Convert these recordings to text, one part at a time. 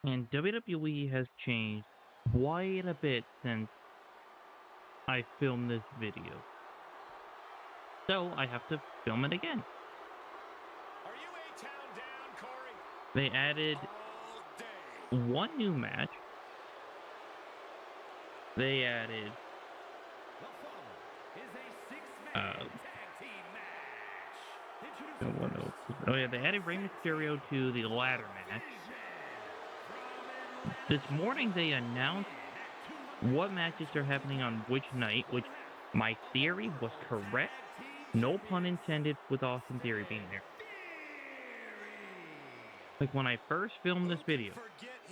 And WWE has changed quite a bit since I filmed this video. So I have to film it again. Are you A-Town down, Corey? They added All day. one new match. They added The following is a uh six-man tag team match. no one else. Oh yeah, they added Rey Mysterio to the ladder match. This morning they announced what matches are happening on which night, which my theory was correct. No pun intended with Austin Theory being there. Like when I first filmed this video,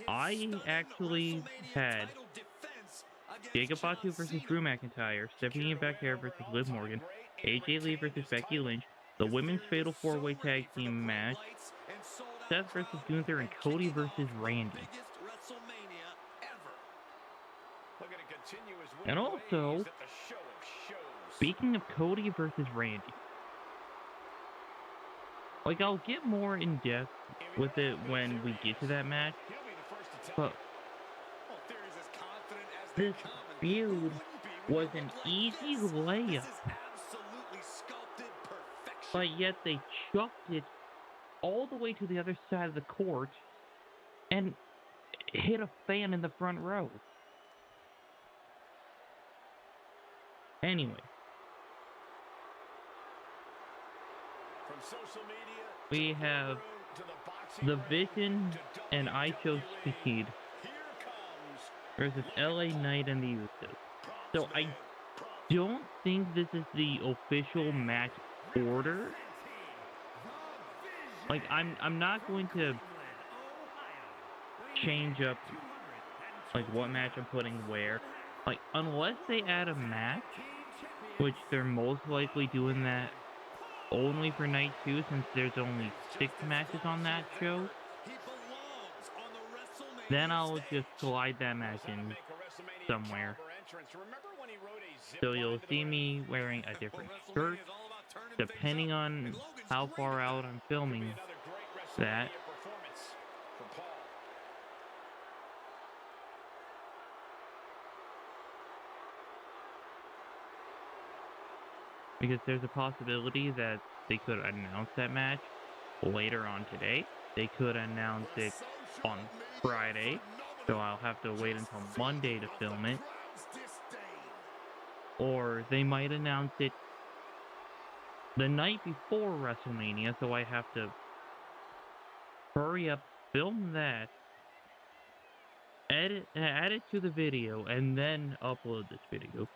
I actually had Jacob Fatu versus Drew McIntyre, Stephanie Becker versus Liv Morgan, AJ Lee versus Becky Lynch, the women's fatal four-way tag team match, Seth versus Gunther, and Cody versus Randy. And also, speaking of Cody versus Randy, like I'll get more in depth with it when we get to that match, but this feud was an easy layup, but yet they chucked it all the way to the other side of the court and hit a fan in the front row. Anyway, we have the Vision and ISO Speed versus LA Knight and the Usos. So I don't think this is the official match order. Like I'm not going to change up like what match I'm putting where. Like unless they add a match, which they're most likely doing that only for night 2 since there's only 6 matches on that show, then I'll just slide that match in somewhere. So you'll see me wearing a different shirt depending on how far out I'm filming that. Because there's a possibility that they could announce that match later on today. They could announce it on Friday, so I'll have to wait until Monday to film it. Or they might announce it the night before WrestleMania, so I have to hurry up, film that, add it to the video, and then upload this video.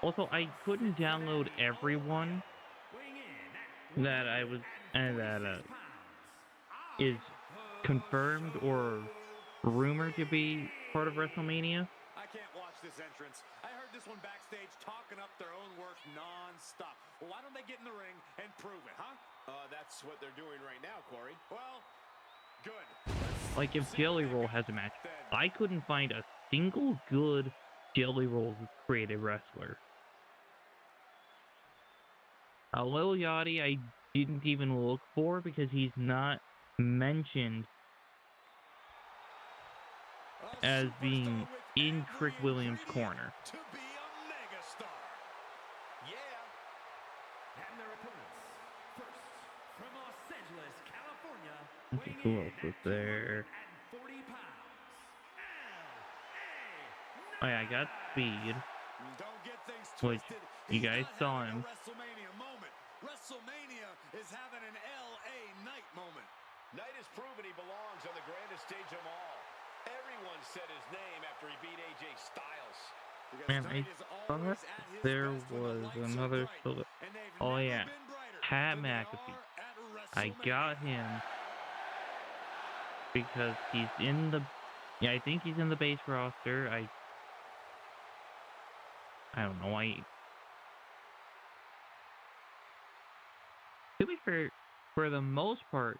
Also, I couldn't download everyone that I was is confirmed or rumored to be part of WrestleMania. I can't watch this entrance. I heard this one backstage talking up their own work non-stop. Well, why don't they get in the ring and prove it, huh? That's what they're doing right now, Corey. Well, good. Like if Jelly Roll has a match, I couldn't find a single good Jelly Roll created wrestler. Lil Yachty I didn't even look for because he's not mentioned as being in Trick Williams' corner. To be a megastar. Yeah. And their opponents, first from Los Angeles, California, weighing Who in else was at there? 240 pounds, Oh yeah, I got Speed, Don't get things which twisted. you He's guys not saw having him. a WrestleMania moment. WrestleMania is having an LA Knight moment. Knight has proven he belongs on the grandest stage of all. Everyone said his name after he beat AJ Styles. Man, I thought there was another. Oh yeah, Pat McAfee. I got him because he's in the. Yeah, I think he's in the base roster. I don't know. To be fair, for the most part,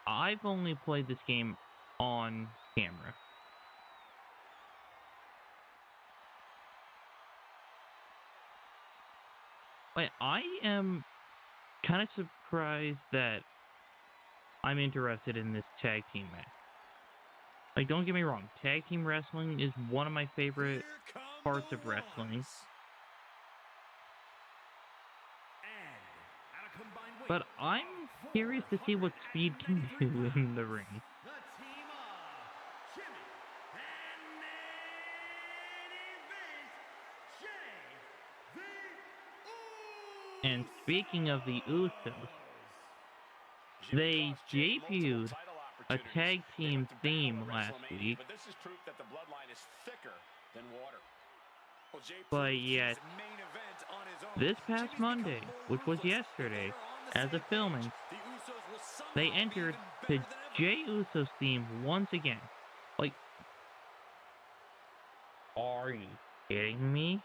I've only played this game on camera. But I am kind of surprised that I'm interested in this tag team match. Like, don't get me wrong, tag team wrestling is one of my favorite parts of wrestling. But I'm curious to see what Speed can do in the ring. The team of Jimmy and main event, Jay the And speaking of the Usos, they debuted a tag team theme last week, but this is proof that the bloodline is thicker than water. Well, Jay but proved yet his main event on his own. this past Jimmy's Monday, become more which was ruthless, and yesterday, they're on the as same of filming, page. The Usos will somehow they be entered even the better than ever. Jey Uso's theme once again. Like, are you kidding me?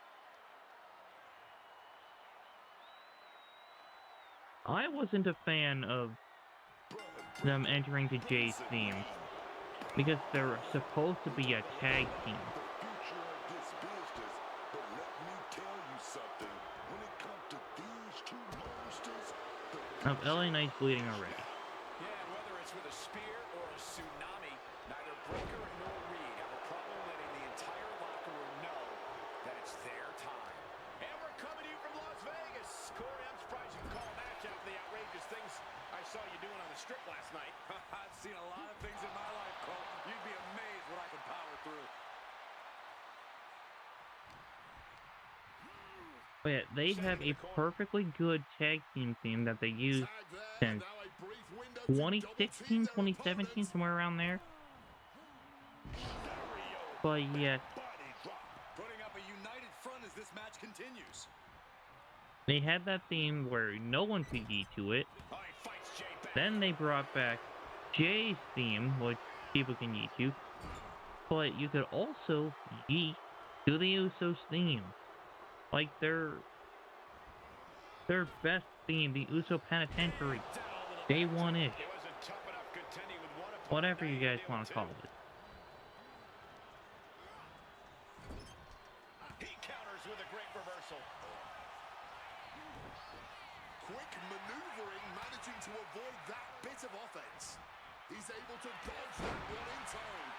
I wasn't a fan of them entering to Jay's theme because they're supposed to be a tag team. Of LA Knight's bleeding already. Yeah, and whether it's with a spear or a tsunami, neither Breakker nor Reed have a problem letting the entire locker room know that it's their time. And we're coming to you from Las Vegas. Corey, I'm surprised you can call a match after the outrageous things I saw you doing on the strip last night. I've seen a lot of things in my life, Cole. You'd be amazed what I can power through. But yeah, they have a perfectly good tag team theme that they use since 2016, 2017, somewhere around there. But yet, Putting up a united front as this match continues. they had that theme where no one could yeet to it. Oh, he fights Jay back. Then they brought back Jay's theme, which people can yeet to. But you could also yeet to the Usos theme. Like their best theme, the Uso Penitentiary, day one-ish. It wasn't tough enough contending with one opponent. Whatever Now you gotta guys deal want with to two. call it. He counters with a great reversal. Quick maneuvering, managing to avoid that bit of offense. He's able to dodge that one in time.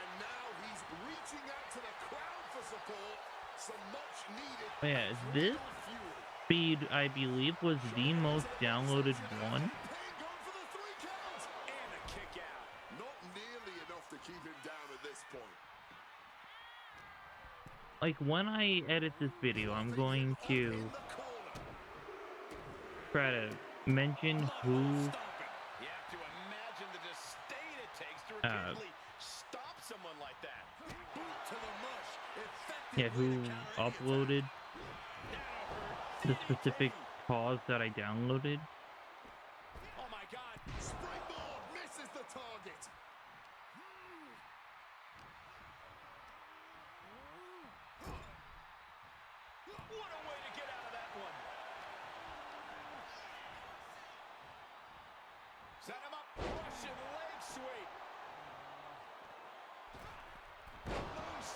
And now he's reaching out to the crowd for support. Some much needed. But yeah, this feed, I believe, was the most downloaded one. Going for the 3 count. And a kick out. Not nearly enough to keep him down at this point. Like, when I edit this video, I'm going to try to mention who You have to imagine the disdain it takes to repeatedly stop someone like that. Boot to the mush. yeah, who uploaded the specific cause that I downloaded. Oh my God. Springboard misses the target. What a way to get out of that one. Set him up. Russian leg sweep.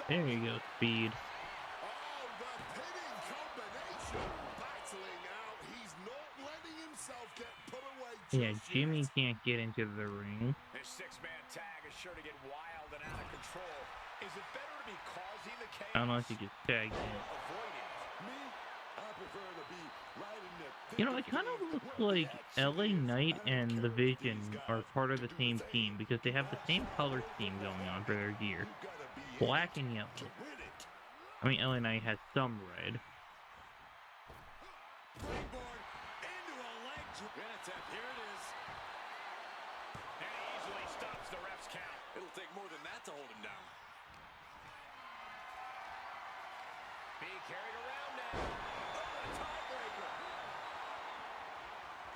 There you go, Speed. Oh, the pinning combination. Battling out. He's not letting himself get put away. Yeah, just Jimmy yet. can't get into the ring. This 6-man tag is sure to get wild and out of control. Is it better to be causing the chaos? Unless he gets tagged in. Avoiding it? Me, I prefer to be right in the You know, it kind of looks like LA Knight and The Vision are part of the same team because they have the same color scheme going on for their gear. Black and yellow. I mean, LA Knight has some red. Springboard into a leg attempt. Here it is. And he easily stops the ref's count. It'll take more than that to hold him down. Being carried around now. Oh, a tiebreaker.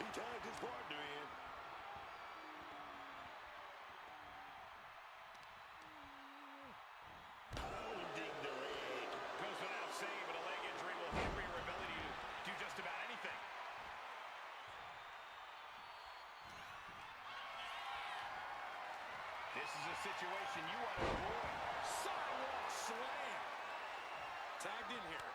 He tagged his partner in. Pounding the leg. Goes without saying, but a leg injury will hamper your ability to do just about anything. This is a situation you want to avoid. Sidewalk slam. Tagged in here.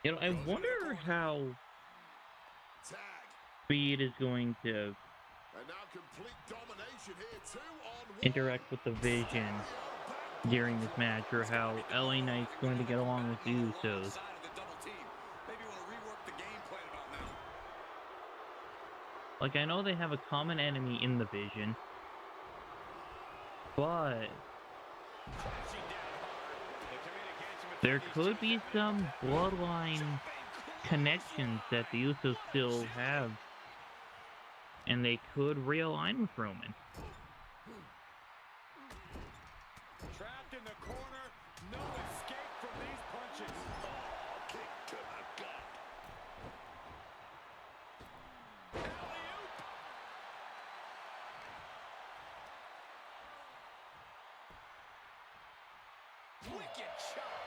I wonder how Tag. Speed is going to And now complete domination here. 2-on-1. interact with the Vision during this match, or how LA Knight's going to get along with the Usos. Maybe want to rework the game plan about now. Like, I know they have a common enemy in the Vision, but there could be some bloodline connections that the Usos still have, and they could realign with Roman. Trapped in the corner, no escape from these punches. Oh, kick to the gut. Alley-oop. Wicked shot.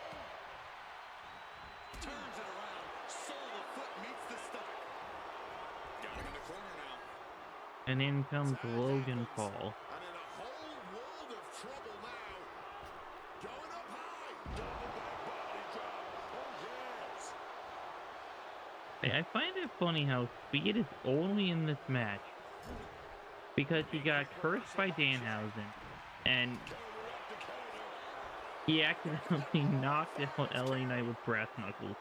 Turns it around. Sole of foot meets the stomach. Got him in the corner now. And in comes Logan Paul. And in a whole world of trouble now. Going up high. Double back body drop. Oh, yes. I find it funny how Speed is only in this match because he got cursed by Danhausen, and he accidentally knocked out LA Knight with brass knuckles.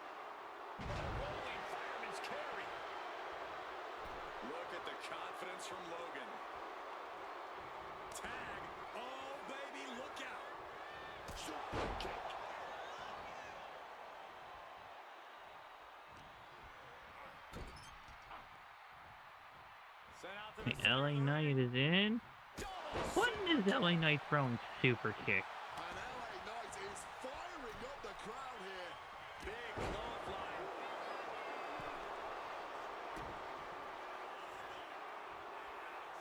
Rolling fireman's carry. Look at the confidence from Logan. Tag. Oh, baby, look out. Super kick. Sent out to the LA Knight is in. What is LA Knight throwing super kick? And LA Knight is firing up the crowd here. big clothesline.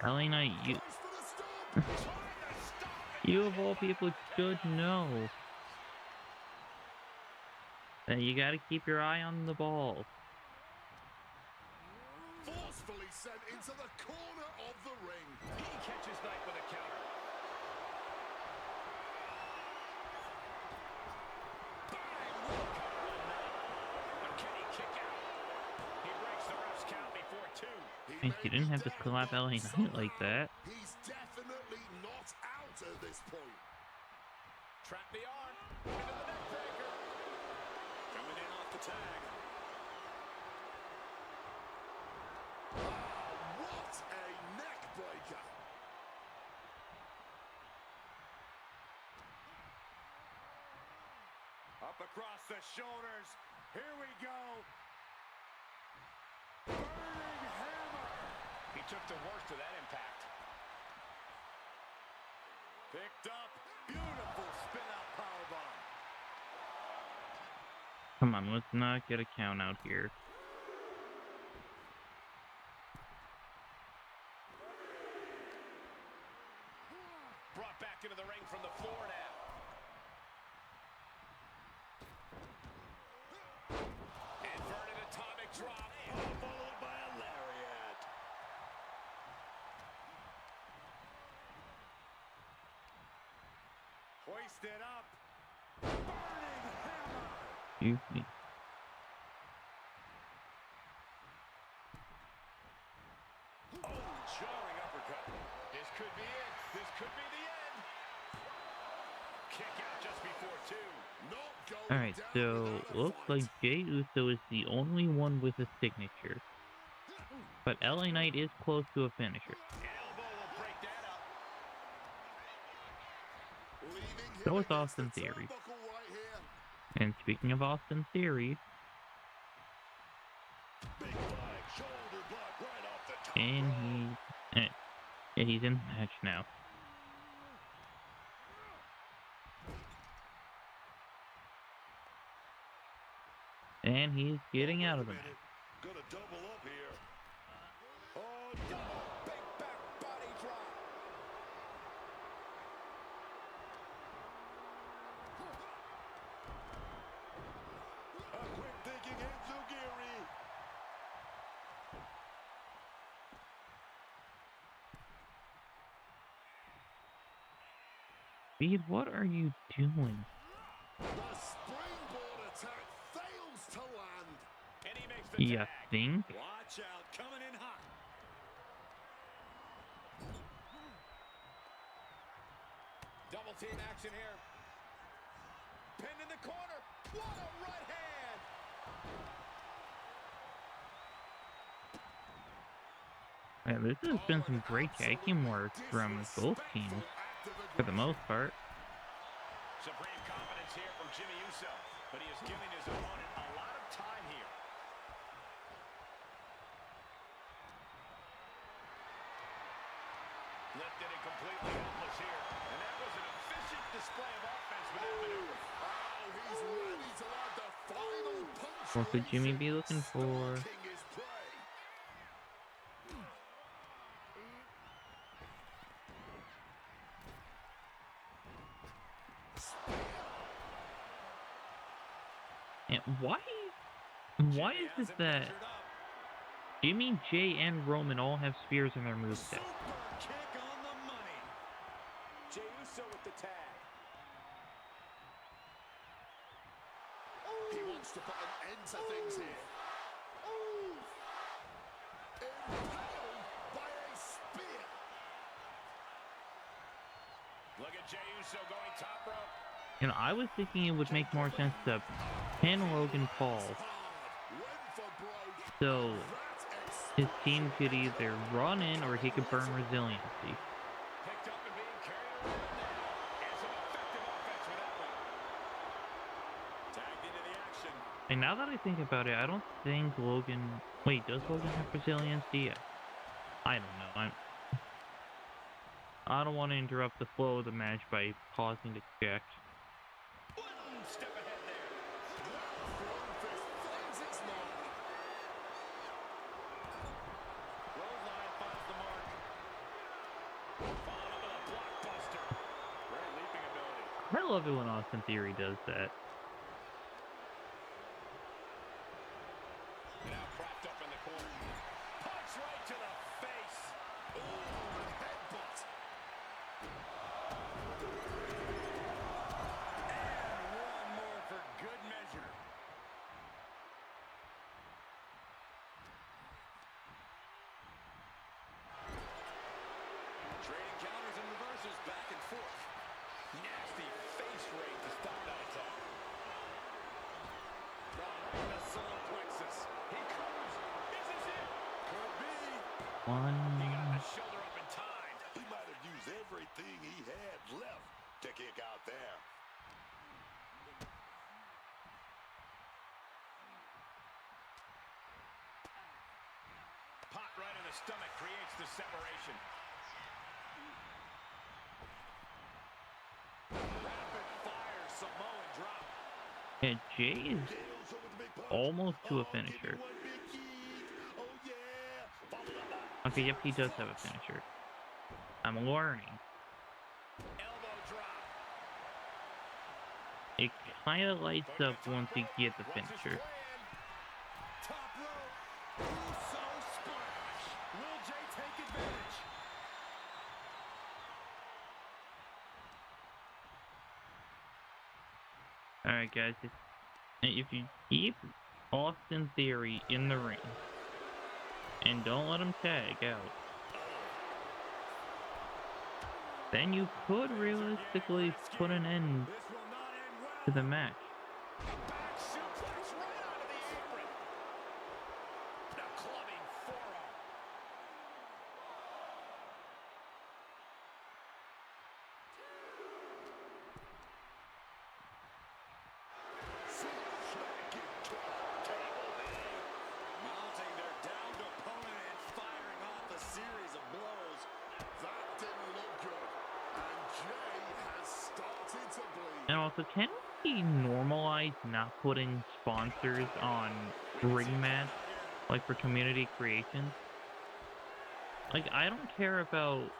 LA Knight, Goes for the stop. Trying to stop it. you of all people should know that you gotta keep your eye on the ball. Forcefully sent into the corner of the ring. He catches Knight with a counter. Bang! Will cover on that. But can he kick out? He breaks the ref's count before two. I mean, you didn't have to slap LA Knight like that. He's definitely not out at this point. Trap the arm. Into the neck breaker. Coming in off the tag. What a neck breaker. Up across the shoulders. Here we go. Burning hammer. He took the worst of that impact. Picked up. Beautiful spin out powerbomb. Come on, let's not get a count out here. Brought back into the ring from the floor now. Inverted atomic drop. Followed by a lariat. Hoisted up. Burning hammer. Excuse me. Oh, jarring uppercut. This could be it. This could be the end. Kick out just before two. Not going Alright, down so without a looks fight. like Jey Uso is the only one with a signature. But LA Knight is close to a finisher. Elbow will break that up. Leaving him So is against the Austin Theory. turnbuckle right here. And speaking of Austin Theory, Big flag, shoulder block right off the top. and he's in the match now. And he's getting out of the match. Gonna double up here. Oh, double big back body drop. A quick thinking Enzugiri. Speed, what are you doing? The springboard attack fails to land. You think? Watch out, coming in hot. Double team action here. Pinned in the corner. What a right hand. Yeah, this has been some great tag team work from both teams, for the most part. Supreme confidence here from Jimmy Uso, but he is giving his opponent a lot of time here. Lifted and completely helpless here, and that was an efficient display of offense with that maneuver. Oh, he's ready to add the final punch. What could Jimmy be looking for? Stalking his prey. And why is it that Jimmy, Jay, and Roman all have spears in their moveset? Super kick on the money. Jey Uso with the tag. He wants to put an end to things here. Impaled by a spear. Look at Jey Uso going top rope. And I was thinking it would make more sense to pin Logan Paul, Hard. Went for broke. so That his team could either run in or he could burn resiliency. Picked up and being carried around now. And some effective offense with that one. Tagged into the action. And now that I think about it, I don't think Logan... Wait, does Logan have resiliency? I don't know. I don't want to interrupt the flow of the match by pausing to check. Boom, step ahead there. thrown fist finds its mark. Clothesline finds the mark. Followed up with a blockbuster. Great leaping ability. I love it when Austin Theory does that. Now propped up in the corner. Punch right to the face. Ooh, and headbutt. And one more for good measure. Trading counters and reverses back and forth. Nasty face rake to stop that attack. Right in the solar plexus. He comes. Is this it? Could be. One... He got the shoulder up in time. He might have used everything he had left to kick out there. Pot right in the stomach creates the separation. Rapid fire Samoan drop. And Jay is Nails over the big punch. almost to a Oh, give me finisher. one big yeet. Oh, yeah. Followed up by Okay, yep, he does have a finisher. I'm learning. Elbow drop. It kind of lights up once you get the What's his finisher. plan? Top rope. Uso splash. Will Jay take advantage? Alright guys, if you keep Austin Theory in the ring, and don't let him tag out, then you could realistically put an end This will not end well. to the match. Back suplex right onto the apron. A clubbing forearm. Mounting their downed opponent and firing off a series of blows. that didn't look good. And Jay has started to bleed. And also, can we normalize not putting sponsors on ring mats, like for community creations? Like, I don't care about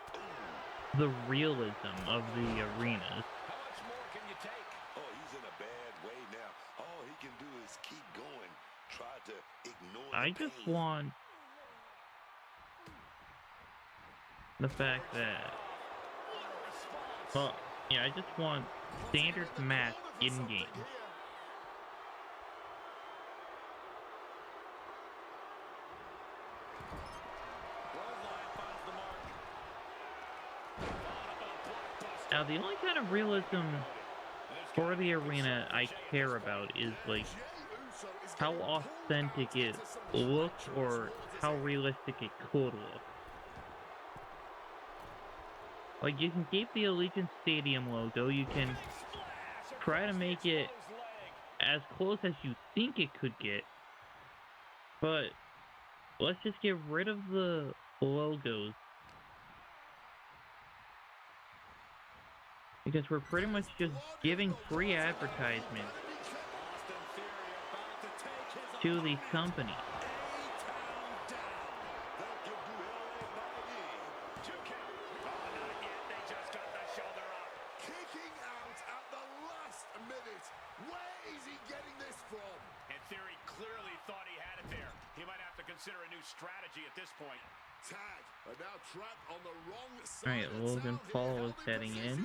the realism of the arenas. How much more can you take? Oh, he's in a bad way now. All he can do is keep going. Try to ignore I the just pain. want the fact that, What a response. well, yeah, I just want standard mats in game. Now, the only kind of realism for the arena I care about is, like, how authentic it looks or how realistic it could look. Like, you can keep the Allegiant Stadium logo, you can try to make it as close as you think it could get, but let's just get rid of the logos. Because we're pretty much just giving free advertisements to these companies. Kicking out at the last minute. Where is he getting this from? In theory, clearly thought he had it there. He might have to consider a new strategy at this point. Tag, and now trapped on the wrong side. Alright, Logan Paul is heading in. In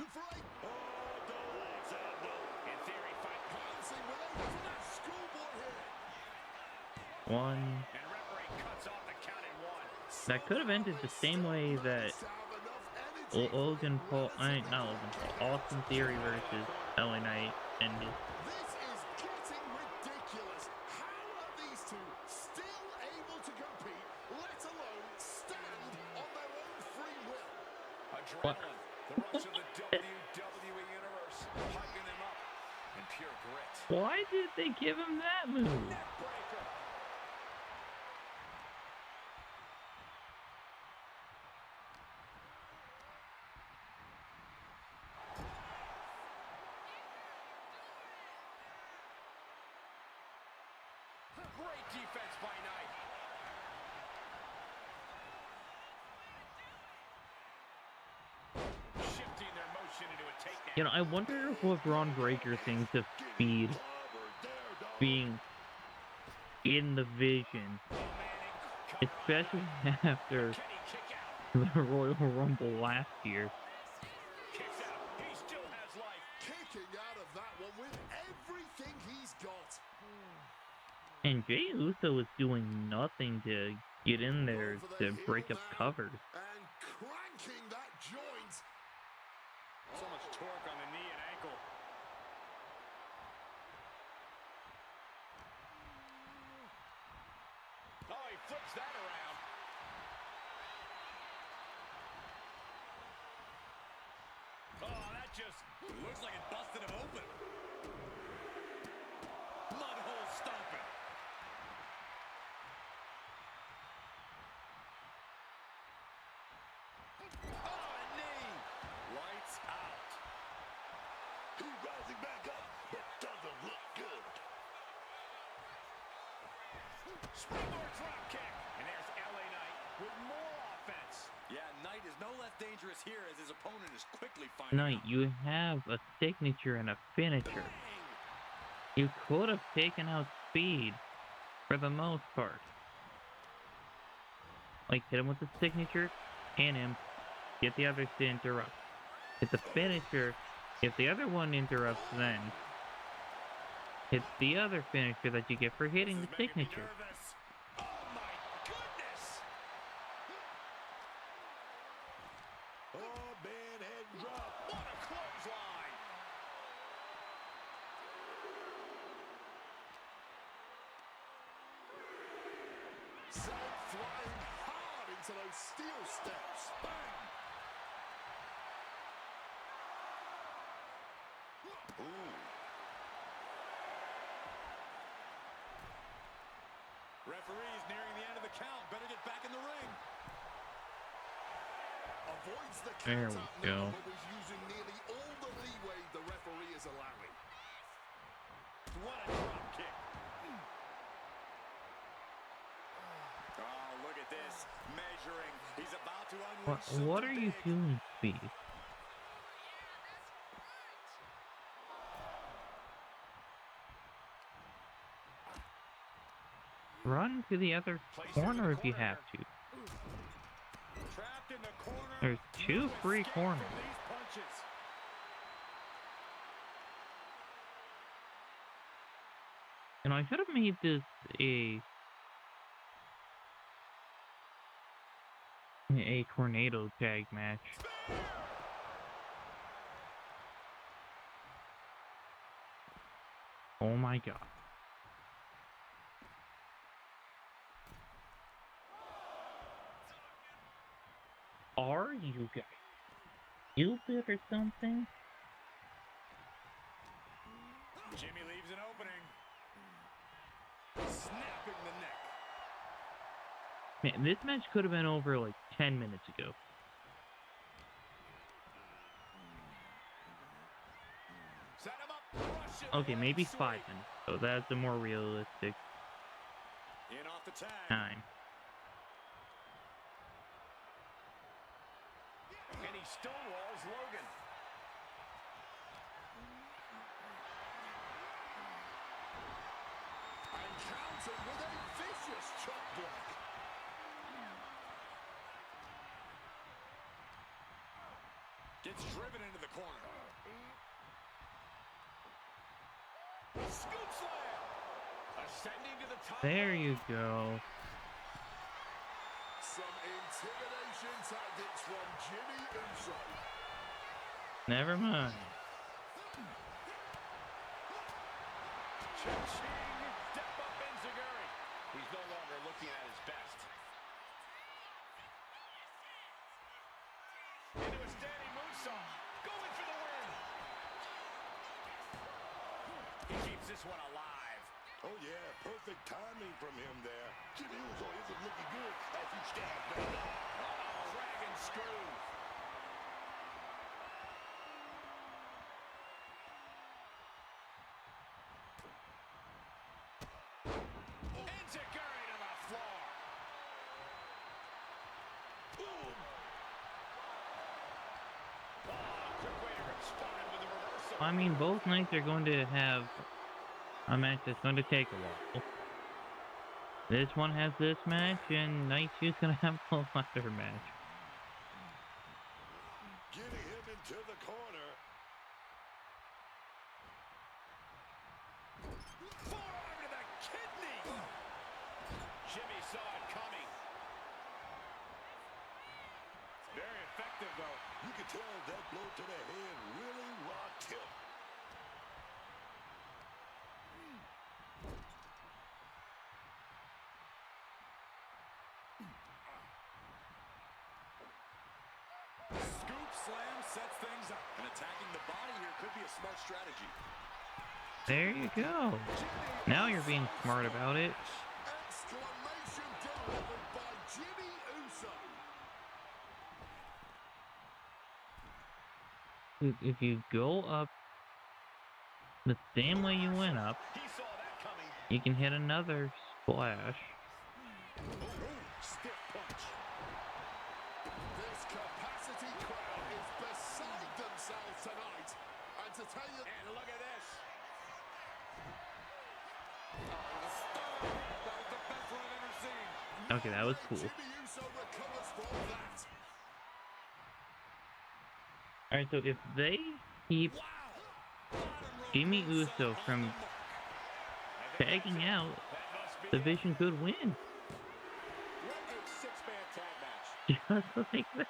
theory, fight Bouncing with a flat schoolboy here. One. and referee cuts off the count at one. That could have ended the same way that Logan Paul, not Logan Paul, Austin Theory versus LA Knight ended. This is getting ridiculous. How are these two still able to compete, let alone stand on their own free will? Adrenaline. The rush of the WWE Universe, hyping them up in pure grit. Why did they give him that move? Neckbreaker. Great defense by Knight. Shifting their motion into a takedown. You know, I wonder what Braun Breaker thinks of Speed being in the vision, especially after Can he kick out? the Royal Rumble last year. Kicks out. He still has life. Kicking out of that one with everything he's got. And Jey Uso is doing nothing to get in there to break up covers. And cranking that joint. So much torque on the knee and ankle. Oh, he flips that around. Oh, that just looks like it busted him open. Mud hole stomping. Oh, a knee. Lights out. He's rising back up, but doesn't look good. Springboard drop kick. And there's LA Knight with more offense. Yeah, Knight is no less dangerous here as his opponent is quickly finding Knight, out. you have a signature and a finisher. You could have taken out Speed for the most part. Like, hit him with the signature, pin him, get the others to interrupt. Hit the finisher, if the other one interrupts then, hit the other finisher that you get for hitting the This is making me signature. nervous. Oh my goodness! Oh, man, head drop. What a clothesline! Sent flying hard into those steel steps. Bang! Ooh. Referee's nearing the end of the count. Better get back in the ring. Avoids the There count we out go. now, but was using nearly all the leeway the referee is allowing. What a drop kick. Oh, look at this. Measuring. He's about to unleash What are you something big. doing, Speed? Run to the other Place him in corner the if you corner. have to. Trapped in the corner. There's two No free escape corners. from these punches. And I should have made this a tornado tag match. Oh my god. Are you guys stupid or something? Jimmy leaves an opening. Snapping the neck. Man, this match could have been over like 10 minutes ago. Set him up. Russian Okay, maybe leg 5 sweep. minutes. So that's a more realistic In off the tag. time. And he stonewalls Logan. And countered with a vicious chop block. Gets driven into the corner. Scoop slam. Ascending to the top. There you go. Some intimidation tactics from Jimmy Uso. Never mind. Cha-ching. Step up Enziguri. He's no longer looking at his best. Into a standing moonsault. Going for the win. He keeps this one alive. Oh yeah, perfect timing from him there. Jimmy Uso isn't looking good as he stands back. Dragon screw. Enziguri to the floor. Boom. Oh, quick way to respond with the reversal. I mean, both nights are going to have a match that's going to take a while. This one has this match, and night 2 is going to have a other match. Getting him into the corner. Forearm to the kidney. Jimmy saw it coming. Very effective, though. You can tell that blow to the head really rocked him. Scoop slam sets things up. And attacking the body here could be a smart strategy. There you go. Now you're being smart about it. Exclamation delivered by Jimmy Uso. If you go up the same way you went up, He saw that coming. you can hit another splash. Stiff punch. This capacity crowd is beside themselves tonight. And to tell you... And look at this. That was the best one I've ever seen. Okay, that was cool. Jimmy Uso recovers from that. Alright, so if they keep Jimmy Uso from tagging out, the Vision could win. What a six-man tag match. Just like that.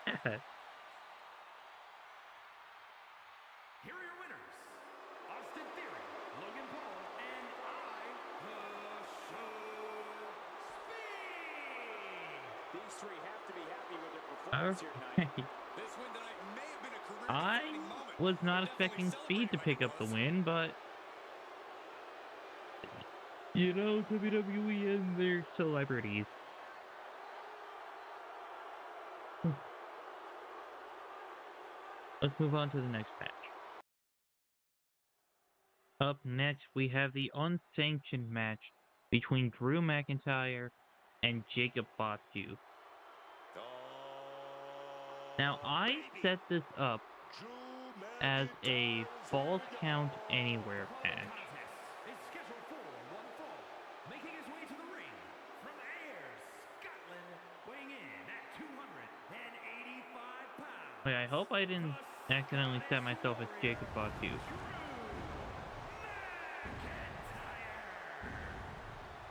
Here are your winners, Austin Theory, Logan Paul, and Speed. These three have to be happy with their performance here tonight. Alright. This win tonight may have been a I career-defining moment. was not They expecting definitely Speed to celebrated pick up like the it was. win, but you know, WWE and their celebrities. Let's move on to the next match. Up next, we have the unsanctioned match between Drew McIntyre and Jacob Fatu. Now, I set this up as a false count anywhere match. Contest is scheduled for one fall. Making his way to the ring from Ayr, Scotland, weighing in at 285 pounds. Wait, I hope I didn't accidentally set myself as Jacob Fatu.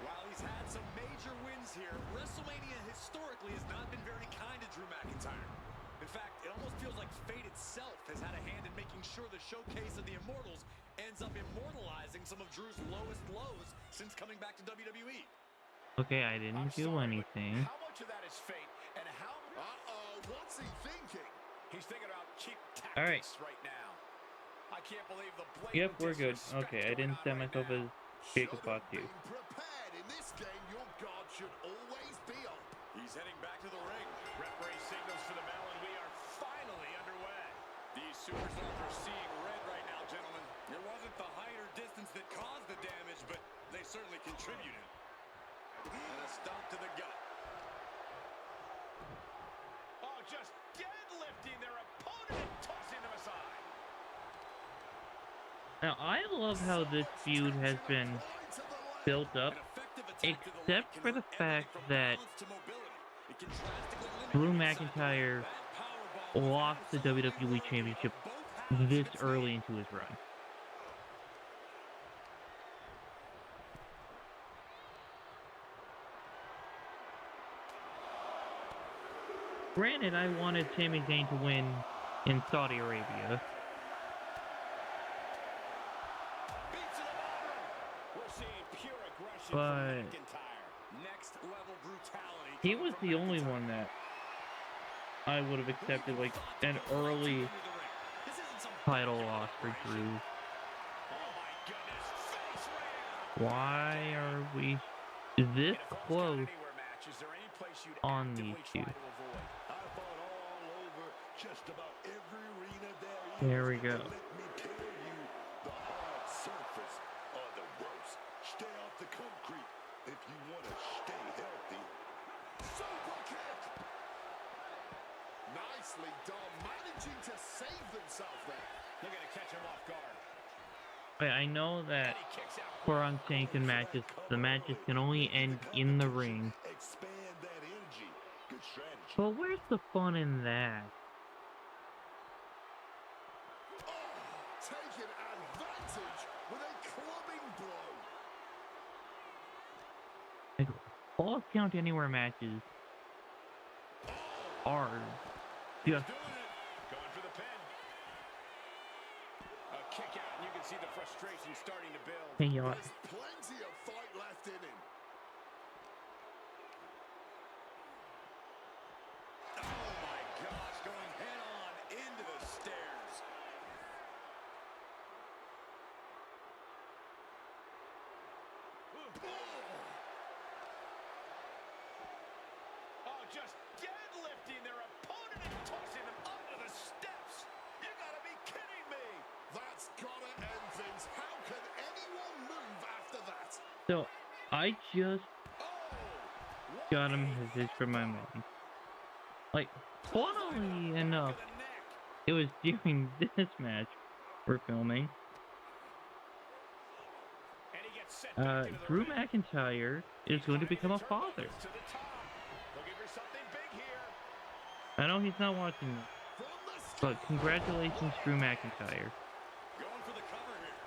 While he's had some major wins here, WrestleMania historically has not been very kind to Drew McIntyre. In fact, it almost feels like fate itself has had a hand in making sure the showcase of the Immortals ends up immortalizing some of Drew's lowest lows since coming back to WWE. Okay, I didn't do anything. How much of that is fate, and how... what's he thinking? He's thinking about cheap All right. tactics right now. I can't believe the blatant Yep, we're good. disrespect Okay, I going didn't on set right myself now. as Jacob Should have Fatu. been prepared. In this game, your guard should always be up. He's heading back to the ring. Referee signals for the bell, and we are finally underway. These superstars are seeing red right now, gentlemen. It wasn't the height or distance that caused the damage, but they certainly contributed. And a stomp to the gut. Oh, just deadlifting their opponent and tossing them aside. Now, I love how this feud has been built up, An effective attack to the leg except can for the hurt fact everything from that balance to mobility. It can drastically limit Drew your inside McIntyre that powerbomb was lost the absolutely WWE worthy Championship of both halves of this its early name. into his run. Granted, I wanted Sami Zayn to win in Saudi Arabia. Beats to the bottom. We're seeing pure aggression But from McIntyre. Next level brutality. he coming was from the only McIntyre. one that I would have accepted, like, an early title loss for Drew. Oh my goodness. Face ram. Why are we this In a Falls Count close Anywhere match, is there any place you'd on actively these try two? to avoid? I fought all over just about every arena there is. There we go. And let me tell you, the hard surface are the worst. Stay off the concrete if you want to stay healthy. Super kick! Nicely done, managing to save themselves there. They're going to catch him off guard. Wait, I know that And he kicks out. for unsanctioned matches, the matches can only end in the ring. Expand that energy. Good strategy. But where's the fun in that? Oh, taking advantage with a clubbing blow. Like, Falls Count Anywhere matches are just Doing it. Going for the pin. A kick out, and you can see the frustration starting to build. chaos. There's plenty of fight left in him. Oh my gosh, going head on into the stairs. Oh, just deadlifting their opponent and tossing them onto the steps. You gotta be kidding me. That's gotta end things. How can anyone move after that? So, I just Oh, what got him a his from my mind. Like, funnily enough, to the neck. it was during this match we're filming. And he gets set back into the Drew ring. McIntyre is going to become a father. To the top. Looking for something big here. I know he's not watching this, From the but congratulations, Drew McIntyre. Going for the cover here.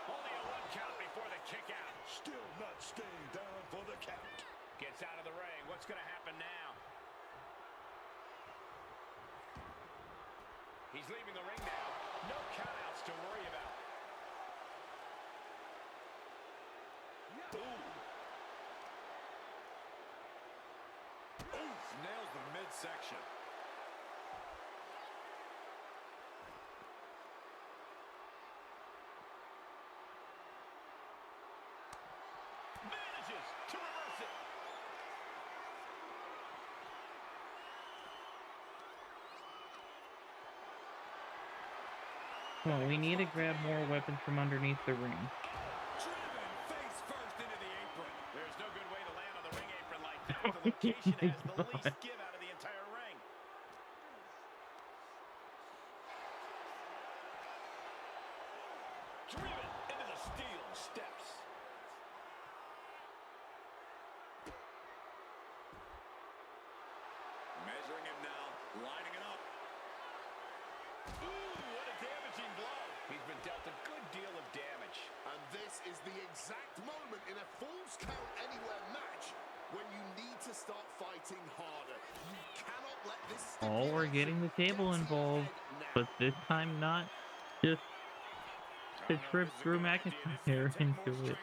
Only a 1 count before the kick out. still not staying down for the count. Gets out of the ring. What's going to happen now? He's leaving the ring now. No countouts to worry about. Oof, nails the midsection. Manages to reverse it. Well, we need to grab more weapons from underneath the ring. Driven face first into the apron. There's no good way to land on the ring apron like that. The location has the least give out of the entire ring. Driven into the steel steps. Measuring him now, lining it up. Ooh, what a damaging blow. He's been dealt a good deal of damage. And this is the exact moment in a Falls Count Anywhere match when you need to start fighting harder. You cannot let this Oh, we're getting the table involved, but this time not just to trip Drew McIntyre into it.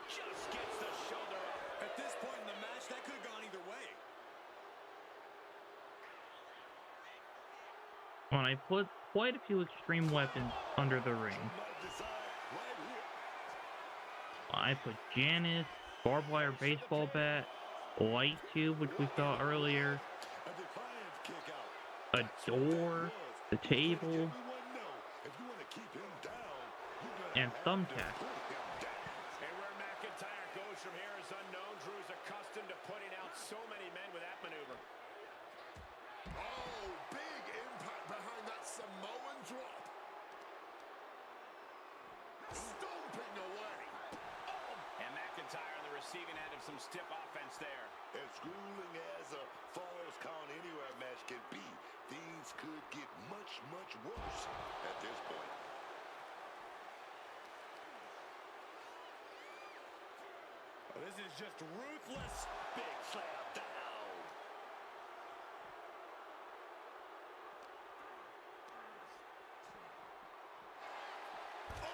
Just gets the shoulder up. At this point in the match, that could have gone either way. When I put quite a few extreme weapons under the ring. I put Janice, barbed wire baseball bat, light tube, which we saw earlier, a door, the table, and thumbtack. And where McIntyre goes from here is unknown. Drew's accustomed to putting out so many men with that maneuver. Oh, big impact behind that Samoan drop. Stomping away. And McIntyre on the receiving end of some stiff offense there. As grueling as a Falls Count Anywhere match can be, things could get much, much worse at this point. This is just ruthless. Big slam down. Oh.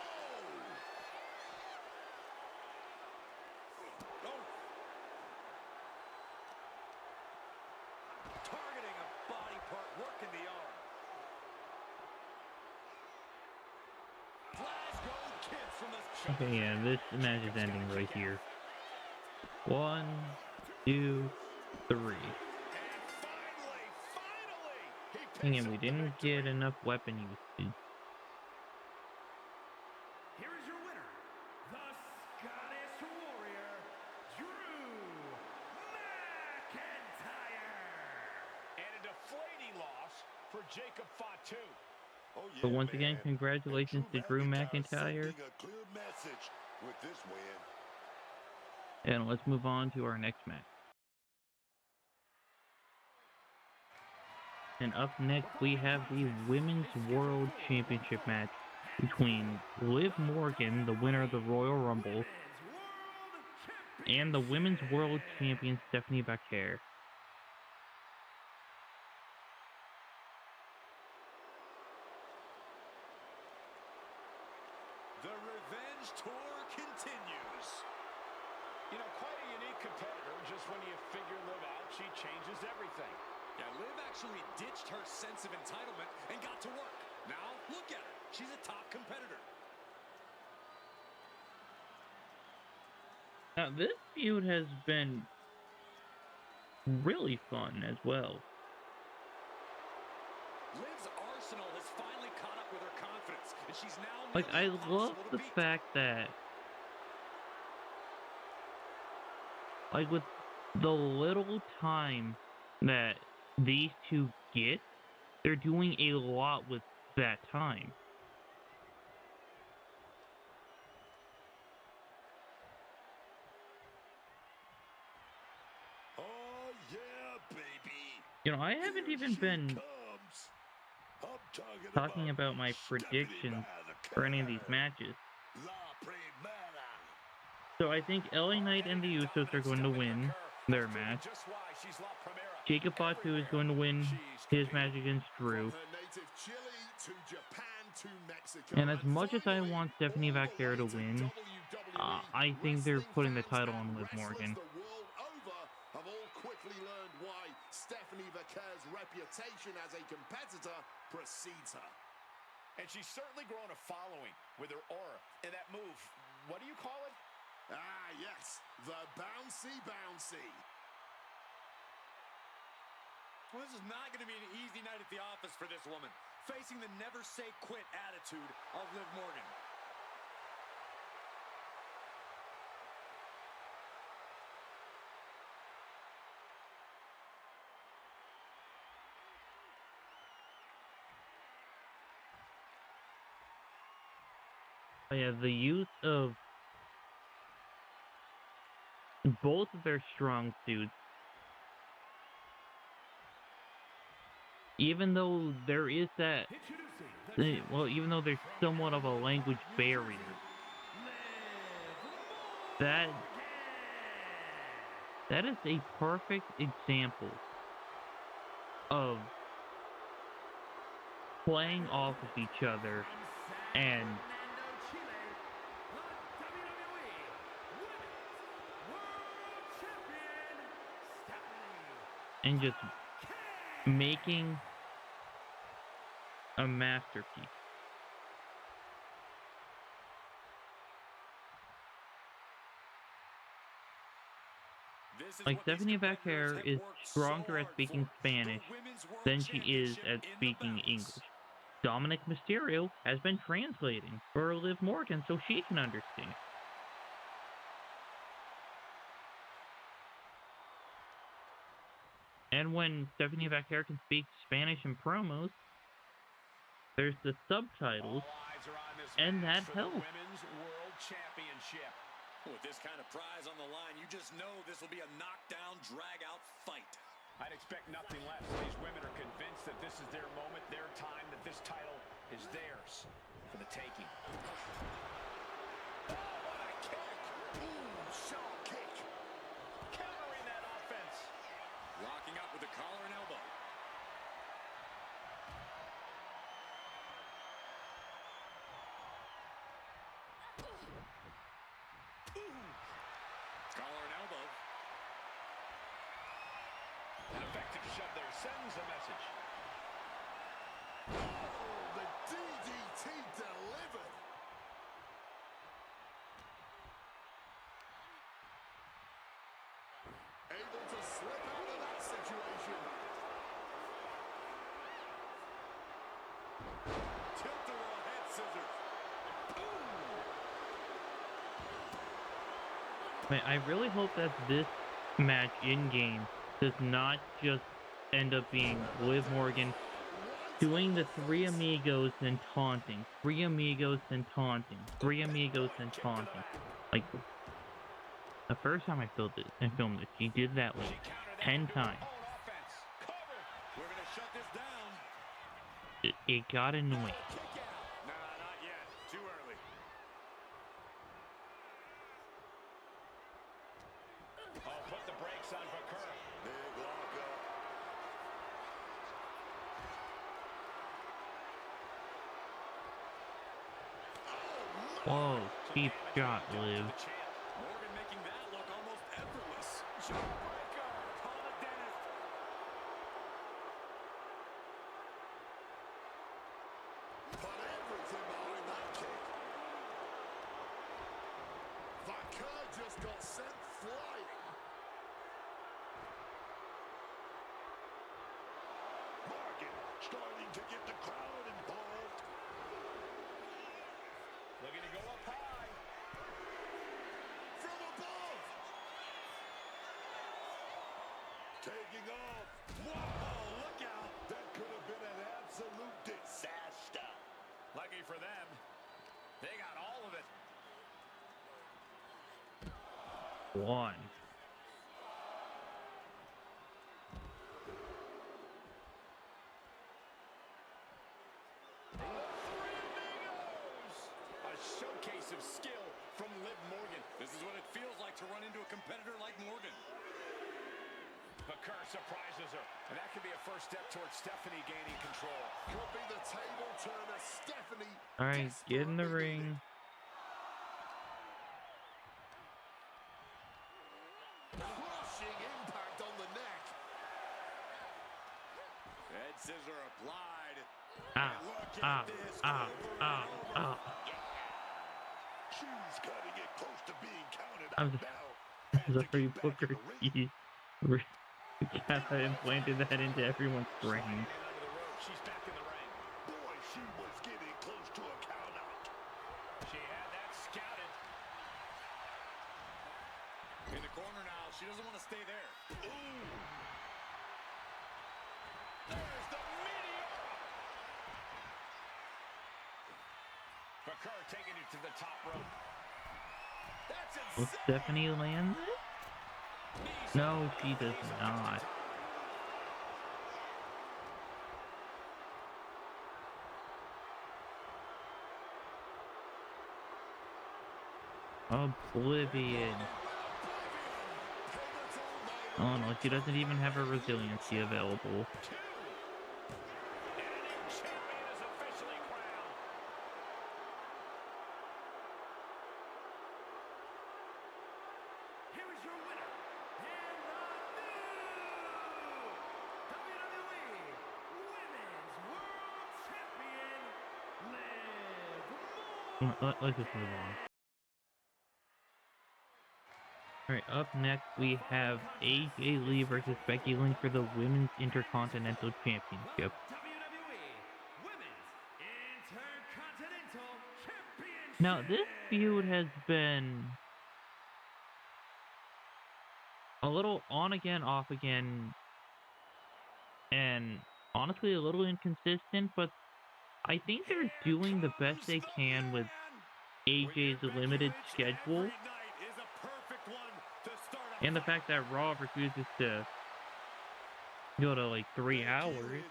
Targeting a body part, working the arm. Glasgow Kids from the Okay, yeah, this match is ending right here. 1, 2, 3. And finally, Again, we didn't get enough weapon usage. Here is your winner, the Scottish Warrior, Drew McIntyre. And a deflating loss for Jacob Fatu. Oh, yeah, But once again, man. congratulations to Drew McIntyre. Sending a clear message with this win. And let's move on to our next match. And up next, we have the Women's World Championship match between Liv Morgan, the winner of the Royal Rumble, and the Women's World Champion Stephanie Becker. The revenge tour continues. You know, quite a unique competitor. Just when you figure Liv out, she changes everything. Yeah, Liv actually ditched her sense of entitlement and got to work. Now, look at her. She's a top competitor. Now, this feud has been really fun as well. Liv's arsenal has finally caught up with her confidence, and she's now Like, I nearly love impossible the to beat. fact that, like, with the little time that these two get, they're doing a lot with that time. Oh, yeah, baby. You know, I haven't Here even she been comes. I'm talking about my Stephanie predictions by for any of these the matches. La Primera. So I think LA Knight and the Usos are going to win their match. Just why she's La Primera. Jacob Fatu is going to win his match against Drew. From her native Chile to Japan to Mexico. And as much as I finally, want Stephanie all the Becker way to win, WWE, I think they're wrestling putting the fans title on and Liv wrestlers Morgan. the world over have all quickly learned why Stephanie Becker's reputation as a competitor precedes her. And she's certainly grown a following with her aura. And that move, what do you call it? Ah, yes, the bouncy bouncy. Well, this is not going to be an easy night at the office for this woman, facing the never-say-quit attitude of Liv Morgan. Yeah, the use of both of their strong suits, even though there is that, well, even though there's somewhat of a language barrier, that is a perfect example of playing off of each other and just making a masterpiece. Like, Stephanie Becker is stronger at speaking Spanish than she is at speaking English. Dominic Mysterio has been translating for Liv Morgan so she can understand. And when Stephanie Becker can speak Spanish in promos, there's the subtitles, and that helps. With this kind of prize on the line, you just know this will be a knockdown, drag-out fight. I'd expect nothing less. These women are convinced that this is their moment, their time, that this title is theirs for the taking. Oh, what a kick! Ooh, sharp kick. Countering that offense. Locking up with the collar and elbow. Collar and elbow. An effective shove there sends a message. Oh, the DDT delivered. Able to slip out of that situation. Tilt-a-whirl head scissors. Man, I really hope that this match in-game does not just end up being Liv Morgan doing the Three Amigos and taunting. Three Amigos and taunting. Three Amigos and taunting. Like, the first time I filmed this, she did that like 10 times. We're going to shut this down. It got annoying. Nah, not yet. Too early. Oh, put the brakes on Bakur. Big lockup. Whoa, cheap shot, Liv. Morgan making that look almost effortless. Jawbreaker. Call the dentist. Put everything behind that kick. Vaca just got sent flying. Morgan starting to get the crowd involved. Looking to go up high. From above. Taking off. Whoa, look out. That could have been an absolute disaster. Lucky for them, they got all of it. One. A showcase of skill from Liv Morgan. This is what it feels like to run into a competitor like Morgan. Bakur surprises her, and that could be a first step towards Stephanie gaining control. Could be the table turner. Stephanie. Alright, get in the desperately ring. Crushing impact on the neck. Head scissor applied. Ah, ah, ah, ah, ah. She's cutting it close to being counted I'm out now. sorry, Booker T. Kappa implanted that into everyone's brain. Under the rope, she's back in the ring. Boy, she was getting close to a count out. She had that scouted. In the corner now. She doesn't want to stay there. Ooh. There's the meteor. Bakur taking it to the top rope. That's Will insane. Stephanie land it? No, she does not. Oblivion. Oh no, she doesn't even have her resiliency available. is your winner, and the new WWE Women's World Champion, Liv Morgan. Let's just move on. Alright, up next we have AJ Lee versus Becky Lynch for the Women's Intercontinental Championship. WWE Women's Intercontinental Championship. Now, this feud has been a little on again, off again, and honestly a little inconsistent, but I think they're doing the best they can with AJ's limited schedule. And the fact that Raw refuses to go to like 3 hours.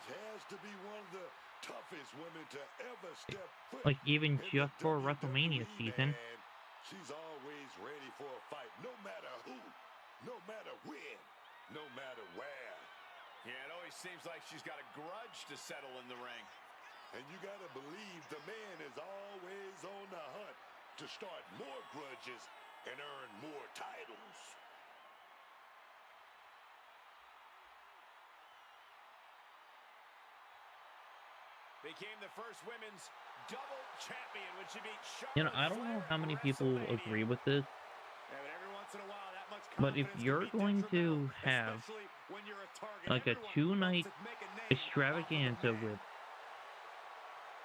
Like even just for WrestleMania season. She's always ready for a fight, no matter who, no matter when, no matter where. Yeah, it always seems like she's got a grudge to settle in the ring. And you gotta believe the man is always on the hunt to start more grudges and earn more titles. Became the first women's double champion when she beat Charlotte. You know, I don't know how many people agree with this. Yeah, but every once in a while, that much But if confidence you're can be going to detrimental, have especially when you're a target. like a Everyone 2-night wants to make a name extravaganza off of the with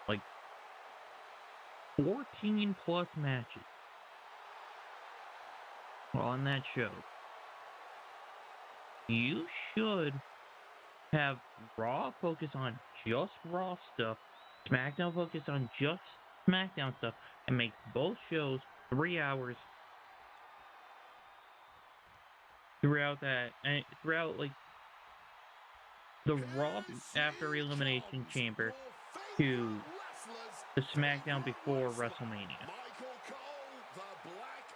like 14 plus matches on that show, you should have Raw focus on just Raw stuff, SmackDown focus on just SmackDown stuff, and make both shows 3 hours throughout that, and throughout like the Raw after Elimination Chamber to the SmackDown before WrestleMania.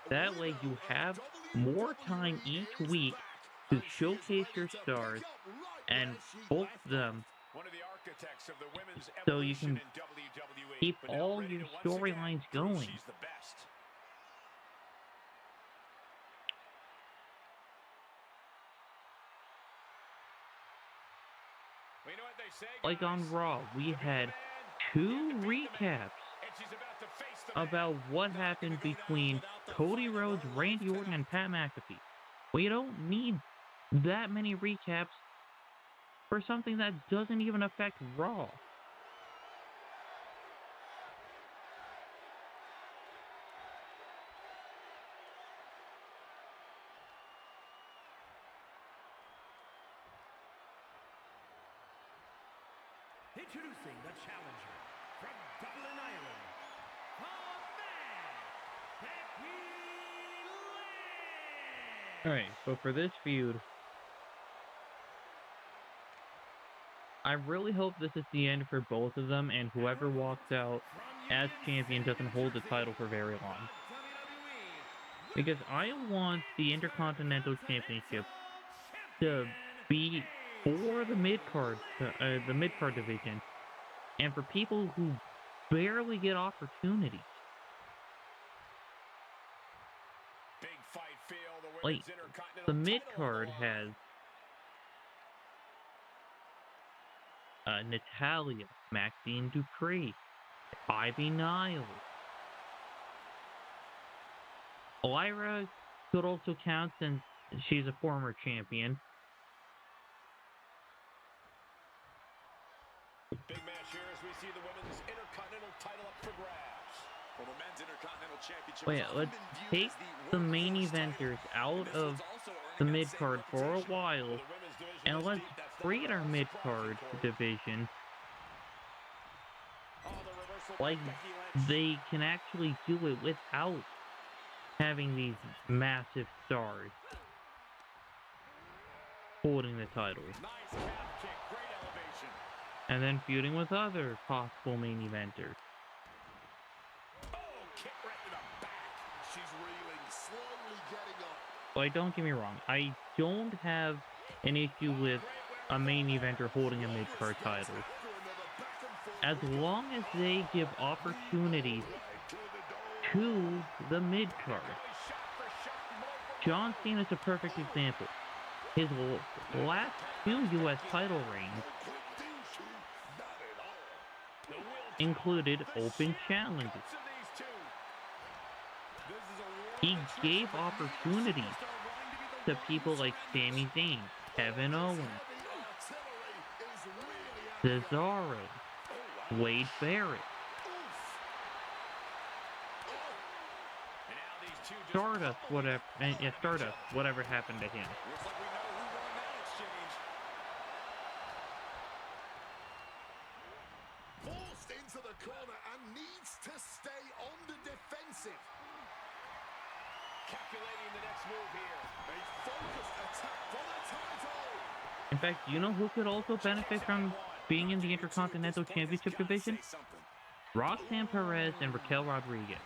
That way you have more time each week to showcase your stars and book them one of the architects of the women's so you evolution can in WWE, keep but now all ready your to once again storylines prove going. She's the best. Well, you know what they say, Like guys? on Raw, we To beat the had man, 2 you have to beat the man. recaps And she's about to face the man. about what happened between Cody Rhodes, Randy Orton, and Pat McAfee. We don't need that many recaps for something that doesn't even affect Raw. Introducing the challenger from Dublin, Ireland, the man, Becky Lynch. Alright, so for this feud, I really hope this is the end for both of them, and whoever walks out as champion doesn't hold the title for very long. Because I want the Intercontinental Championship to be for the mid-card division, and for people who barely get opportunities. Big fight feel, the Like, women's Intercontinental the title mid-card on the line. has Natalia, Maxine Dupree, Ivy Niles. Lyra could also count since she's a former champion. Big match here as we see the women's Intercontinental title up for grabs. Well, the men's Intercontinental Championship. But yeah, let's take the main eventers out of the mid-card for a while, and let's create our mid-card division like they can actually do it without having these massive stars holding the titles. Nice calf kick, great elevation. And then feuding with other possible main eventers. Oh, kick right to the back. She's reeling, slowly getting up. Like, don't get me wrong, I don't have an issue with a main eventer holding a mid-card title, as long as they give opportunities to the mid-card. John Cena's a perfect example. His last 2 U.S. title reigns included open challenges. He gave opportunities to people like Sami Zayn, Kevin Owens, Cesaro, Wade Barrett, Stardust, whatever happened to him. Forced into the corner and needs to stay on the defensive. Calculating the next move here. A focused attack for the title. In fact, you know who could also benefit from being in the Intercontinental Championship division? Roxanne Perez and Raquel Rodriguez.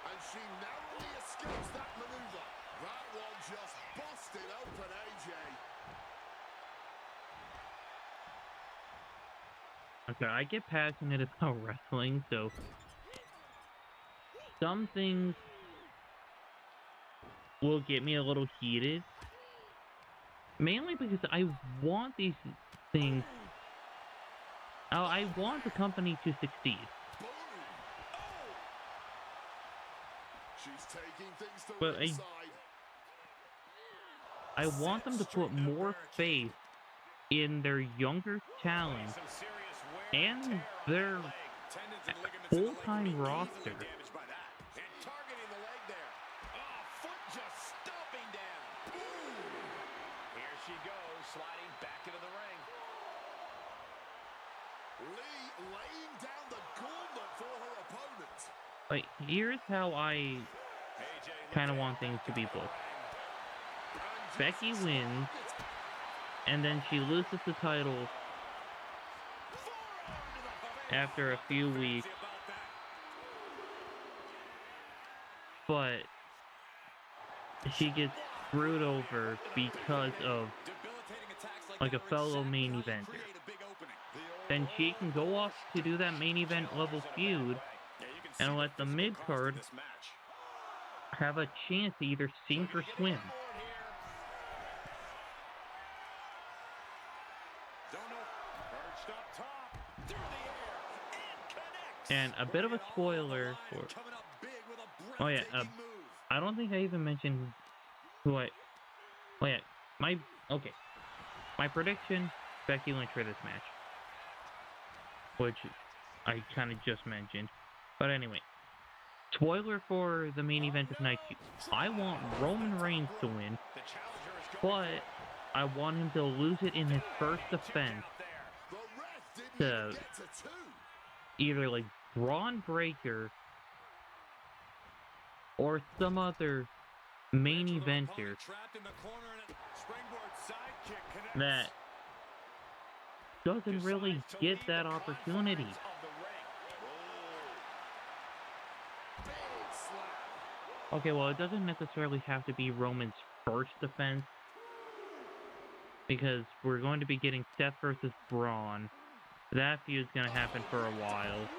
And she narrowly escapes that maneuver. That one just busted open, AJ. Okay, I get passionate about wrestling, so some things will get me a little heated. Mainly because I want these things. I want the company to succeed. Boom. She's taking things to But ringside. I want them to put more faith in their younger talent and their full-time roster. She goes, sliding back into the ring. Lee laying down the gauntlet for her opponent. Like, here's how I kind of want things to be booked. Becky wins, and then she loses the title after a few weeks, but she gets screwed over because of like a fellow main eventer. Then she can go off to do that main event level feud and let the mid card have a chance to either sink or swim. And a bit of a spoiler for... Oh yeah, I don't think I even mentioned who I... Oh yeah, my prediction, Becky Lynch for this match. Which I kind of just mentioned. But anyway, spoiler for the main event of night 2. I want Roman Reigns to win, but I want him to lose it in his first defense to either like Braun Breaker or some other main eventer that doesn't really get that opportunity. Okay, well, it doesn't necessarily have to be Roman's first defense, because we're going to be getting Seth versus Braun. That feud's going to happen for a while.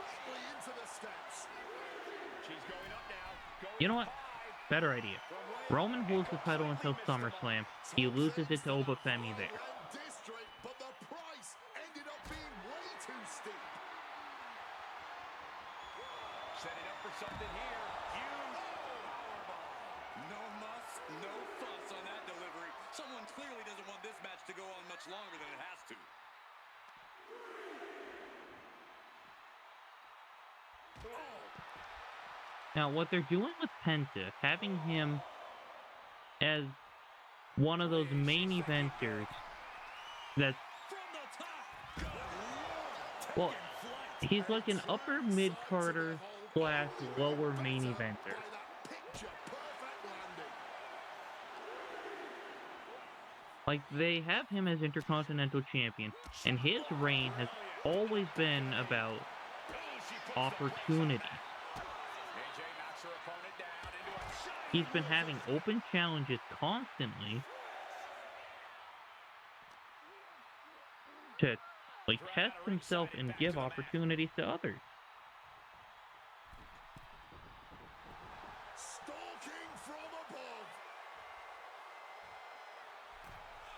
You know what? Better idea. Roman holds the title until SummerSlam. He loses it to Obafemi there. Setting up for something here. Huge powerbomb. No muss, no fuss on that delivery. Someone clearly doesn't want this match to go on much longer than it has to. Now, what they're doing with Penta, having him as one of those main eventers that's... Well, he's like an upper mid-carder / lower main eventer. Like, they have him as Intercontinental Champion, and his reign has always been about opportunities. He's been having open challenges constantly to, like, test himself and give opportunities to others.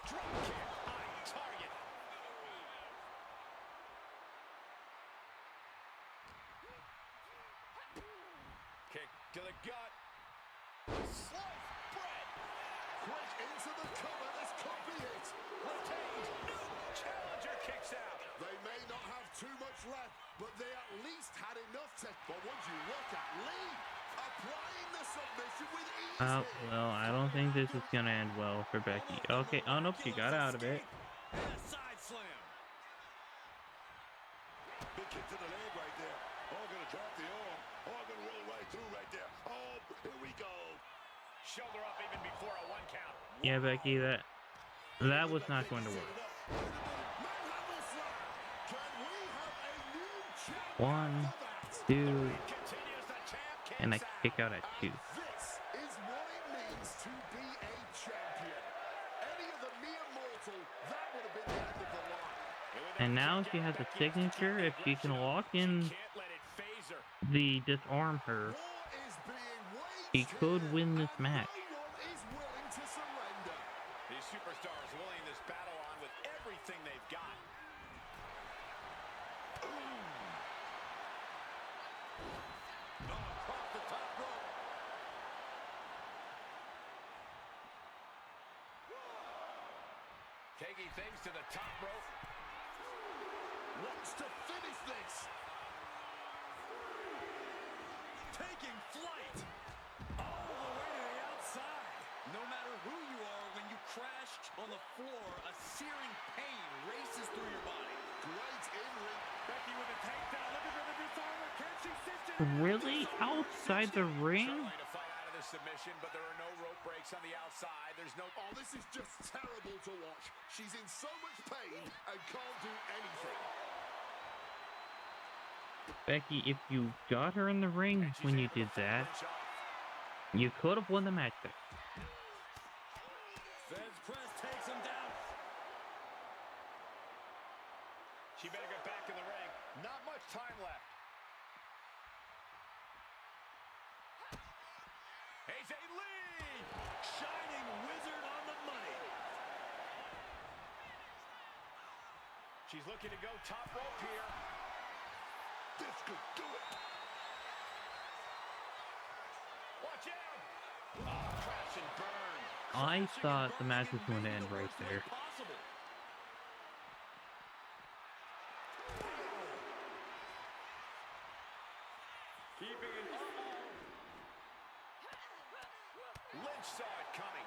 Drop kick on target. Kick to the gut. Slice bread. Quick into the cover. This could be it. Retains. No. Challenger kicks out. They may not have too much left, but they at least had enough to... But would you look at Lee applying the submission with ease Oh, here. well, I don't think this is gonna end well for Becky. Okay, oh nope, she got out of it. And a side slam. Big kick to the leg right there. Oh, gonna drop the arm. Oh, gonna roll right through right there. Oh, here we go. Shoulder up even before a 1 count. Yeah, Becky, that was not going to work. Manhandle slam. Can we have a new champion 1, for that? 2, Continues the champ kicks and a out. kick out at 2. This is what it means to be a champion. Any other mere mortal, that would have been the end of the line. And now she has a signature. If she can lock in Can't let it phase her. the disarm her, War is being she waged could here, win this and match. no one is willing to surrender. These superstars willing this battle on with everything they've got. Off the top rope. Taking things to the top rope. Wants to finish this. Taking flight. All the way to the outside. No matter who you are, when you crash on the floor, a searing pain races through your body. Great in-ring. Becky with a takedown, looking for the disarmer. Can she sit it? Really? Outside the ring? Trying to fight out of the submission, but there are no rope breaks on the outside. There's no... Oh, this is just terrible to watch. She's in so much pain and can't do anything. Becky, if you got her in the ring when you did that, you could have won the match there. Feds press takes him down. She better get back in the ring. Not much time left. AJ Lee! Shining wizard on the money. She's looking to go top rope here. This could do it. Watch out! Oh, crash and burn. I thought the match was going to end right there. Possible. Keeping it. Lynch saw it coming.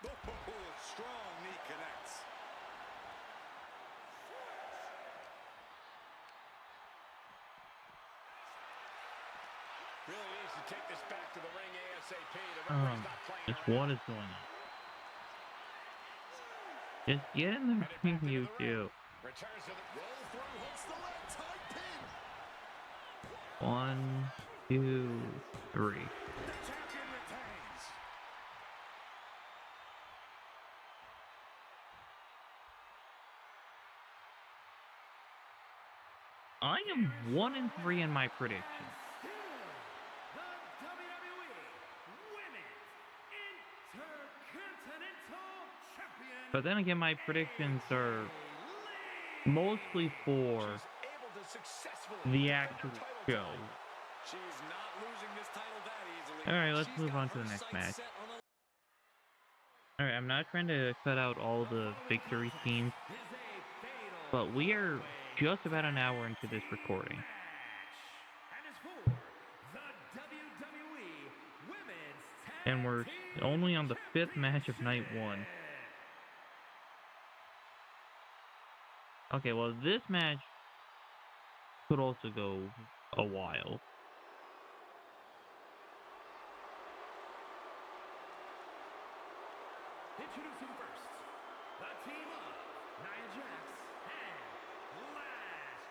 Oh, strong knee connects. Really needs to take this back to the ring ASAP. The referee's not playing Just around. what is going on? Just get in the ring, you two. Returns to the Roll through, hooks the leg, tight pin. 1, 2, 3. The champion retains. I am 1 and 3 in my predictions. The WWE Women's Intercontinental Champion. But then again, my predictions are mostly for Able to successfully the actual show. She's not losing this title that easily. Alright, let's She's move got on to her the next sights match. set on the- Alright, I'm not trying to cut out all the victory scenes, Is a fatal but we are just about an hour into this recording. match. And is for the WWE Women's Tag And we're Team only on the 5th match of night 1. Okay, well, this match could also go a while. Introducing first, the team of Nia Jax and Lash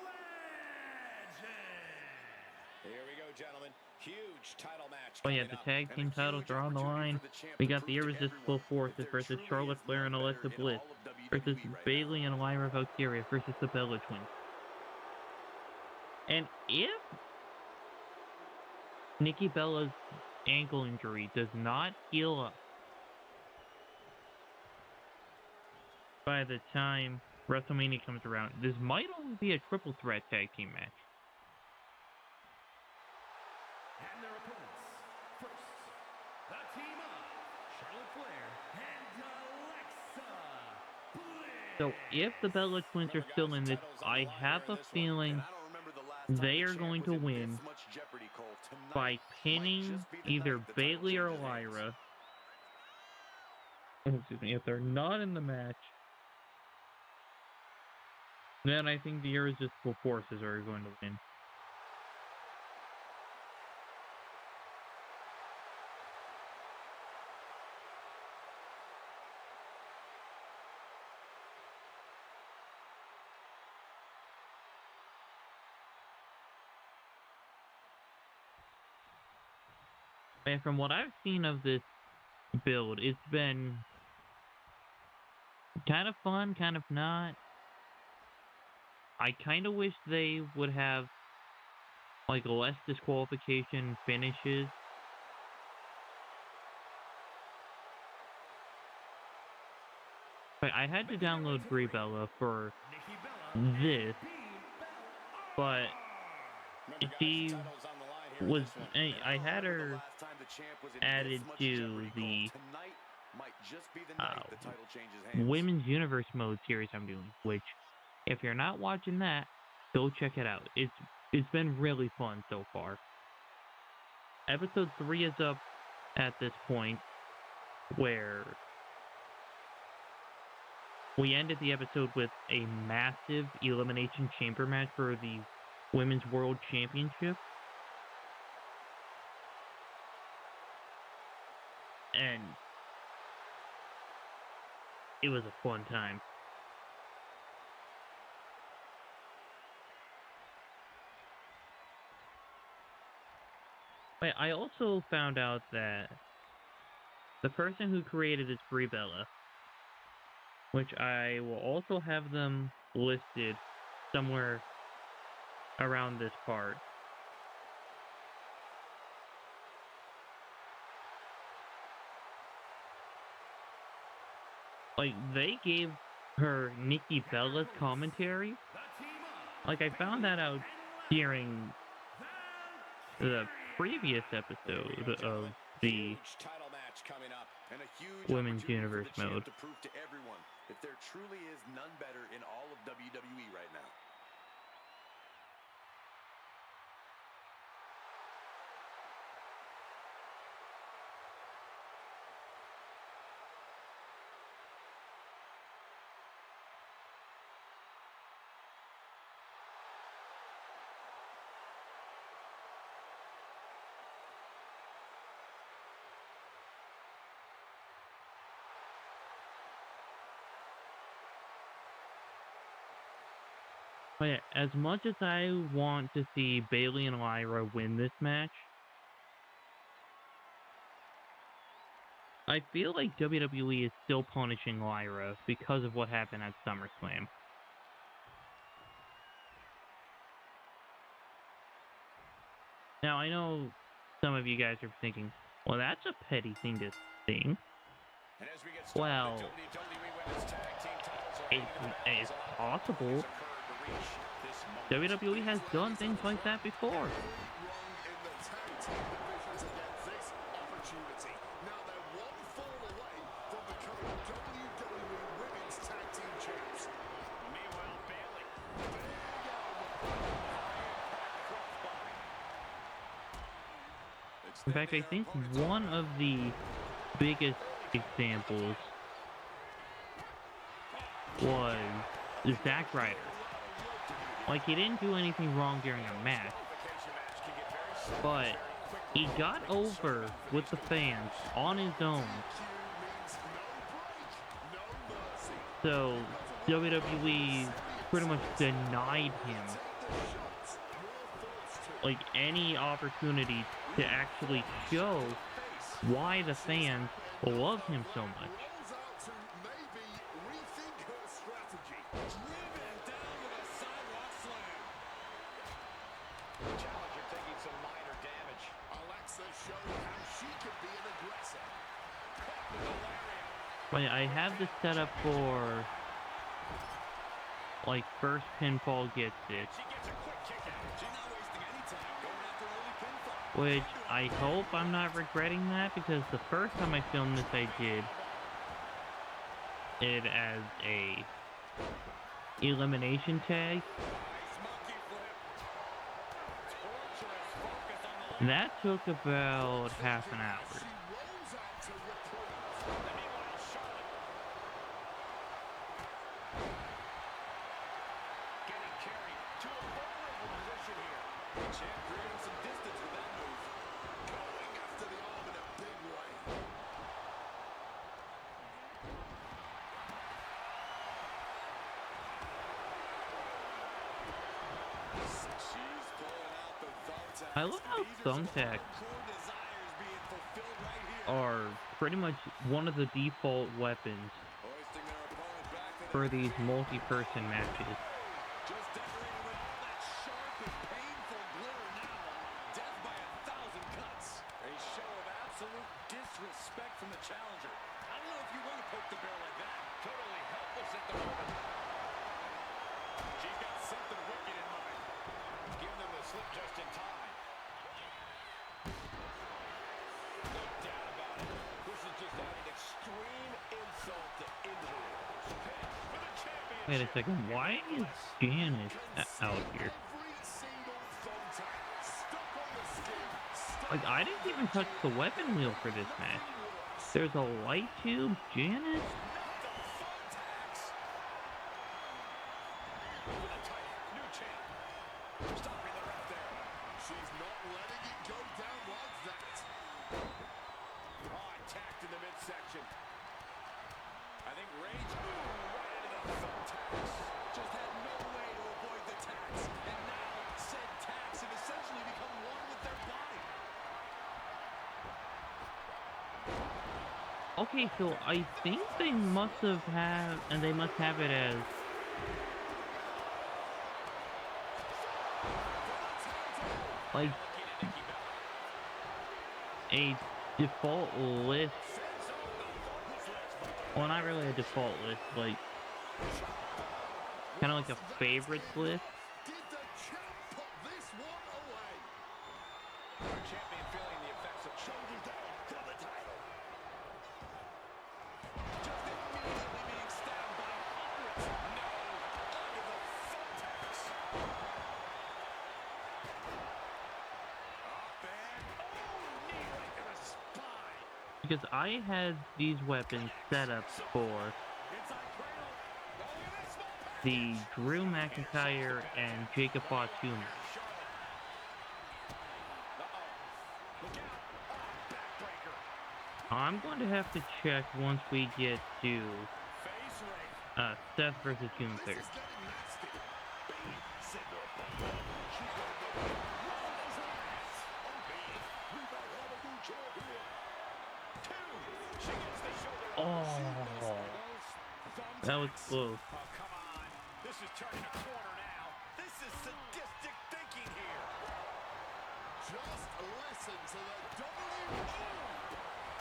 Legend. Here we go, gentlemen. Huge title match. Oh yeah, coming the up. tag And team a titles huge are on the opportunity line. for the champ We to got the prove to Irresistible everyone Forces that there versus truly Charlotte is Flair and no Alexa better in Bliss. all of versus Bailey and Lyra Valkyria versus the Bella Twins. And if Nikki Bella's ankle injury does not heal up by the time WrestleMania comes around, this might only be a triple threat tag team match. And their opponents. First, the team of Charlotte Flair and Alexa Bliss. So if the Bella Twins are still in this, I have a feeling they are going to win by pinning either Bailey or Lyra. Excuse me, if they're not in the match, then I think the Irresistible Forces are going to win. And from what I've seen of this build, it's been kind of fun, kind of not. I kind of wish they would have like less disqualification finishes. But I had to download Brie Bella for this, but she was, I had her added to the Women's Universe Mode series I'm doing, which, if you're not watching that, go check it out. It's been really fun so far. Episode 3 is up at this point, where we ended the episode with a massive Elimination Chamber match for the Women's World Championship. And it was a fun time. But I also found out that the person who created this Brie Bella, which I will also have them listed somewhere around this part, like, they gave her Nikki Bella's commentary. Like, I found that out during the previous episode of the Women's Universe Mode. To prove to everyone if there truly is none better in all of WWE right now. But yeah, as much as I want to see Bailey and Lyra win this match, I feel like WWE is still punishing Lyra because of what happened at SummerSlam. Now, I know some of you guys are thinking, well, that's a petty thing to think. Well, it's possible. WWE has done things like that before. In fact, I think one of the biggest examples was Zack Ryder. Like, he didn't do anything wrong during a match, but he got over with the fans on his own. So WWE pretty much denied him like any opportunity to actually show why the fans love him so much. Wait, I have this set up for, like, first pinfall gets it. She gets a quick kick out. She's not wasting any time going after an early pinfall. Which, I hope I'm not regretting that, because the first time I filmed this, I did it as a elimination tag. Nice monkey flip. Torturous focus on the That took about half an hour. She rolls out to reprieve. And meanwhile, Charlotte getting carried to a vulnerable position here. The champ creating some distance with that move. Going after the arm in a big way. She's pulling out the thumbtacks. I love how These are some thumbtacks hardcore desires being fulfilled right here. are pretty much one of the default weapons Hoisting their opponent back to for their these feet. multi-person matches. Just decorated with all that sharp and painful glitter now. Death by 1,000 cuts. A show of absolute disrespect from the challenger. I don't know if you want to poke the bear like that. Totally helpless at the moment. She's got something wicked in mind. Give them the slip just in time. No doubt about it. This is just adding extreme insult to injury. Pinned for the championship. Wait a second, why is Janice out here? Every single thumbtack stuck on the skin. Like, I didn't even touch the weapon wheel for this match. There's a light tube, Janice? The thumbtacks. Over the tight, new champ. Stopping the ref there. She's not letting it go down like that. Oh, attacked in the midsection. I think Rage right into the thumbtacks. Just had no way to avoid the tacks. And now said tacks have essentially become one with their body. Okay, so I think they must have and they must have it as like a default list. Well, not really a default list, like kind of like a favorites list. Did the champ put this one away? Our champion feeling the effects of shoulders down for the title. Just immediately being stabbed by hundreds. No, onto the thumbtacks. Up and knee right to the spine. Because I had these weapons set up for Inside cradle. Oh, look at this small package. the Drew McIntyre and Jacob Fatu match. Charlotte. Look out. Backbreaker. I'm going to have to check once we get to Face rake. Seth versus Gunther. This is getting nasty. Baby sitting up. She's gonna go roll those eyes. We might have a new champion. Two. She gets the shoulder. Oh, that was close. Oh, come on. This is turning a corner now. This is sadistic thinking here. Just listen to the W.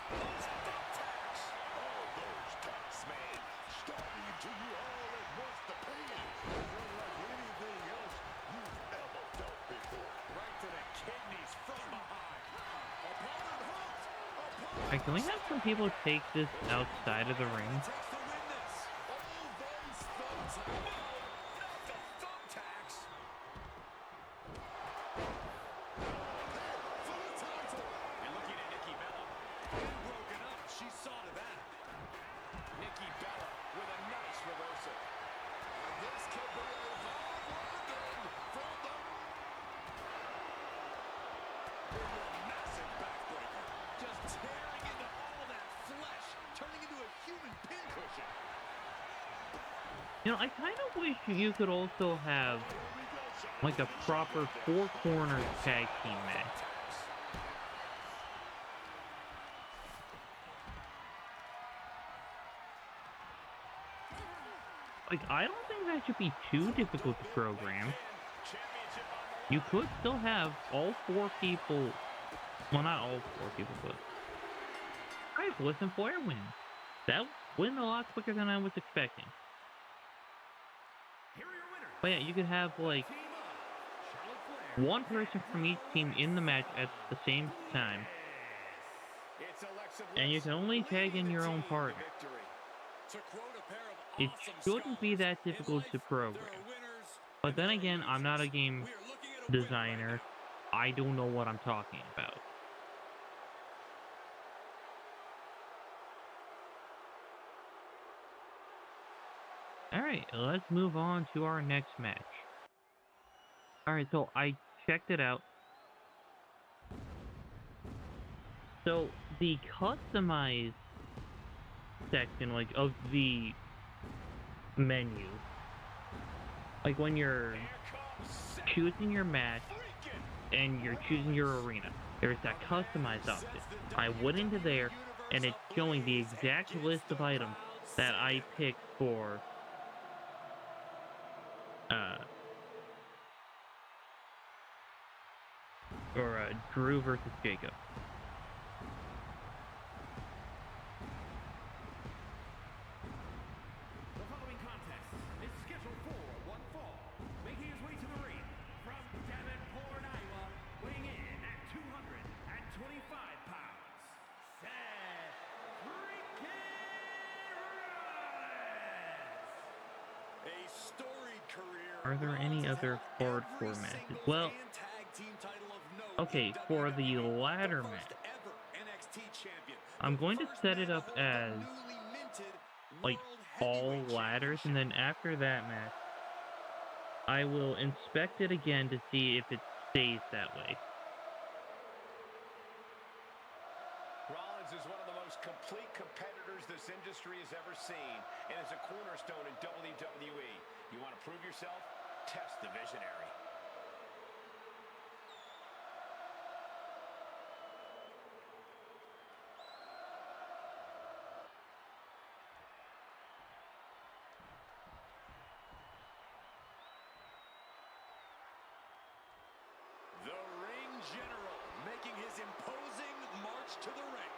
Those thumbtacks. Oh, those tacks, man. Starting into you all at once. The pain is unlike anything else you've ever felt before. Right to the kidneys from behind. Opponent hooked. Opponent Alright, can we have some people take this outside of the ring? Takes to win this. all those thumbtacks. Not the thumbtacks. For the title. And looking at Nikki Bella. Been broken up. She saw to that. Nikki Bella with a nice reversal. And this could be a hard landing from the Massive backbreaker. Just tearing into all that flesh. Turning into a human pincushion. You know, I kind of wish you could also have like a proper four-corner tag team match. Like, I don't think that should be too difficult to program. Championship on the You could still have all four people, well, not all four people, but five listen Flair win. That went a lot quicker than I was expecting. Here are your winners. But yeah, you could have like Team up. Charlotte Flair. one person from each team in the match at the same time. It's Alexa And you Bliss can only tag leading in the your own team to partner. victory. To quote a pair of It awesome shouldn't be scholars, that difficult in to life, program. there are winners But and then there are again, I'm not a losers. game We are looking at a win right designer. now. I don't know what I'm talking about. Alright, let's move on to our next match. Alright, so I checked it out. So, the customized section, like, of the menu, like when you're choosing your match and you're choosing your arena, there's that customized option. I went into there, and it's showing the exact list of items that I picked for Drew versus Jacob. The following contest is scheduled for one fall. Making his way to the ring from Davenport, Iowa, weighing in at 225 pounds, Seth freaking Rollins. A storied career. Are there any Rollins has other held hardcore every matches? singles Well, and tag team title of note okay, in for the WWE. ladder The match, first ever NXT champion. I'm The going to first set man it to up hold the as newly minted like World all Heavyweight ladders, and Championship. then after that match, I will inspect it again to see if it stays that way. Rollins is one of the most complete competitors this industry has ever seen and is a cornerstone in WWE. You want to prove yourself? Test the visionary. The ring general making his imposing march to the ring.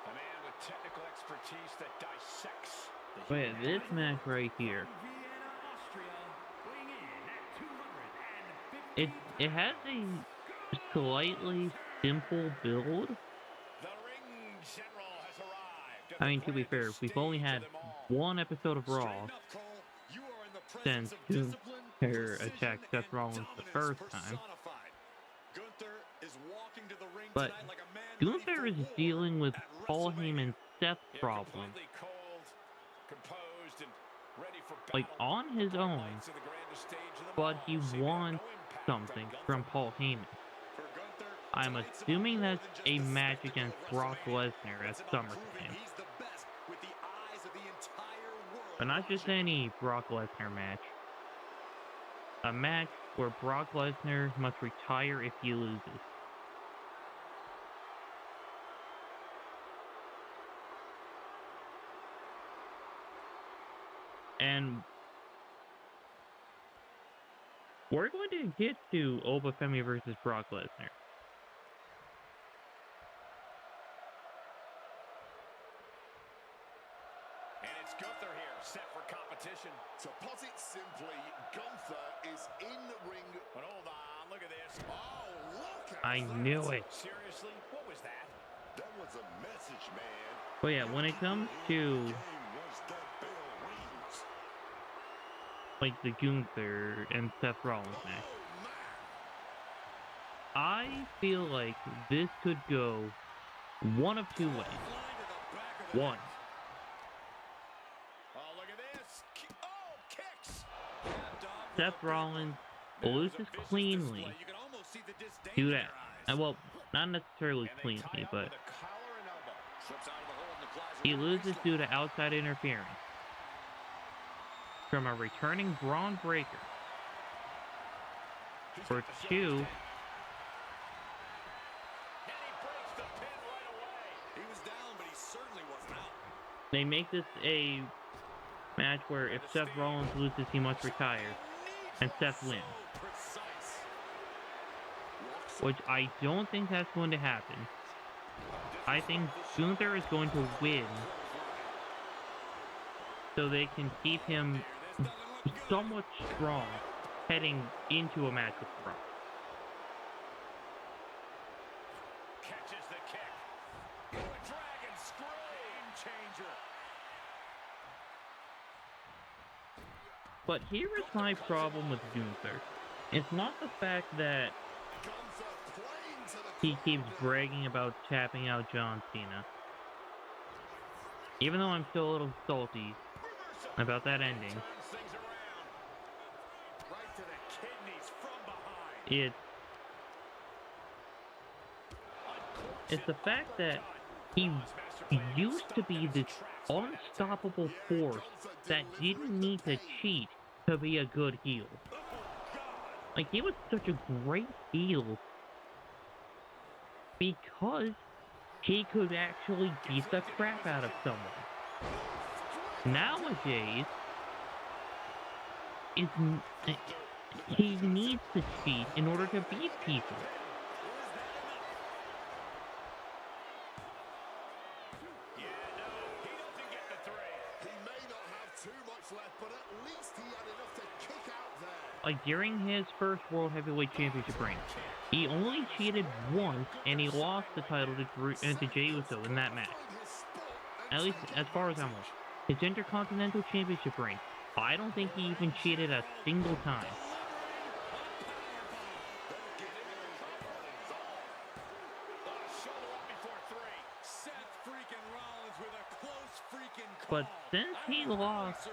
A man with technical expertise that dissects the But yeah, human this body. match right here, From Vienna, Austria, weighing in at 250 it has a slightly simple build. The ring general has arrived. I mean, to be fair, we've only had one episode of Raw Straighten up, Cole. You are in the since presence of discipline, Gunther precision, attacked Seth and Rollins the dominance first time. personified. Gunther is walking to the ring But tonight like a man Gunther ready is for war dealing with at Paul WrestleMania. Heyman's Seth Yeah, problem, completely cold, composed, and ready for like battle. on his The bright own, lights of the grandest stage of them but all he seem to have wants no impact something on from Gunther. Paul Heyman. For Gunther, I'm tonight's about assuming more that's than just a the match spectacle against of Brock WrestleMania. Lesnar at It's about proving SummerSlam. he's the best with the eyes of the entire world But not just watching. any Brock Lesnar match. A match where Brock Lesnar must retire if he loses. And we're going to get to Obafemi versus Brock Lesnar. And it's Gunther here, set for competition. To put it simply, Gunther is in the ring. But hold on, look at this. Oh, look at I that. knew it. Seriously? What was that? That was a message, man. But yeah, when it comes to Game once that bell rings. like the Gunther and Seth Rollins match, Oh, man. I feel like this could go one of two ways. Line to the back of the One, net. Oh, look at this. Oh, kicks. Capped off with Seth a big Rollins one. That was a loses vicious cleanly display. You can almost see the disdain due in to, their eyes. well, not necessarily And they cleanly, tie up but with a collar and elbow. Slips out of the hold and applies a he little loses waistlock. due to outside interference from a returning Braun Breaker. He's For got the shoulders two, down. And he breaks the pin right away. He was down, but he certainly wasn't out. they make this a match where if Seth Rollins loses, he must retire, and Seth wins. So precise. Which I don't think that's going to happen. I think Gunther is going to win so they can keep him somewhat strong heading into a match with Brock. Catches the kick. Oh, a dragon screw. Game changer. But here is my problem with Gunther. It's not the fact that Gunther playing to the he crowd keeps now. bragging about tapping out John Cena. Even though I'm still a little salty about that ending, Turns things around. Right to the kidneys from behind. it's the fact that he used to be this unstoppable force that didn't need to cheat to be a good heel. Like, he was such a great heel because he could actually beat the crap out of someone. Nowadays, he needs to cheat in order to beat people. Yeah, no, he doesn't get the three. He may not have too much left, but at least he had enough to kick out there. Like, during his first World Heavyweight Championship reign, he only cheated once, and he lost the title to Jey Uso in that match. At least, as far as I'm aware. His Intercontinental Championship reign, I don't think he even cheated a single time. But since he lost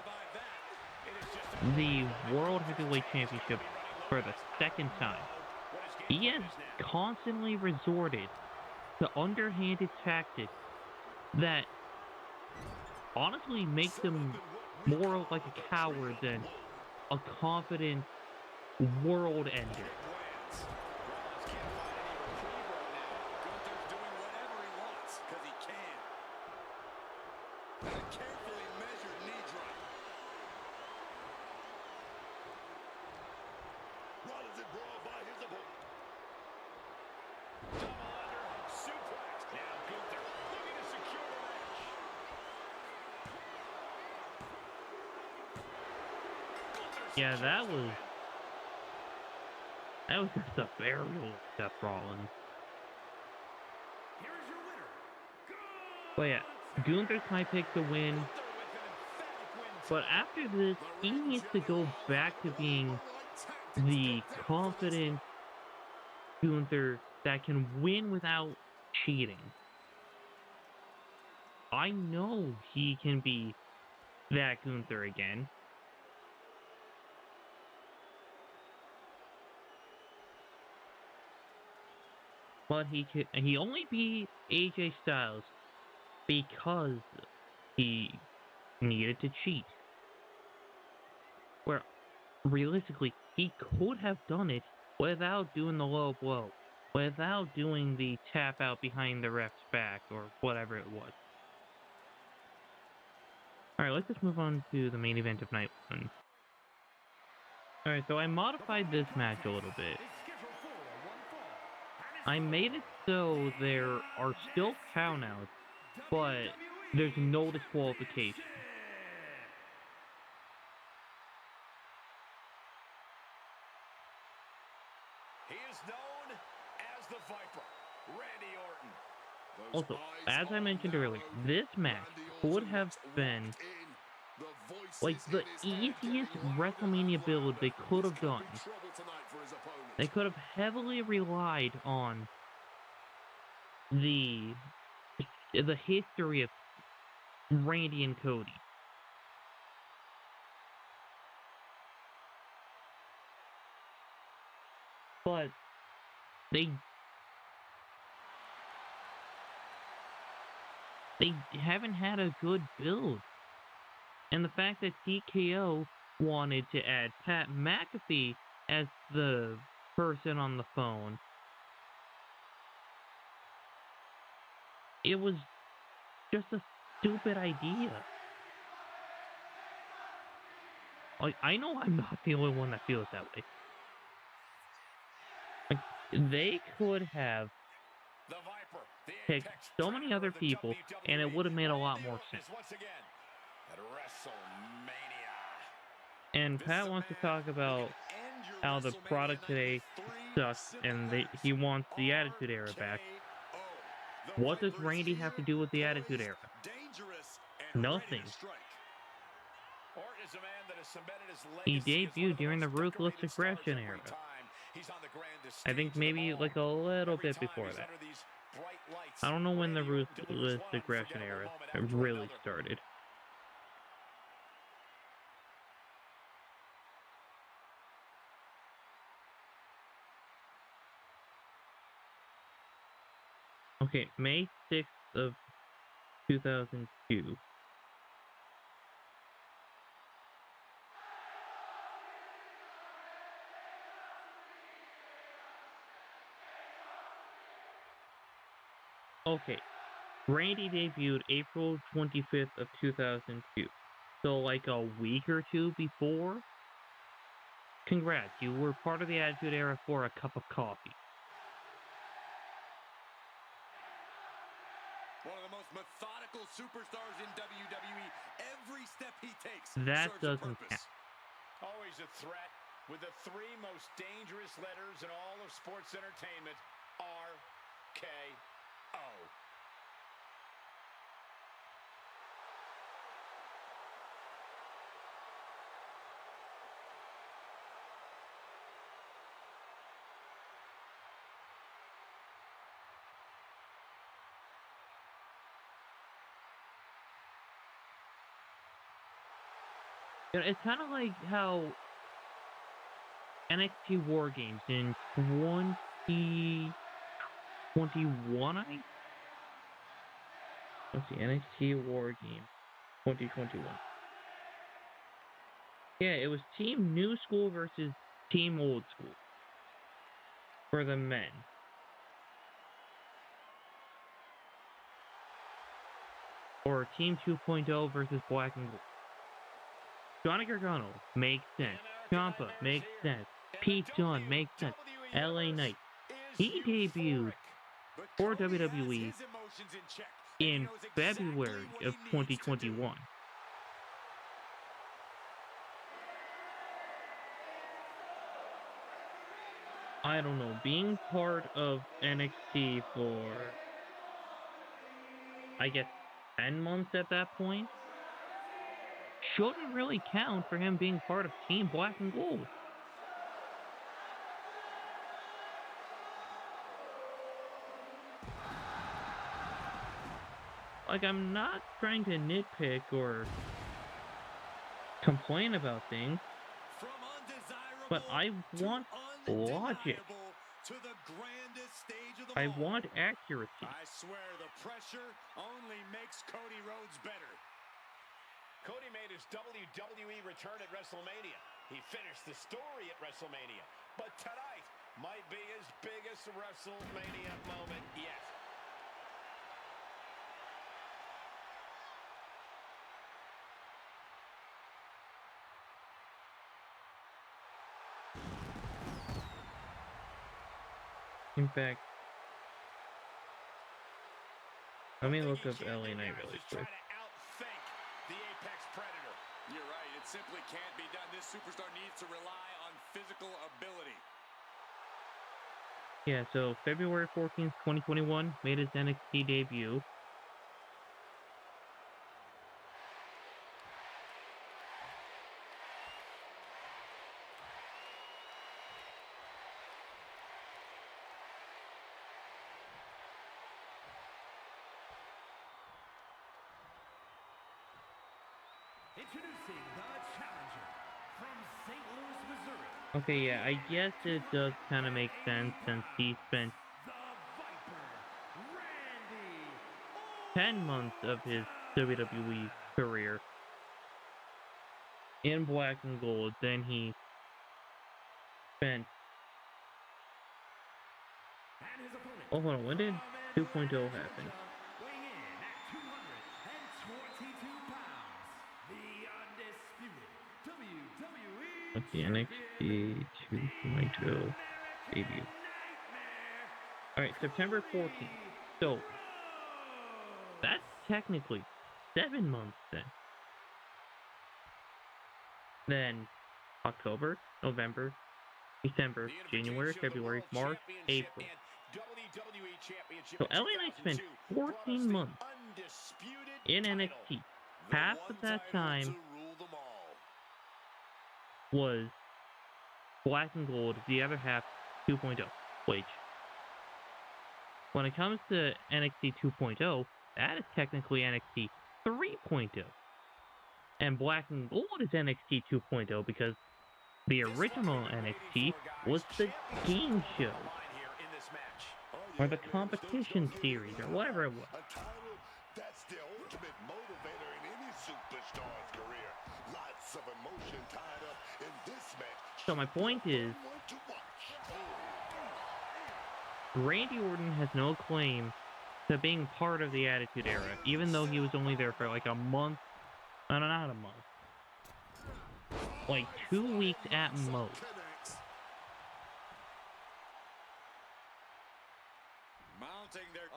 the World Heavyweight Championship for the second time, he has constantly resorted to underhanded tactics that honestly make him more like a coward than a confident world ender. Yeah, that was just a burial of Seth Rollins. Here is your winner, But yeah, Gunther's my pick to win. But after this, he needs to go back to being the confident Gunther that can win without cheating. I know he can be that Gunther again. But he only beat AJ Styles because he needed to cheat. Where, realistically, he could have done it without doing the low blow, without doing the tap out behind the ref's back, or whatever it was. Alright, let's just move on to the main event of night one. Alright, so I modified this match a little bit. I made it so there are still countouts, but there's no disqualification. He is known as the Viper, Randy Orton. Also, as I mentioned earlier, this match would have been like the easiest WrestleMania build they could have done. They could have heavily relied on the history of Randy and Cody. But they haven't had a good build. And the fact that TKO wanted to add Pat McAfee as the person on the phone, it was just a stupid idea. Like, I know I'm not the only one that feels that way. Like, they could have picked so many other people, and it would have made a lot more sense. at WrestleMania. And Pat wants to talk about how the product today sucks, and he wants the Attitude Era back. What does Randy have to do with the Attitude Era? Nothing. He debuted during the Ruthless Aggression era. I think maybe like a little bit before that. I don't know when the Ruthless Aggression era really started. Okay, May 6th of 2002. Okay, Randy debuted April 25th of 2002. So like a week or two before? Congrats, you were part of the Attitude Era for a cup of coffee. One of the most methodical superstars in WWE. Every step he takes That serves doesn't a purpose. Always a threat with the three most dangerous letters in all of sports entertainment, RKO. It's kind of like how NXT War Games in 2021, let's see, NXT War Games 2021. Yeah, it was Team New School versus Team Old School for the men. Or Team 2.0 versus Black and Gold. Johnny Gargano makes sense. Ciampa makes sense. Pete Dunne makes sense. LA Knight. He debuted for WWE in February of 2021. I don't know, being part of NXT for, I guess, 10 months at that point shouldn't really count for him being part of Team Black and Gold. Like, I'm not trying to nitpick or complain about things, but I want logic. I want accuracy. I swear the pressure only makes Cody Rhodes better. Cody made his WWE return at WrestleMania. He finished the story at WrestleMania. But tonight might be his biggest WrestleMania moment yet. In fact, let me look up LA Knight really quick. The Apex Predator. You're right, it simply can't be done. This superstar needs to rely on physical ability. Yeah, so February 14th, 2021, made his NXT debut. Introducing the challenger from St. Louis, Missouri. Okay, yeah, I guess it does kind of make sense since he spent The Viper, Randy 10 months of his WWE career in Black and Gold. Then he spent. and his opponent. Oh, hold on, when did 2.0 happen? Weighing in at 222 pounds, the undisputed WWE Let's see, NXT 2.0 debut. Alright, September 14th. So, that's technically 7 months then. Then October, November, December, January, February, March, April. So LA Knight spent 14 months in NXT. Half of that time was Black and Gold, the other half 2.0. Which, when it comes to NXT 2.0, that is technically NXT 3.0. And Black and Gold is NXT 2.0 because the original NXT was the game show. Or the competition series, or whatever it was. A title, that's the ultimate motivator in any superstar's career. Lots of emotion tied up in this match. So my point is, Randy Orton has no claim to being part of the Attitude Era, even though he was only there for like a month. No, not a month. Like 2 weeks at most. Mounting their...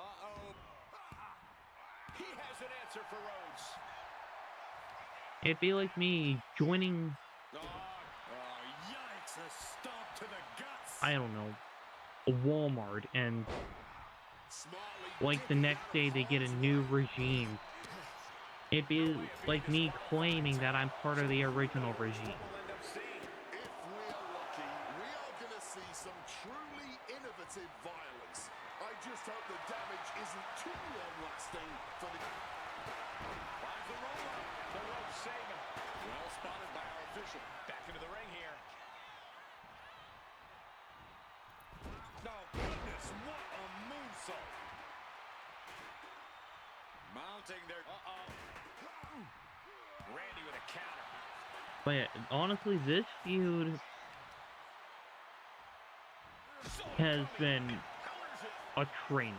He has an answer for Rhodes. It'd be like me joining, Yikes, a stomp to the guts. I don't know, Walmart, and like the next day they get a new regime. It'd be like me claiming that I'm part of the original regime. If we are lucky, we are going to see some truly innovative violence. I just hope the damage isn't too long-lasting for the... Finds the roll-up. The rope saving. Well spotted by our official. Back into the ring here. Oh, goodness, what a moonsault. Mounting their... Randy with a counter. But yeah, honestly, this feud has been a train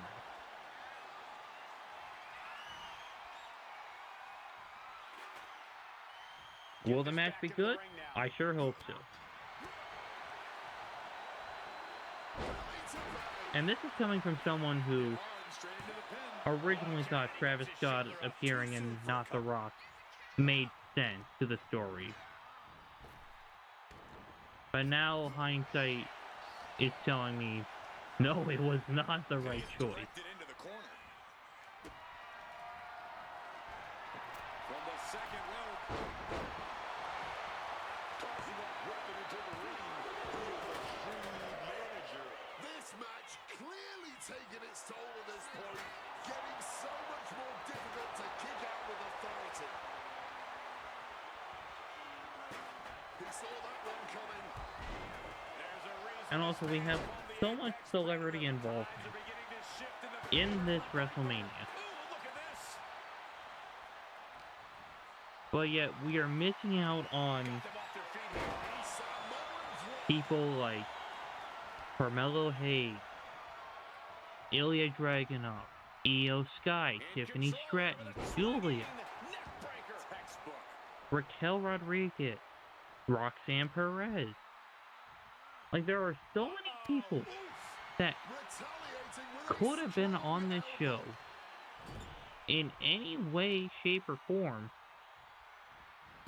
wreck. Will the match be good? I sure hope so. And this is coming from someone who originally thought Travis Scott appearing in Not The Rock made sense to the story. But now hindsight is telling me, no, it was not the right choice. From the second rope. Tossing that weapon into the ring. He is a shrewd manager. This match clearly taking its toll at this point, getting so much more difficult to kick out with authority. He saw that one coming. There's a reason. And also, we have so much celebrity involvement in this WrestleMania. Look at this. But yet, we are missing out on Them off their feet here. people like Carmelo Hayes, Ilya Dragunov, Io Sky, Tiffany Stratton, Julia, Neckbreaker. Textbook. Raquel Rodriguez, Roxanne Perez. Like, there are so many people that could have been on this show in any way, shape, or form.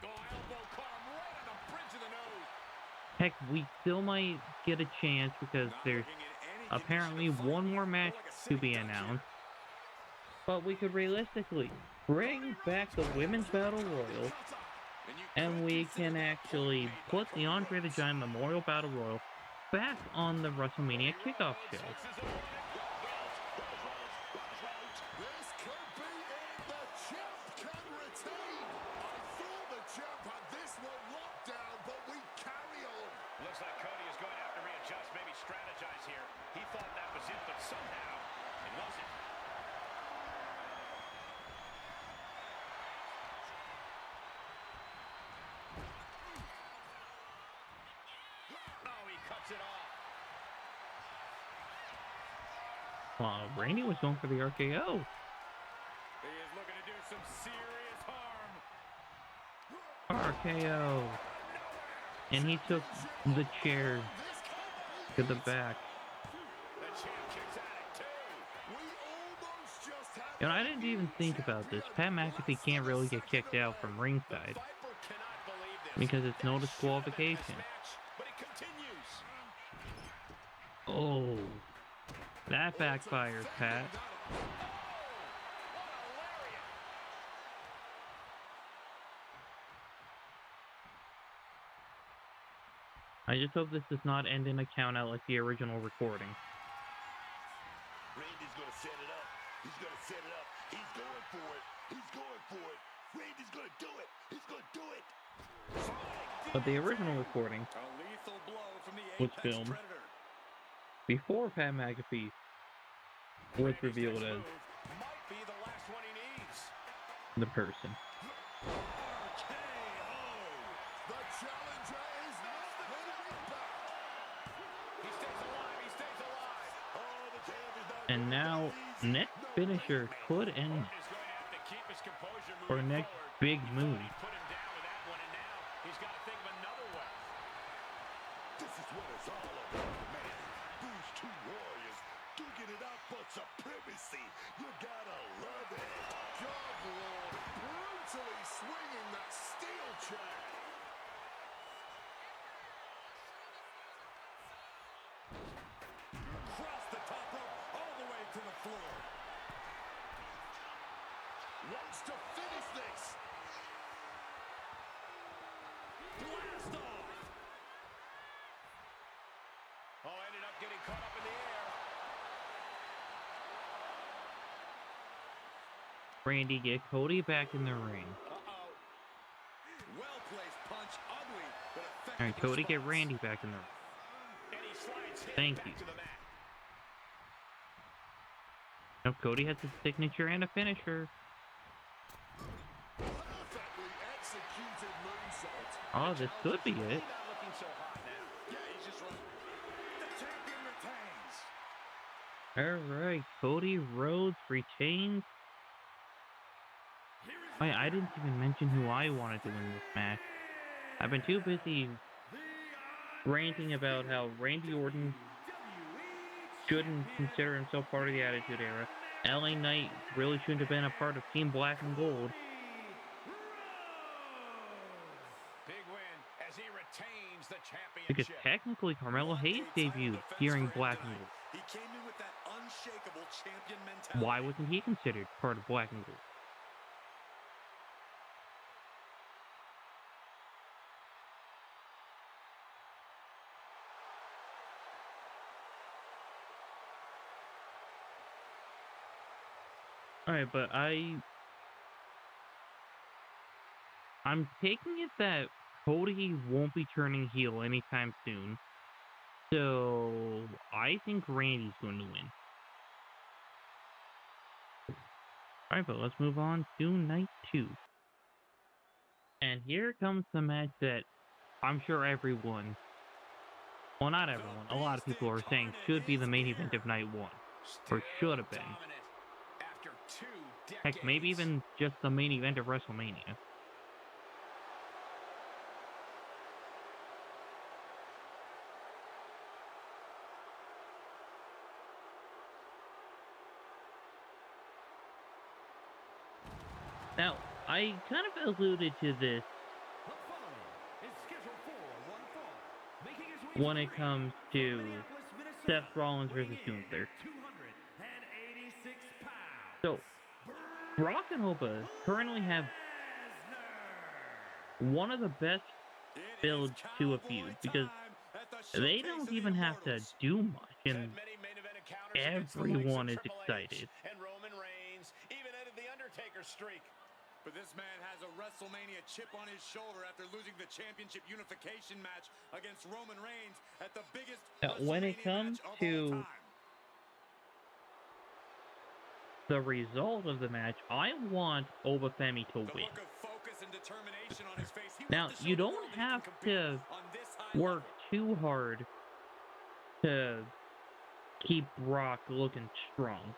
Oh, elbow caught him right on the bridge of the nose. Heck, we still might get a chance because there's apparently one more match to be announced. But we could realistically bring back the Women's Battle Royal, and we can actually put the Andre the Giant Memorial Battle Royal back on the WrestleMania kickoff show. This could be it. The champ can retain. I thought the champ had this one locked down, but we carry on. Looks like Cody is going to have to readjust, maybe strategize here. He thought that was it, but somehow it wasn't. Oh, he cuts it off. Randy was going for the RKO. He is looking to do some serious harm. RKO. And he took the chair to the back. The champ kicks at it too. We almost just had... And I didn't even think about this. Pat McAfee can't really get kicked out from ringside. Viper cannot believe this. because it's no disqualification. But it continues. Oh, that backfires, Pat. I just hope this does not end in a count out like the original recording. Randy's gonna set it up. He's gonna set it up. He's going for it. He's going for it. Randy's gonna do it. He's gonna do it. But the original recording A lethal blow from the was Apex filmed Predator. before Pat McAfee was revealed as Might be the last one he needs. the person. The challenger is not back. He stays alive. He stays alive. Oh, the champ is not And now, next finisher could end, He's going to have to keep his composure or moving next forward. big move. He put him down with that one, and now he's got to think of another way. This is what it's all about, man. These two warriors duking it out for supremacy. You gotta love it. God Lord, brutally swinging that steel chair. Cross the top rope all the way to the floor. Wants to finish this. Blast off. Oh, ended up getting caught up in the air. Randy, get Cody back in the ring. Uh-oh. Well-placed punch, ugly, but effective. Alright, Cody, get response. Randy back in the ring. And he slides him Thank back you. to the mat. Now, Cody has a signature and a finisher. Perfectly executed moonsault. Oh, this could be it. Not looking so hot now. Yeah, he's just running. The champion retains. Alright, Cody Rhodes retains. I didn't even mention who I wanted to win this match. I've been too busy ranting about how Randy Orton shouldn't consider himself part of the Attitude Era. LA Knight really shouldn't have been a part of Team Black and Gold. Big win as he retains the championship. Because technically Carmelo Hayes debuted here in Black and Gold. He came in with that unshakable champion mentality. Why wasn't he considered part of Black and Gold? Alright, but I'm taking it that Cody won't be turning heel anytime soon. So I think Randy's going to win. Alright, but let's move on to night 2. And here comes the match that I'm sure everyone, well, not everyone, a lot of people are saying should be the main event of night 1. Or should have been. After 2 decades. Heck, maybe even just the main event of WrestleMania. Now, I kind of alluded to this when it comes to Seth Rollins versus Gunther. So, Brock and Hopa currently have one of the best builds to a feud because they don't even have to do much and everyone is excited. And Roman Reigns even ended the Undertaker streak. But this man has a WrestleMania chip on his shoulder after losing the championship unification match against Roman Reigns at the biggest When it WrestleMania comes match of all to time. the result of the match, I want Obafemi to The win. look of focus and determination on his face. He Now, wants to show you the don't world that he can have compete to on this high work level. too hard to keep Brock looking strong.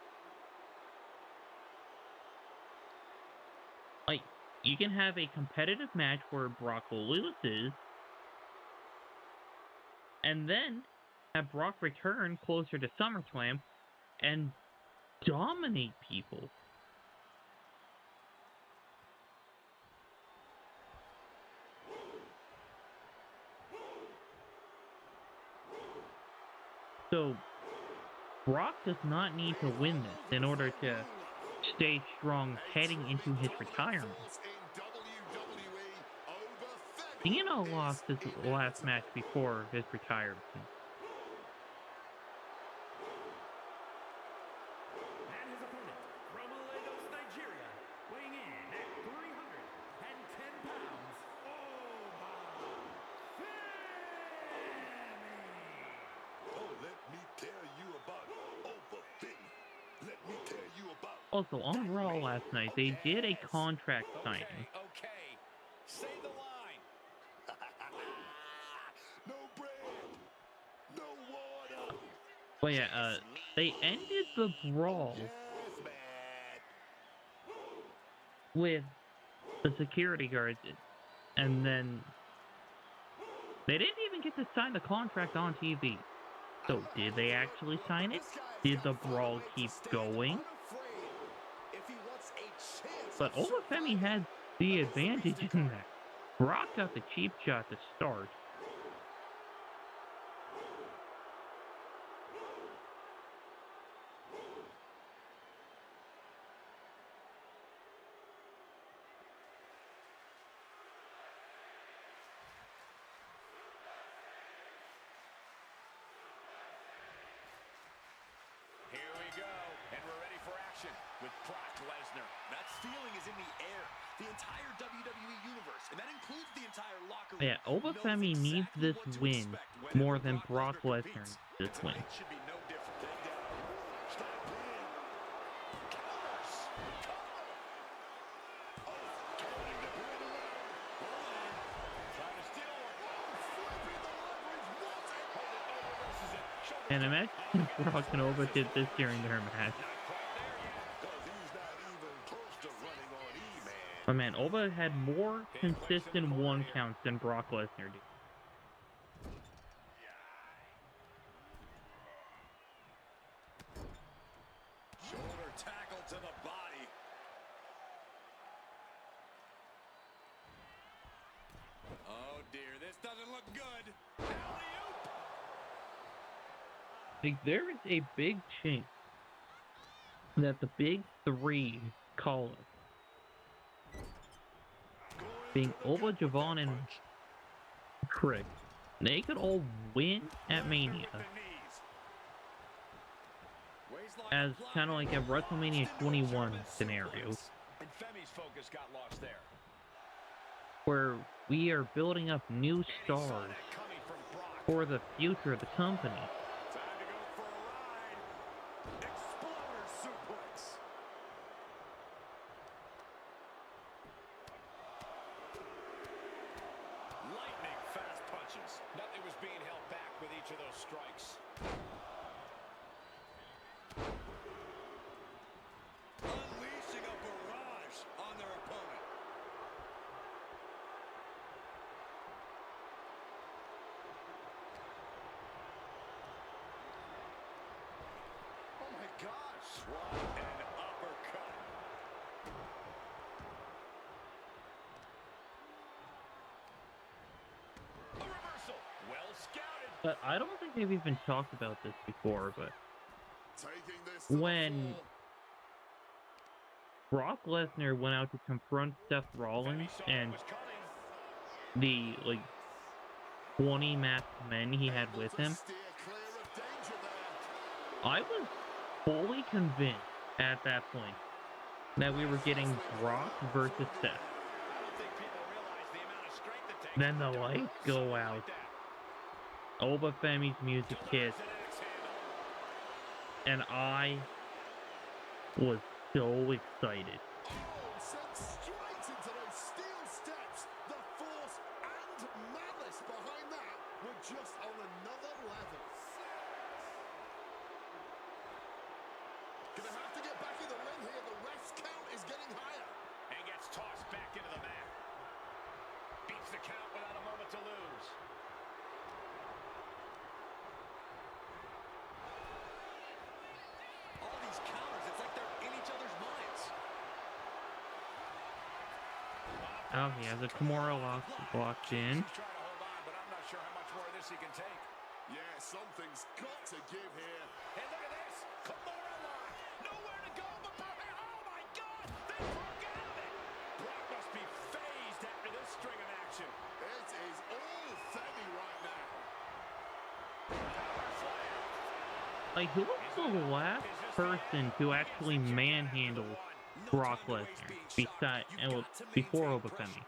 Like, you can have a competitive match where Brock loses, and then have Brock return closer to SummerSlam and dominate people. So, Brock does not need to win this in order to stay strong heading into his retirement. Cena lost his last match before his retirement. And his opponent from Lagos, Nigeria, weighing in at 310 pounds, Oh, let me tell you about Opa Finn. Let me tell you about Also, on Raw last night, they did a contract signing. Okay. Say the line. no bread, no water. But yeah, they ended the brawl Yes, man. with the security guards, and then they didn't even get to sign the contract on TV. So, did they actually sign it? Did the brawl keep going? But Olafemi had the advantage in that. Brock got the cheap shot to start. Here we go, and we're ready for action with Brock Lesnar. That feeling is in the air. The entire WWE universe, and that includes the entire locker room. Yeah, Olafemi needs this win more than Brock Lesnar needs this win. Tonight should be no different. Stop in. Counters. Cover. Oh, turning the grid around. Hold on. Trying to steal one. Flipping the leverage. What a... Hold it, reverses it. Shoulder And imagine Brock and Ova did this during their match. not quite there yet. Because he's not even close to running on E, man. But man, Ova had more consistent one counts than Brock Lesnar did. Shoulder tackle to the body. Oh dear, this doesn't look good. Alley-oop. Like, there is a big chance that the big three call it, being Ova, Javon, and Crick, they could all win at Mania as kind of like a WrestleMania 21 scenario, And Femi's focus got lost there. where we are building up new stars Coming from Brock. for the future of the company. Time to go for a ride. Exploder suplex. Lightning fast punches. Nothing was being held back with each of those strikes. Unleashing a barrage on their opponent. Oh, my gosh. What an uppercut. A reversal. Well scouted. But I don't think they've even talked about this before, but Taking this to the when floor. Brock Lesnar went out to confront Seth Rollins Femi saw and what was coming. the, like, 20 masked men he had with him, Steer clear of danger there. I was fully convinced at that point that we were getting Brock versus Seth. I don't think people realize the amount of strength it takes. Then the to lights do go something out. like that. Obafemi's music hits, Delivers an axe handle. and I was so excited. Oh, sent straight into those steel steps. The force and malice behind that were just on another level. Gonna have to get back in the ring here. The ref's count is getting higher. And gets tossed back into the mat. Beats the count without a moment to lose. All these counters, it's like they're in each other's minds. Oh, he has a Kimura locked in. He's trying to hold on, but I'm not sure how much more of this he can take. Yeah, something's got to give here. And look at this. Kimura lock. Nowhere to go but for him. Oh, my God. They broke out of it. Brock must be phased after this string of action. It is all Femi right now. Power slam. Like, who was the last person to actually manhandle Brock Lesnar before Obafemi?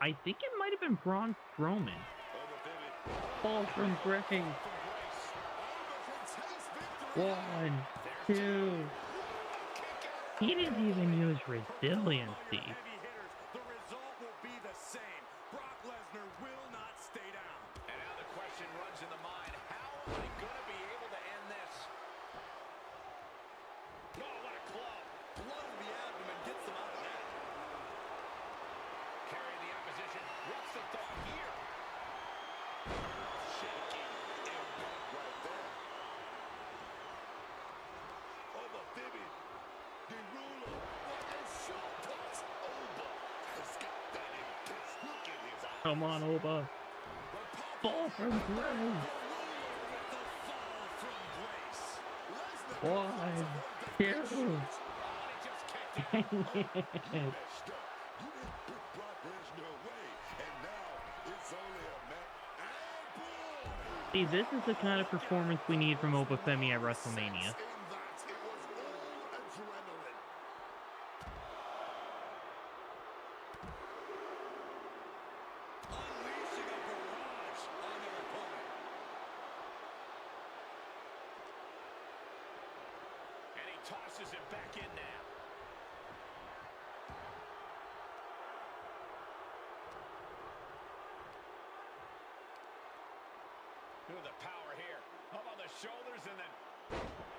I think it might have been Braun Strowman. Fall from grace. 1, 2. He didn't even use resiliency. Heavy hitters, the result will be the same. Brock Lesnar will not stay down. And now the question runs in the mind, how am I going to be able to end this? Oh, what a club. Blood in the abdomen gets them out of that. Carry the opposition. What's the thought here? Shaking impact right there. Oba Baby, the ruler. What a shot put. Oba has got that intense look in his eyes. Come on, Oba. Fall from grace. 1, 2. Messed up. You didn't put Brock Lesnar away, and now it's only a match. And boom! See, this is the kind of performance we need from Obafemi at WrestleMania. In that, it was all adrenaline. Unleashing a barrage on their opponent. And he tosses it back in now. Look at the power here. Up on the shoulders and then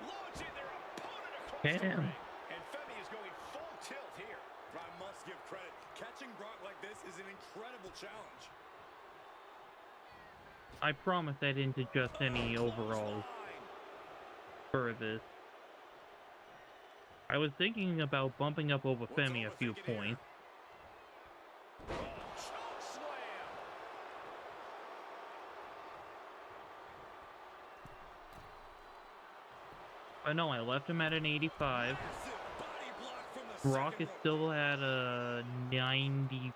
launching their opponent across the Damn. ring. And Femi is going full tilt here. I must give credit. Catching Brock like this is an incredible challenge. I promise I didn't adjust any overalls for this. I was thinking about bumping up Obafemi a few points. Oh, choke slam. But no, I left him at an 85. Massive body block from the Brock second is rope. still at a 94?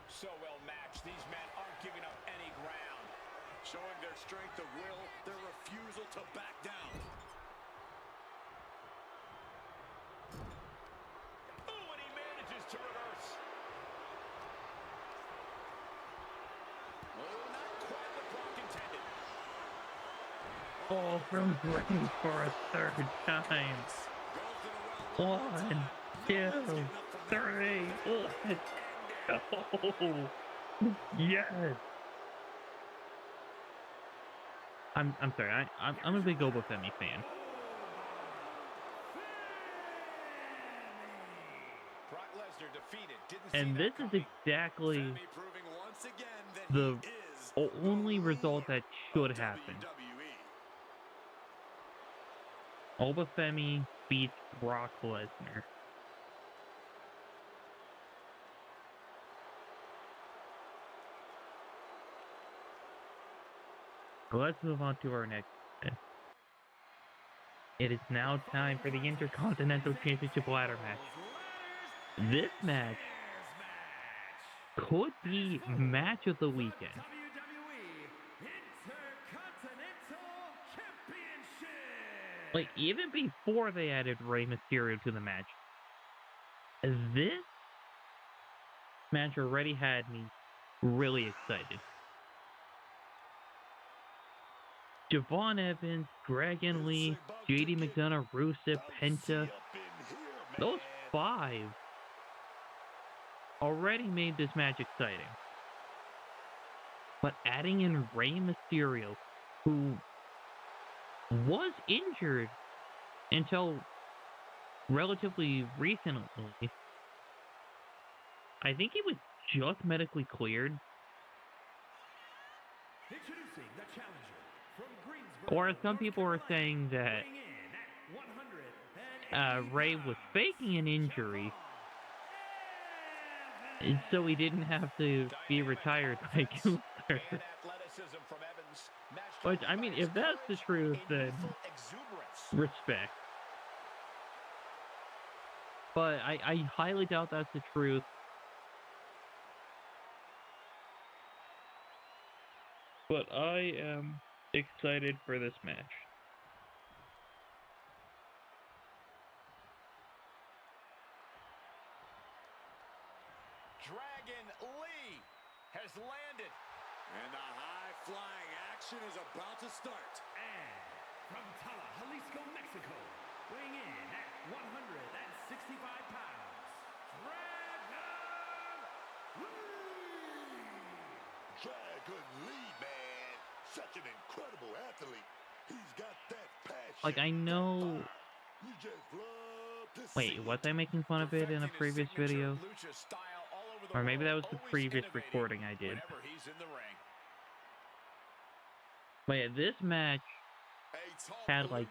So well matched. These men aren't giving up any ground. Showing their strength of will, their refusal to back down. Oh, and he manages to reverse. Oh, not quite what Brock intended. Fall from grace for a third time. 1, 2, 3. Let's go. Yes. I'm sorry. I'm a big Obafemi fan. Brock Lesnar defeated. Didn't And see this that is coming. exactly Femi proving once again that the he is only the result ruler that should of happen. WWE. Obafemi beats Brock Lesnar. Let's move on to our next match. It is now time for the Intercontinental Championship ladder match. This match could be match of the weekend. WWE Intercontinental Championship. Like, even before they added Rey Mysterio to the match, this match already had me really excited. Javon Evans, Dragon Lee, JD McDonough, Rusev, Penta, those 5 already made this match exciting. But adding in Rey Mysterio, who was injured until relatively recently, I think he was just medically cleared. Introducing the challenger from Greensboro, Or some North people were Carolina, saying that weighing in at 180 Ray was pounds, faking an injury so he didn't have to be retired like Gunther. And athleticism from Evans, matched Which, I only mean, by his if that's the courage truth, and then youthful exuberance. respect. But I highly doubt that's the truth. But I am excited for this match. Dragon Lee has landed. And the high-flying action is about to start. And from Tala, Jalisco, Mexico, weighing in at 165 pounds, Dragon Lee! Dragon Lee, man. Such an incredible athlete. He's got that passion. Like, I know... You just love to see Wait, was I making fun of it in a Perfecting his previous signature video? lucha style all over the Or maybe that world, was the always previous innovating recording I did. whenever he's in the ring. But yeah, this match had, like,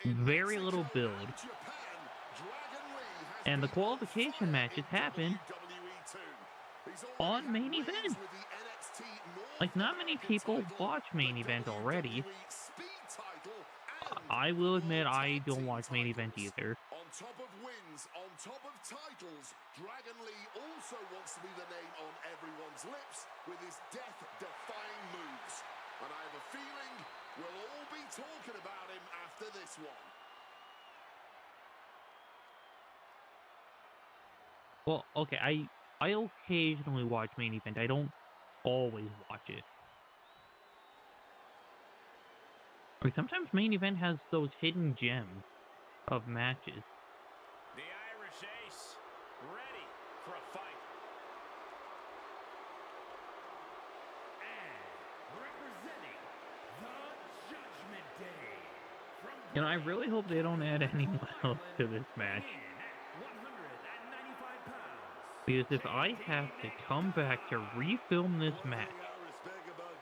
very little build. And the qualification matches happened on main event. Like, not many people watch main event already. I will admit I don't watch main event either. On top of wins, on top of titles, Dragon Lee also wants to be the name on everyone's lips with his death-defying moves. And I have a feeling we'll all be talking about him after this one. Well, okay, I occasionally watch main event. I don't always watch it. Like, sometimes main event has those hidden gems of matches. The Irish Ace, ready for a fight. And representing the Judgment Day, from You know, I really hope they don't add anyone else to this match. weighing in at 195 pounds, Because if I have to come back to refilm this match,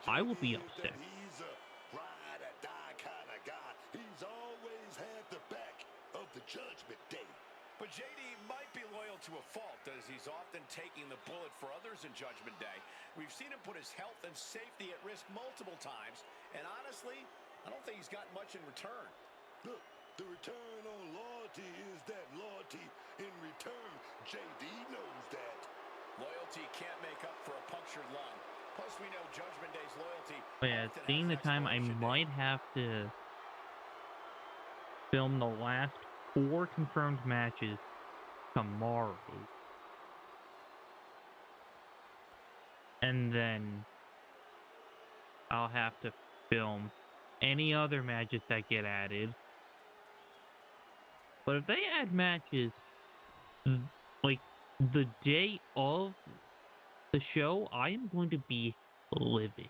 I will be upset. He's a ride or die kind of guy. He's always had the back of the Judgment Day. But JD might be loyal to a fault, as he's often taking the bullet for others in Judgment Day. We've seen him put his health and safety at risk multiple times, and honestly, I don't think he's gotten much in return. Look, the return on loyalty is that loyalty in return. JD knows that. Loyalty can't make up for a punctured lung. Plus, we know Judgment Day's loyalty. But yeah, often seeing the has time, I expiration might have to film the last 4 confirmed matches tomorrow. And then I'll have to film any other matches that get added. But if they add matches like the day of the show, I am going to be livid.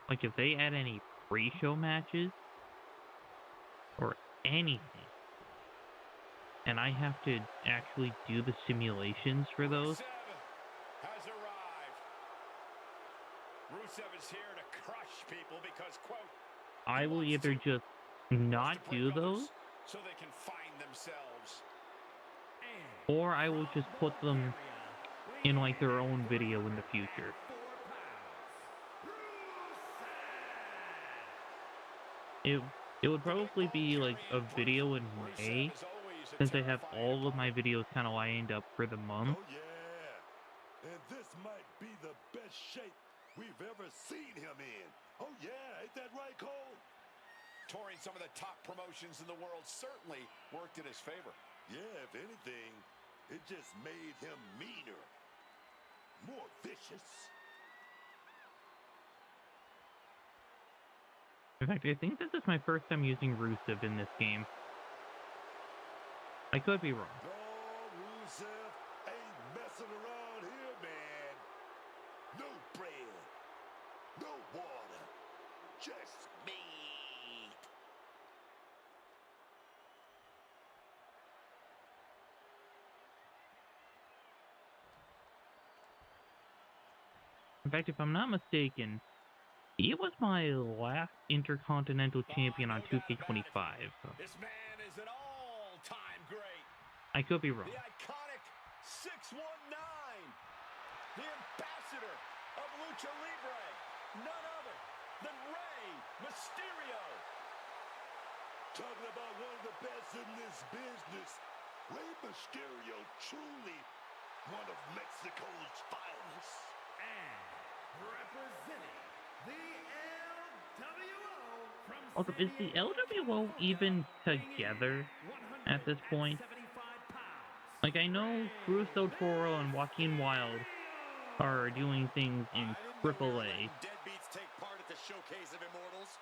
Like, if they add any pre-show matches or anything, and I have to actually do the simulations for those, Rusev has arrived. Rusev is here to crush people because, quote, I will either just not do those, so they can find themselves. or I will just put them in, like, their own video in the future. It would probably be, like, a video in May, since I have all of my videos kind of lined up for the month. Oh, yeah. And this might be the best shape we've ever seen him in. Oh, yeah. Ain't that right, Cole? Touring some of the top promotions in the world certainly worked in his favor. Yeah, if anything, it just made him meaner, more vicious. In fact, I think this is my first time using Rusev in this game. I could be wrong. No, Rusev ain't messing around here, man. No bread, no water, just meat. In fact, if I'm not mistaken, He was my last Intercontinental Champion on 2K25. This man is an all-time great. I could be wrong. The iconic 619. The ambassador of Lucha Libre. None other than Rey Mysterio. Talking about one of the best in this business. Rey Mysterio, truly one of Mexico's finest. And representing the LWO from Also, is the LWO even together at this point? Like, I know Cruz del Toro and Joaquin Wilde are doing things in AAA. Deadbeats take part at the Showcase of Immortals.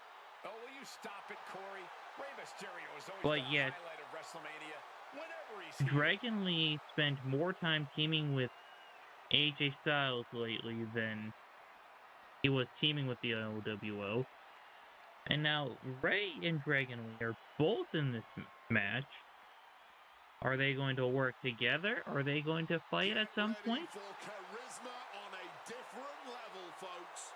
Oh, will you stop it, Corey? Rey Mysterio is always But the yet, highlight of WrestleMania. Whenever he's here. Dragon Lee spent more time teaming with AJ Styles lately than he was teaming with the LWO. And now Rey and Dragon Lee are both in this match. Are they going to work together? Are they going to fight at some point? For charisma on a different level, folks.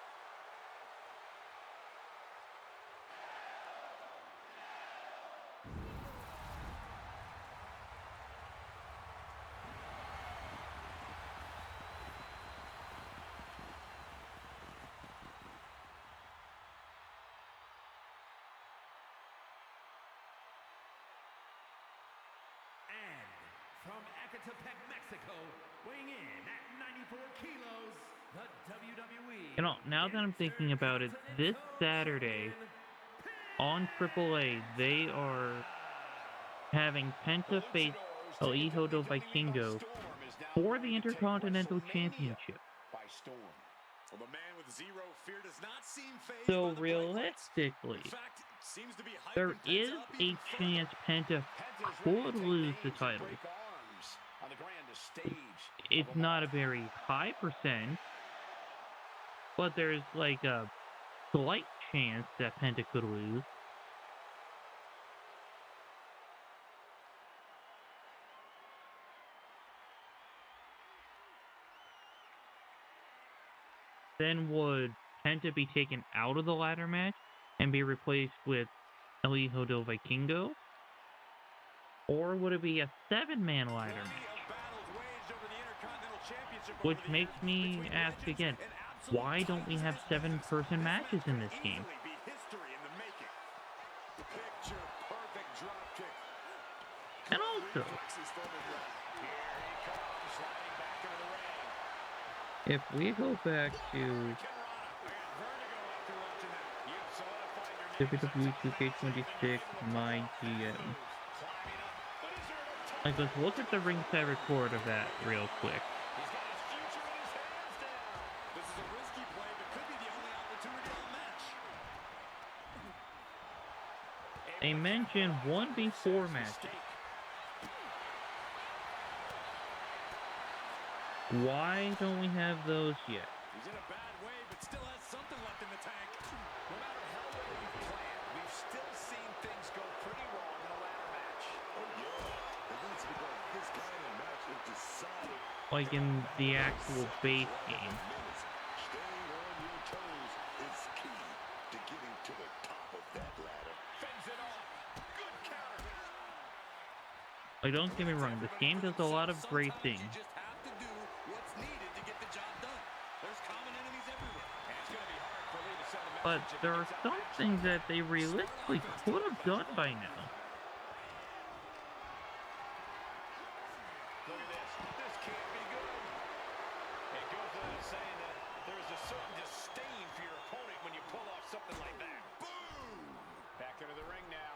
And from Ecatepec, Mexico, weighing in at 94 kilos, the WWE. You know, now that I'm thinking about it, this Saturday on AAA, they are having Penta face El Hijo del Vikingo for the Intercontinental Championship. By storm. Well, the man with zero fear does not seem fazed So by the bright lights. realistically, In fact, seems to be hyping there Penta is up a even chance further. Penta Penta's ready to could take lose the names and title. break arms on the grandest stage It's of them not all. a very high percent, but there's like a slight chance that Penta could lose. Then would Penta be taken out of the ladder match and be replaced with El Hijo del Vikingo? Or would it be a 7-man ladder Plenty match? of battles waged over the Intercontinental Championship Which over the makes years me between ask legends again, and absolute why don't we have titans. 7-person matches in this match game? could easily be history in the making. Picture perfect drop kick. And also, Reflexes from him there. Here he comes, sliding back into the ring. if we go back to Ken Rana. I got vertigo after watching that. You've solidified your name WWE 2K26 My GM. Climbing up. But is there enough time? Like, let's look at the ringside record of that real quick. He's got his future in his hands now. This is a risky play, but could be the only opportunity all match. They mentioned 1v4 matches. Why don't we have those yet? He's in a bad way, but still has something left in the tank. No matter how well you've planned, we've still seen things go pretty wrong in a ladder match. Oh, yeah. And that's because this kind of match is decided. Like in the actual base game. Staying on your toes is key to getting to the top of that ladder. Fends it off. Good counter. Like, don't get me wrong, this game does a lot of great things. You just have to do what's needed to get the job done. There's common enemies everywhere. And it's going to be hard for Lee to send a But message if there he are gets some outmatched. things that they realistically could have done by now. Look at this. This can't be good. It goes without saying that there's a certain disdain for your opponent when you pull off something like that. Boom! Back into the ring now.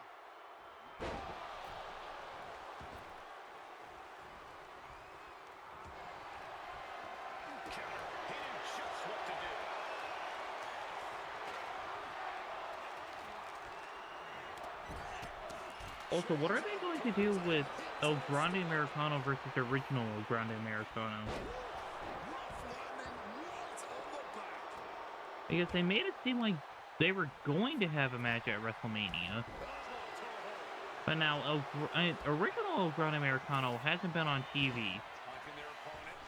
Counter. He knew just what to do. Also, what are they going to do with El Grande Americano versus original El Grande Americano? Because they made it seem like they were going to have a match at WrestleMania. But now, original El Grande Americano hasn't been on TV. Punching their opponent.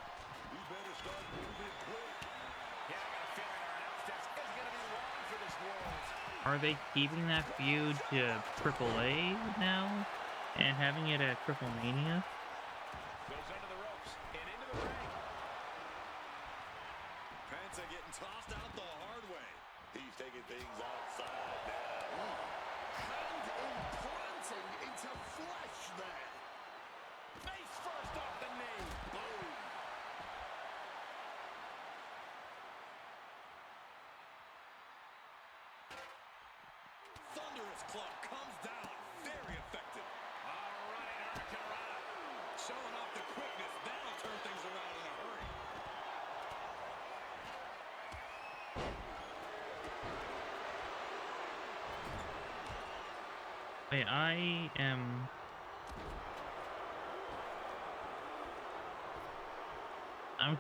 You better start moving quick. Yeah, I got a feeling our announce desk is going to be long Are they keeping that feud to AAA now and having it at WrestleMania? Goes under the ropes and into the ring. Penta getting tossed out the hard way. He's taking things outside now. Hand implanting into flesh there. Face first off the knee. Boom. Thunderous club comes down. Very effective. All right, Hurricane. Showing off the quickness. That'll turn things around in a hurry. Wait, I'm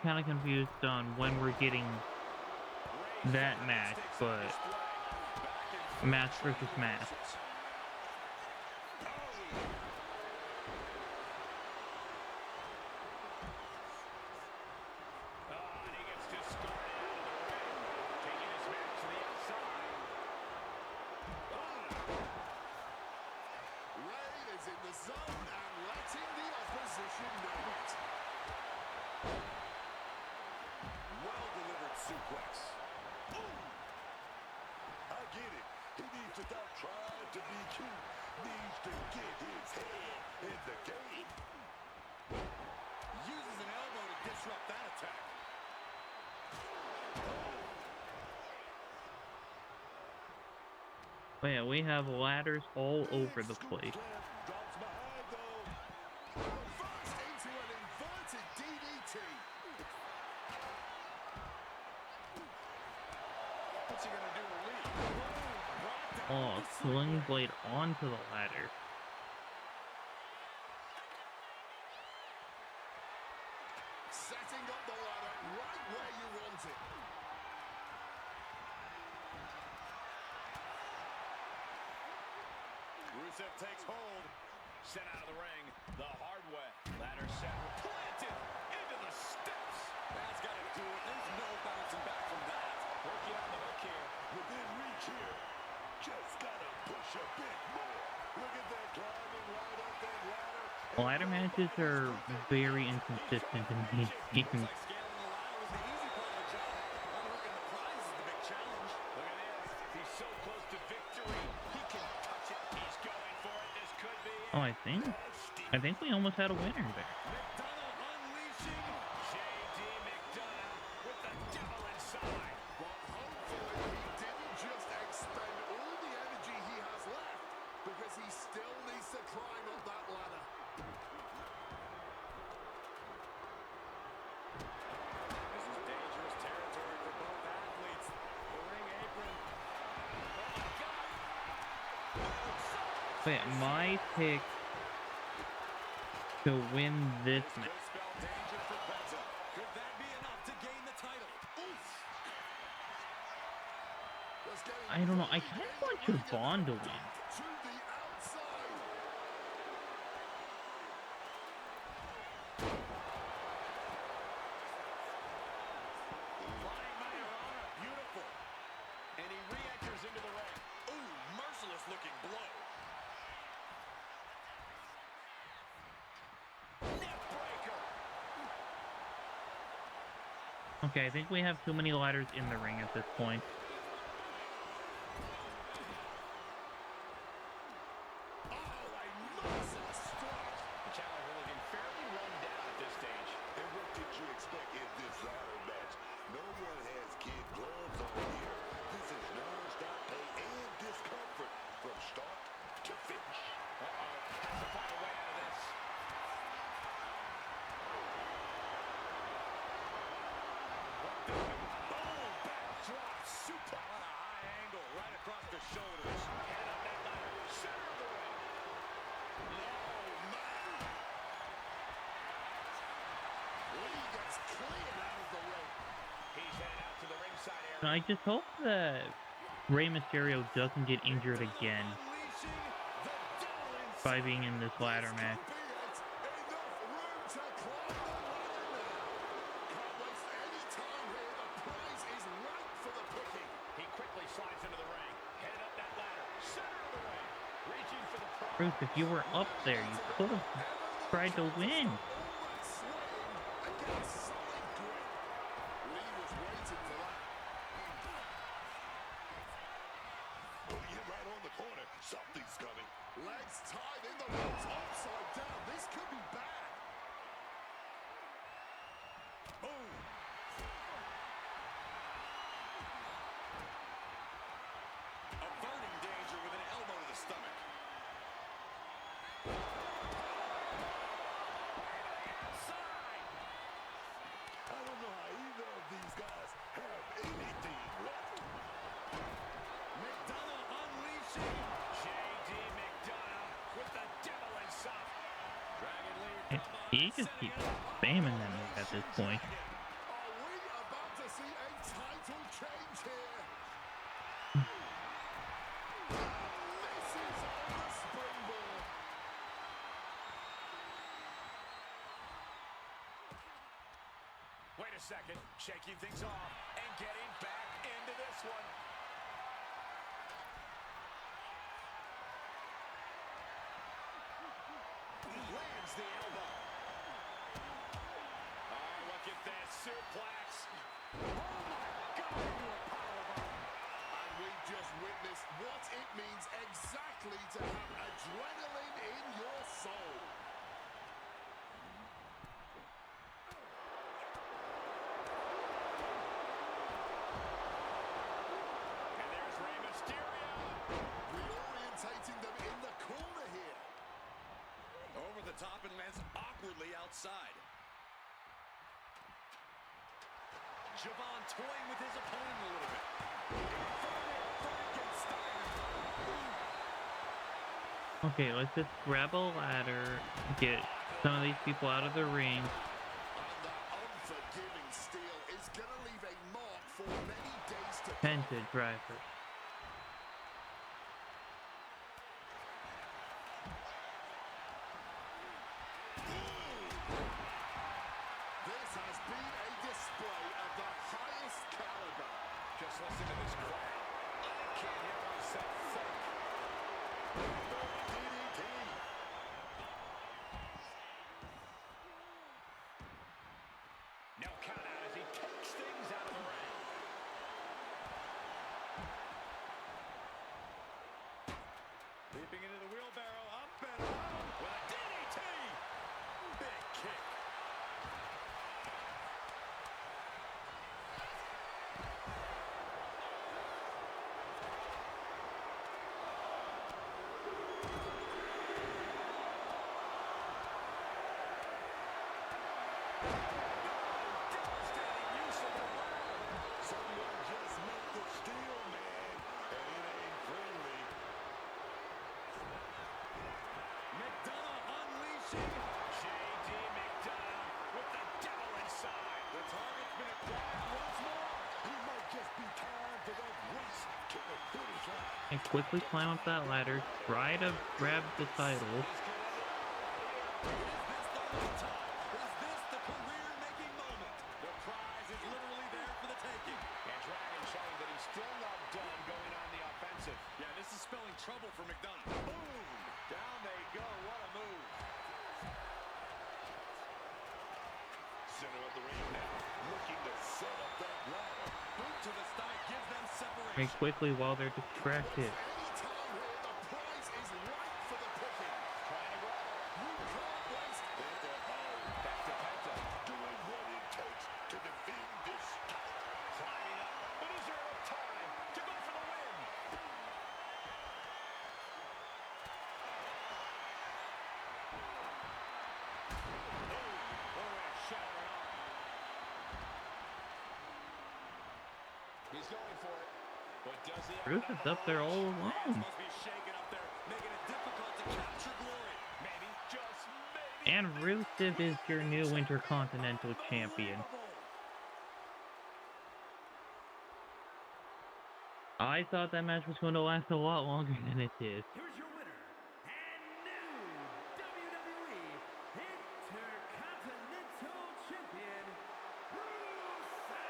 kind of confused on when we're getting that match, but match versus match. And he gets discarded out of the ring. Taking his match to the outside. Ray is in the zone and letting the opposition know it. Well-delivered suplex. I get it. He needs to stop trying to be cute. Needs to get his head in the game. Uses an elbow to disrupt that attack. But yeah, we have ladders all over the place. Drops behind though. Reversed into an inverted DDT. What's he gonna do to leave? Oh, sling blade onto the ladder. Setting up the ladder right where you want it. Rusev takes hold. Sent out of the ring the hard way. Ladder set. Planted into the steps. That's got to do it. There's no bouncing back from that. Working on the hook here. Within reach here. Just gotta push a bit more. Look at that climbing right up that ladder. Ladder matches are very inconsistent in these games. Looks like scaling the ladder was the easy part of the job. Unhooking the prize is the big challenge. Look at this. He's so close to victory. He can touch it. He's going for it. This could be it. Oh, I think we almost had a winner there. McDonough unleashing J.D. McDonough with the devil inside. But hopefully he didn't just expend all the energy he has left, because he still needs to climb up that ladder. This is dangerous territory for both athletes. The ring apron. Oh my God. But my pick to win this match. Could spell danger for Penta. Could that be enough to gain the title? Oof. Let's get I don't know. I kind of want Javon to win. to the outside. Flying Mayorana, beautiful. And he re-enters into the ring. Ooh, merciless looking blow. Neckbreaker. Okay, I think we have too many ladders in the ring at this point. Oh, a massive strike. The challenger looking fairly run down at this stage. And what did you expect in this ladder match? No one has kid gloves on here. This is non-stop pain and discomfort from start to finish. Uh-oh, has to find a way out of this. Boom, backdrop suplex. On a high angle, right across the shoulders. Head up that ladder, center of the ring. Lee gets cleared out of the ring. He's headed out to the ringside area. I just hope that Rey Mysterio doesn't get injured again Unleashing the devil inside. by being in this ladder match. Enough room to climb the ladder now. Can't waste any time here. The prize is ripe for the picking. He quickly slides into the ring. Headed up Bruce, if you were up there, you could have tried to win. Right on the corner. Something's coming. Legs tied in the ropes, upside down. This could be bad. Boom. Averting danger with an elbow to the stomach. I don't know how either of these guys have anything left. McDonough unleashing. J.D. McDonough with the devil inside. Dragon Lee from He just keeps spamming them at this point. Are we about to see a title change here? Misses on the springboard. Wait a second, shaking things off and getting back into this one. Lands the elbow. Oh, look at this suplex. Oh my God, into a powerbomb. And we've just witnessed what it means exactly to have adrenaline in your soul. And there's Rey Mysterio. Reorientating them in the corner here. Over the top and lands awkwardly outside. Javon toying with his opponent a little bit. Okay, let's just grab a ladder, get some of these people out of the ring. And that unforgiving steel is going to leave a mark for many days to come. Penta driver. This has been a display of the highest caliber. Just listen to this crowd. I can't hear myself think. DDT. No count out as he takes things out of the ring. Leaping into the wheelbarrow, up and out with a DDT. Big kick. Devastating use of the ladder. Someone just met the steel man, and it ain't friendly. McDonough unleashing. J.D. McDonough with the devil inside. The target's been acquired once more. He might just be time for that race to the finish line. And quickly climb up that ladder, try to grab the title. Is this the one time? Is this the career-making moment? The prize is literally there for the taking. And Dragon showing that he's still not done going on the offensive. Yeah, this is spelling trouble for McDonough. Boom! Down they go. What a move. Center of the ring now, looking to set up that ladder. Boot to the stomach gives them separation. Very quickly while they're distracted. Any time here, the prize is ripe for the picking. Trying to grab it. You can't waste Penta, Back to Penta. doing what it takes to defend this title. Climbing up. But is there enough time to go for the win? What a way to shatter it off. He's going for it. But does he? Bruce is up there all Hands alone. must be shaking up there, making it difficult to capture glory. Maybe, just maybe. And Rusev is your new Intercontinental Champion. I thought that match was going to last a lot longer than it did. Here's your winner and new WWE Intercontinental Champion, Rusev.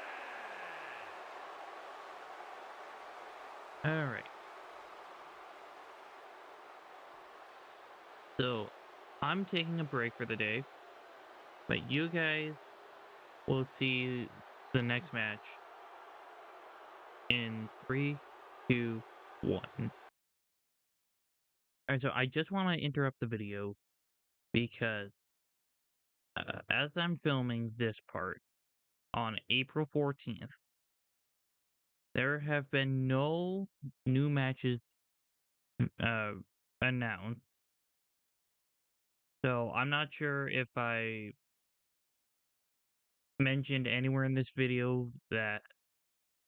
Alright. So, I'm taking a break for the day, but you guys will see the next match in 3, 2, 1. Alright, so I just want to interrupt the video because as I'm filming this part on April 14th, there have been no new matches uh, announced. So I'm not sure if I mentioned anywhere in this video that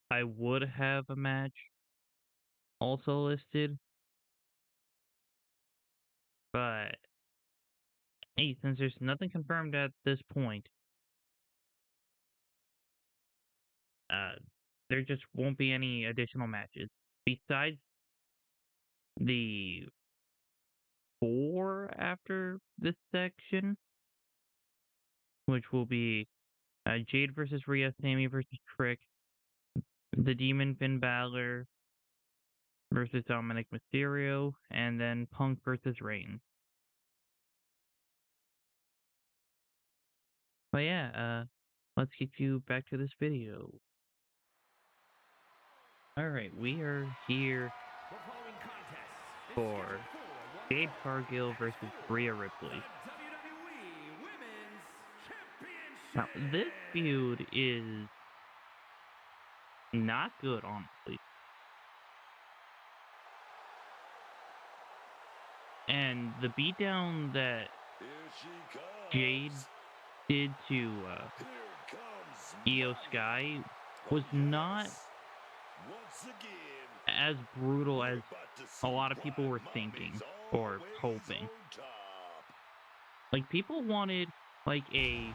I would have a match also listed, but hey, since there's nothing confirmed at this point, uh, there just won't be any additional matches besides the 4 after this section, which will be Jade versus Rhea, Sammy versus Trick, the Demon Finn Balor versus Dominic Mysterio, and then Punk versus Reigns. But yeah, let's get you back to this video. Alright, we are here The following contest is for scheduled for one Jade fall. Cargill Next versus for Rhea the Ripley. WWE Women's Now, this Championship. feud is not good, honestly. And the beatdown that Here she comes. Jade did to Here comes Io Money. Sky Oh, was not yes. Once again, as brutal we're as about to a see lot of why people were Mommy's thinking or always hoping. on top. Like, people wanted, like, a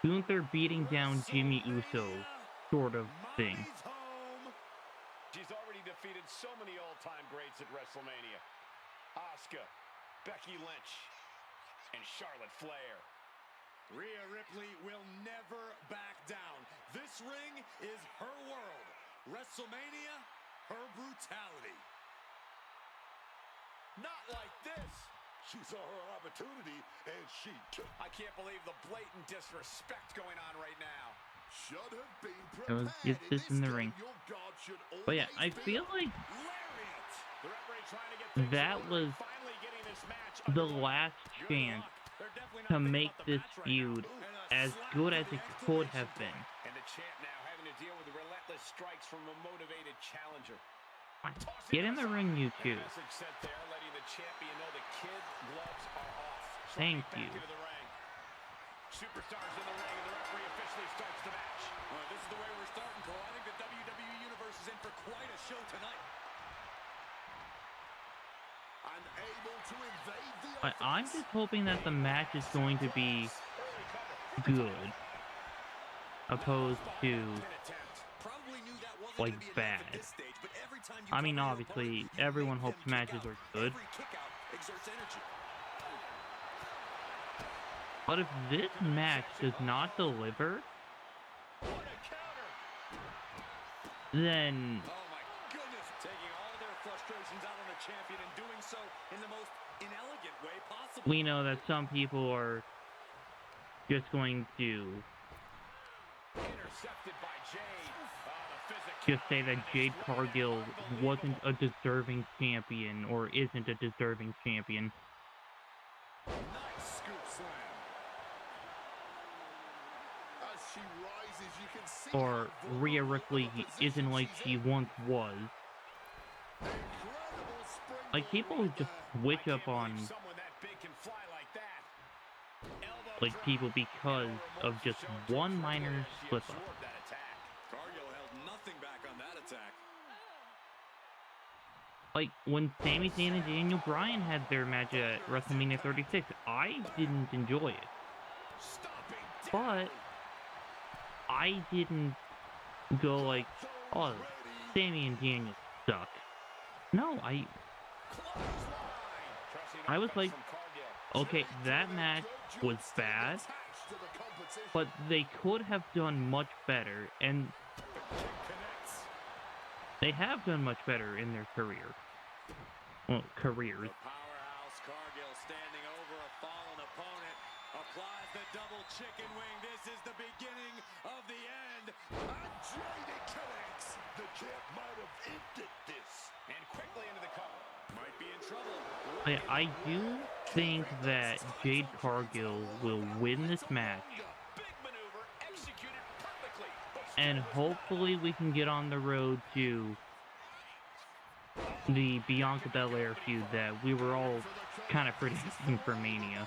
Gunther beating down Jimmy Uso sort of thing. Mommy's home. She's already defeated so many all-time greats at WrestleMania. Asuka, Becky Lynch, and Charlotte Flair. Rhea Ripley will never back down. This ring is her world. WrestleMania, her brutality. Not like this. She saw her opportunity, and she took. I can't believe the blatant disrespect going on right now. Should have been So let's prepared. get this in the ring. game, your guard should But yeah, I always be feel like Lariat. The referee trying to get things that in order, was finally getting this match the underway. last Good chance luck. They're definitely not to thinking make about the this match right now. feud Ooh, and a as slap good for as the it could exclamation have been. point. And the champ now having to deal with the relentless strikes from a motivated challenger. Tossing Get to in the side. ring, you And a two. message sent there, letting the champion know the kid gloves are off. Thank Sliding you. back into the ring. Superstars in the ring, and the referee officially starts the match. Well, this is the way we're starting, Cole. I think the WWE Universe is in for quite a show tonight. unable to invade the But I'm offense. just hoping that the match is going to be good, opposed to Probably knew that wasn't like gonna be enough bad. at this stage, but every time you I mean, cover your obviously, opponent, you everyone make hopes them kick matches out. are good. Every kick out exerts energy. But if this match does not deliver, then Oh my goodness, taking all of their frustrations out on the champion and doing so in the most inelegant way possible. we know that some people are just going to Intercepted by Jade. just say that Jade Cargill wasn't a deserving champion or isn't a deserving champion. Nice scoop slam. As she rises, you can see Or how Rhea vulnerable Ripley of a position isn't like she's she in. once was. Incredible springboard Like, people right just there. switch I up can't believe on someone that big can fly like that. Elbow like drop. people because No of remorse just shown to one Triple minor as she slip up. absorbed that attack. Cargill held nothing back on that attack. Like when Sami Zayn and Daniel Bryan had their match at WrestleMania 36, I didn't enjoy it. Stomping down. But I didn't go like, oh, Sami and Daniel suck. No, Clothesline. Pressing I was offense like, from Cargill. okay, that match was bad, Attached to the competition. but they could have done much better, and Kick connects. they have done much better in their career. Well, careers. The powerhouse chicken wing. This is the beginning of the end. And Jade connects. The champ might have ended this. And quickly into the cover. Might be in trouble. I do think that Jade Cargill will win this match, Big maneuver executed perfectly. and hopefully we can get on the road to the Bianca Belair feud that we were all kind of predicting for Mania.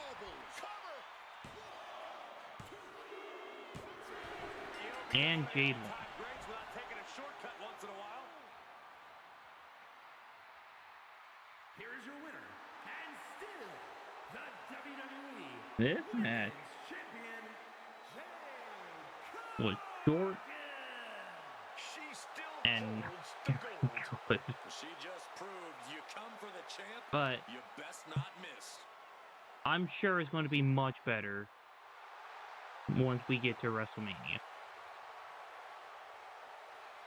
And Jade won. Great without taking a shortcut once in a while. Here is your winner, and still the WWE This match Women's Champion, Jade was short She still and holds the gold. good, She just proved you come for the champ, but you best not miss. I'm sure it's going to be much better once we get to WrestleMania.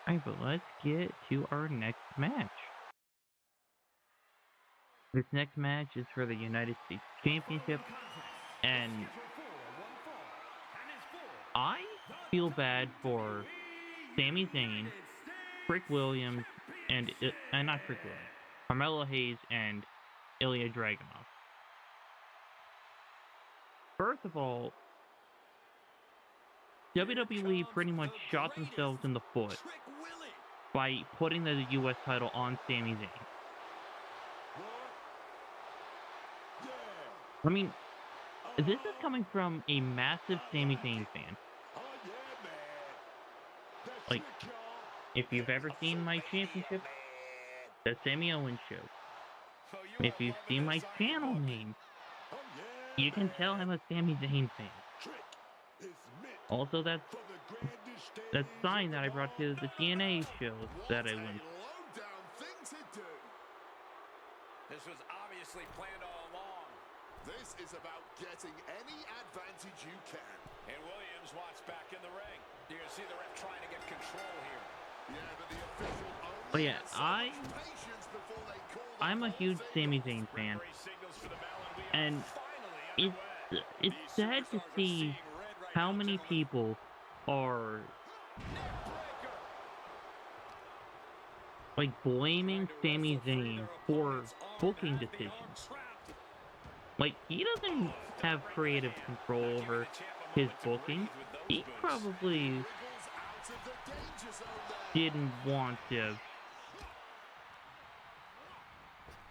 Alright, but let's get to our next match. This next match is for the United States Championship, and I feel bad for Sami Zayn, Trick Williams, and not Trick Williams, Carmelo Hayes, and Ilya Dragunov. First of all, WWE pretty much shot themselves in the foot Trick Willie. by putting the US title on Sami Zayn. I mean, this is coming from a massive Sami Zayn fan. Oh, yeah, man. That's Like, it, y'all. if you've ever seen my championship, the Sami Owens show. Oh, you If are you've loving seen this, my aren't you, channel Buck? name, Oh, yeah, you can tell I'm a Sami Zayn fan. Trick is meant Also, that for the grandest stage sign that I of brought them to the all. TNA show that I What a went. low-down thing to do. This was obviously planned all along. This is about getting any advantage you can. And Williams wants back in the ring. You can see the ref trying to get control here. Yeah, but the official only Oh yeah, has so much patience before they call the I'm a whole huge thing Sami off. Zayn fan, Referee signals for the bell, we are and finally underway. it's These sad to superstars are see seeing red right how now, many gentlemen. people are Neckbreaker. like blaming Trying to Sami wrestle free, Zayn their for opponent's arm booking has the arm decisions. trapped. Like, he doesn't have creative control over his booking. He probably Wriggles out of the danger zone there. didn't want to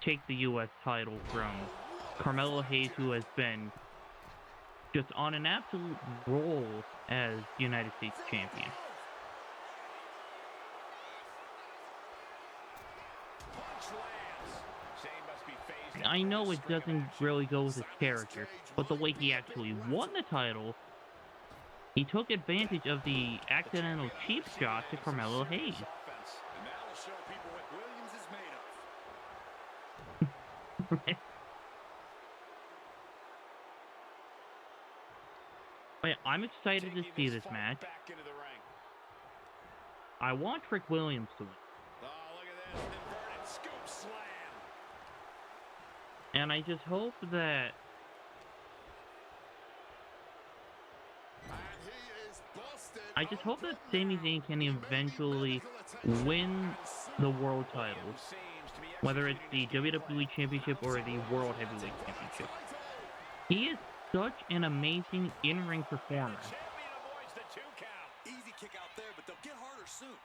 take the US title from Carmelo Hayes, who has been just on an absolute roll as United States champion. Punch lands. Zayn must be phased I out know from it this string of doesn't action. really go with his character, but the way he actually won the title, he took advantage of the accidental cheap shot to Carmelo Hayes. Offense. And now we'll show people what Williams is made of. But yeah, I'm excited to Taking see this fight match. back into the ring. I want Trick Williams to win, Oh, look at this. Inverted scoop slam. and I just hope that And he is busted that open Sami now. Zayn can He may need eventually medical attention win and soon. the world title, Williams seems to be whether it's the executing his game WWE Championship or the World Heavyweight Championship. He is such an amazing in-ring performer. plan. Champion avoids the 2 count. Easy kick out there, but they'll get harder soon.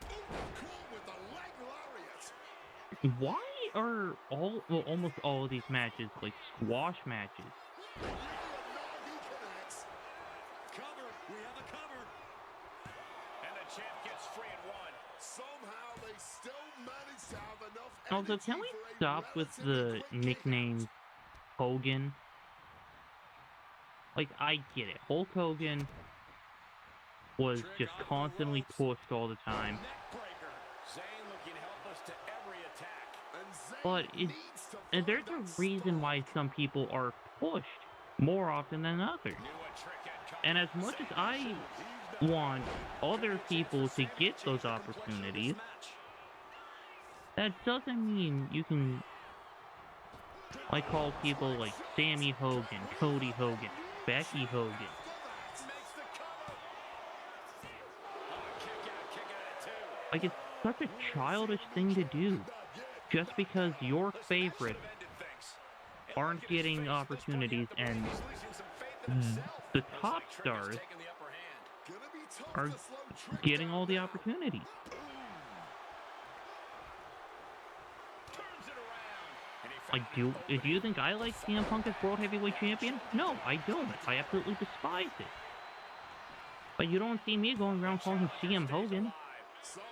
Caught with the leg lariat. Why are almost all of these matches like squash matches? Uranagi connects. Cover. We have a cover. And the champ gets free and one. Somehow they still manage to have enough Also, energy can we for a stop with relatively the quick kick nickname out. Hogan? Like, I get it. Hulk Hogan was just constantly pushed all the time. Neckbreaker. Zayn looking helpless to every attack. And Zayn But needs to and find there's that a reason spot. why some people are pushed more often than others. Knew a trick had come. And as much as I want other people to get those opportunities, that doesn't mean you can, like, call people like Sammy Hogan, Cody Hogan, Becky Hogan. Like, it's such a childish thing to do. Just because your favorites aren't getting opportunities and the top stars are getting all the opportunities. Like, do you think I like CM Punk as World Heavyweight Champion? No, I don't. I absolutely despise it. But you don't see me going around calling him CM Hogan. Somehow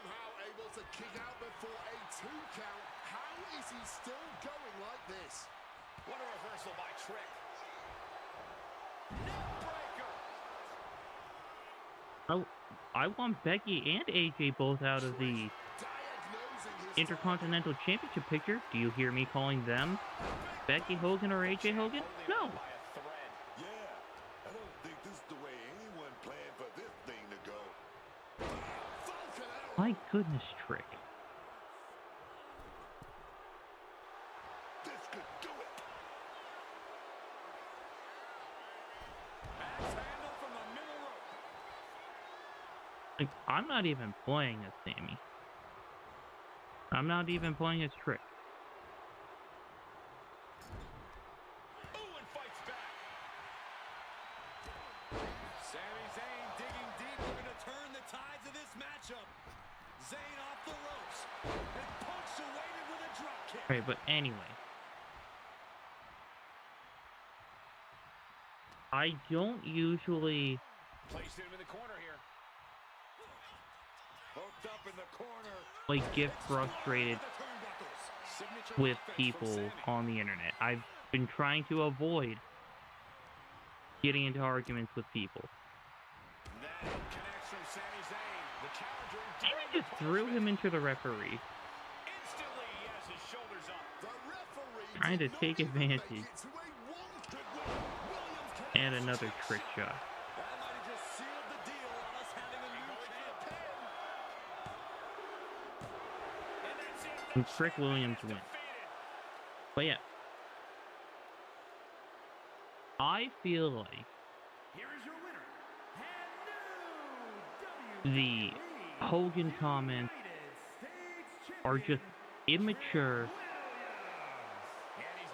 able to kick out before a 2 count. How is he still going like this? What a reversal by Trick. I want Becky and AJ both out of the Intercontinental Championship picture. Do you hear me calling them Becky Hogan or AJ Hogan? No. Yeah, I don't think this is the way anyone planned for this thing to go. My goodness, Trick. This could do it. Axe handle from the middle rope. Like, I'm not even playing as Sammy. I'm not even playing as Trick. Ooh, and fights back. Sami Zayn digging deep, looking to turn the tides of this matchup. Zayn off the ropes and punctuated with a drop kick. Right, but anyway. I don't usually Placed him in the corner here. Hooked up in the corner. like get frustrated with people on the internet. I've been trying to avoid getting into arguments with people. Then connects from Sami Zayn. The challenger Sammy just threw him into the referee, instantly he has his shoulders up. The referee trying to did take not even advantage. make it to a 1. Williams And another trick shot. That might have just sealed the deal on us having a new champ. And that's it. And Trick Williams wins. But yeah. I feel like Here is your winner, and new the Hogan comments are just immature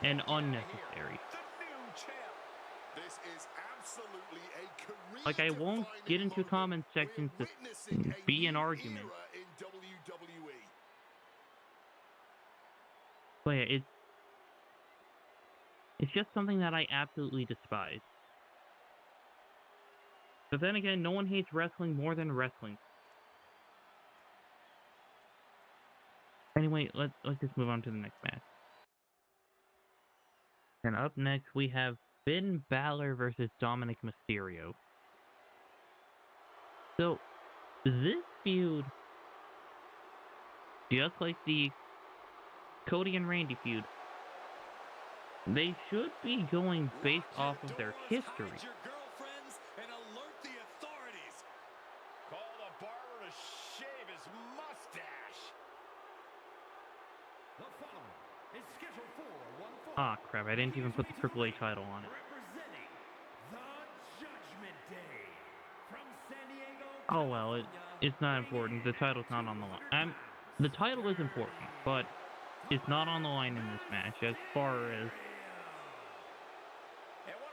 and unnecessary. This is absolutely a career Like, I won't get into comment sections to be an argument. in WWE. But yeah, it's just something that I absolutely despise. But then again, no one hates wrestling more than wrestling. Anyway, let's just move on to the next match. And up next, we have Finn Balor versus Dominic Mysterio. So, this feud, just like the Cody and Randy feud, they should be going based off of their history. Hide your girlfriends and alert the authorities. Call the barber to shave his mustache. The following is scheduled for one fall. Ah, crap, I didn't even put the AAA title on it. Representing the Judgment Day from San Diego. Oh well, it's not important. The title's not on the line. The title is important, but it's not on the line in this match as far as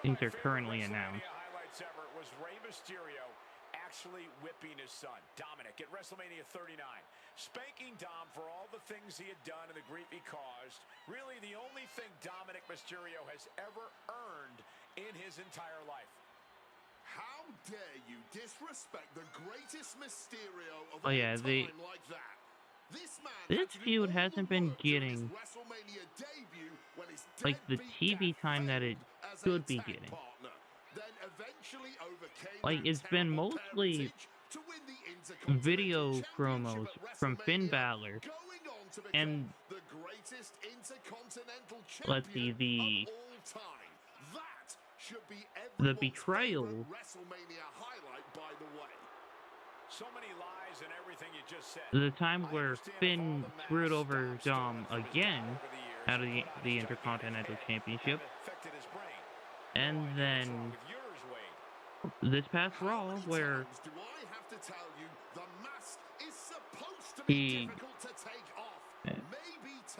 things are currently announced. Highlights ever was Rey Mysterio actually whipping his son, Dominic, at WrestleMania 39. Spanking Dom for all the things he had done and the grief he caused. Really the only thing Dominic Mysterio has ever earned in his entire life. How dare you disrespect the greatest Mysterio of Oh, all yeah, time like that? This man This had to do feud all hasn't the been work during his getting, WrestleMania debut when his like, the deadbeat TV dad time that it failed as a should be tag getting. partner, then eventually overcame Like, that it's been terrible mostly parentage to win the Intercontinental video Championship promos at from Finn WrestleMania, Balor going on to become and, the greatest Intercontinental let's see, Champion of all time. That should be the everyone's betrayal favorite WrestleMania highlight, by the way. So many lies in everything you just said. the time where Finn screwed over Dom again out of the Intercontinental Championship, and then this past Raw where Do I have to tell you the mask is supposed to be he difficult to take off?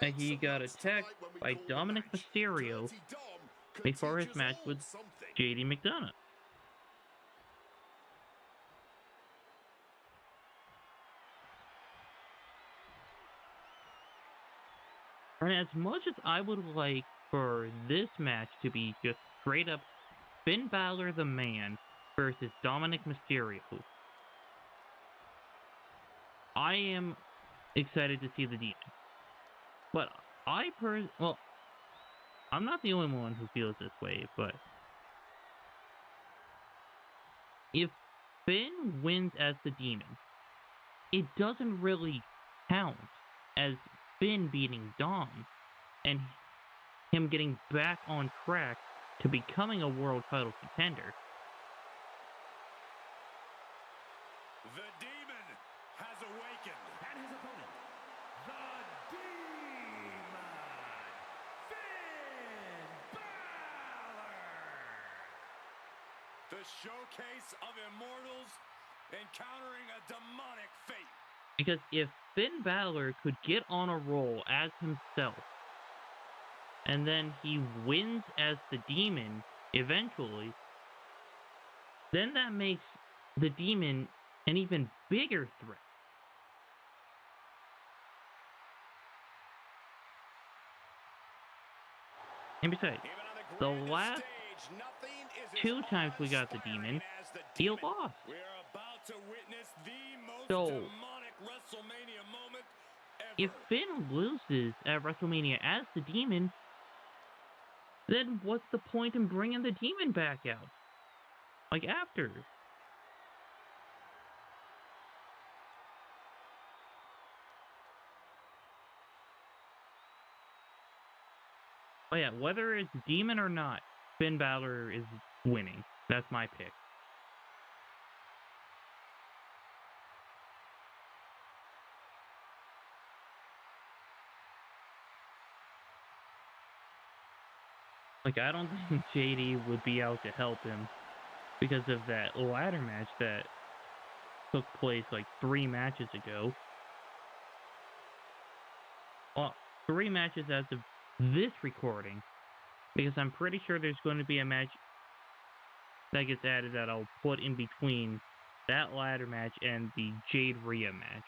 Maybe he got attacked by Dominic Mysterio before his match with JD McDonough. And as much as I would like for this match to be just straight up Finn Balor the Man versus Dominic Mysterio, I am excited to see the Demon. But well, I'm not the only one who feels this way, but if Finn wins as the Demon, it doesn't really count as Finn beating Dom and him getting back on track to becoming a world title contender. The Demon has awakened. And his opponent, the Demon, Finn Balor. The showcase of immortals encountering a demonic fate. Because if Finn Balor could get on a roll as himself, and then he wins as the Demon eventually, then that makes the Demon an even bigger threat. And besides, the last two times we got the Demon, he lost. We are about to witness the most So, demonic WrestleMania moment ever. if Finn loses at WrestleMania as the Demon, then what's the point in bringing the Demon back out? Like, after? Oh yeah, whether it's Demon or not, Finn Balor is winning. That's my pick. Like, I don't think JD would be out to help him because of that ladder match that took place like 3 matches ago. Well, 3 matches as of this recording, because I'm pretty sure there's going to be a match that gets added that I'll put in between that ladder match and the Jade Rhea match.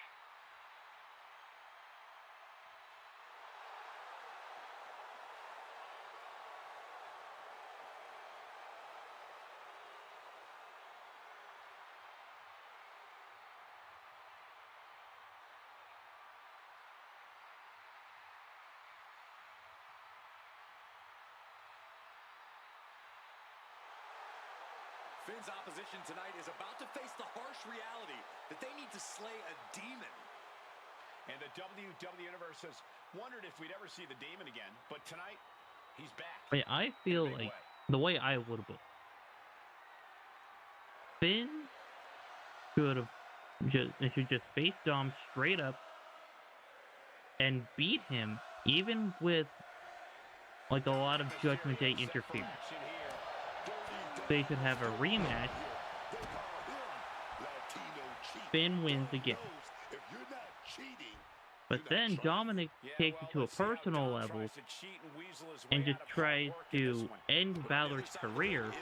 Finn's opposition tonight is about to face the harsh reality that they need to slay a demon. And the WWE Universe has wondered if we'd ever see the Demon again, but tonight, he's back. Wait, I feel like the way I would have booked, Finn should just face Dom straight up and beat him, even with like a lot of Judgment Day interference. They should have a rematch. Finn wins again. But then Dominic takes it to a personal level and just tries to end Balor's career,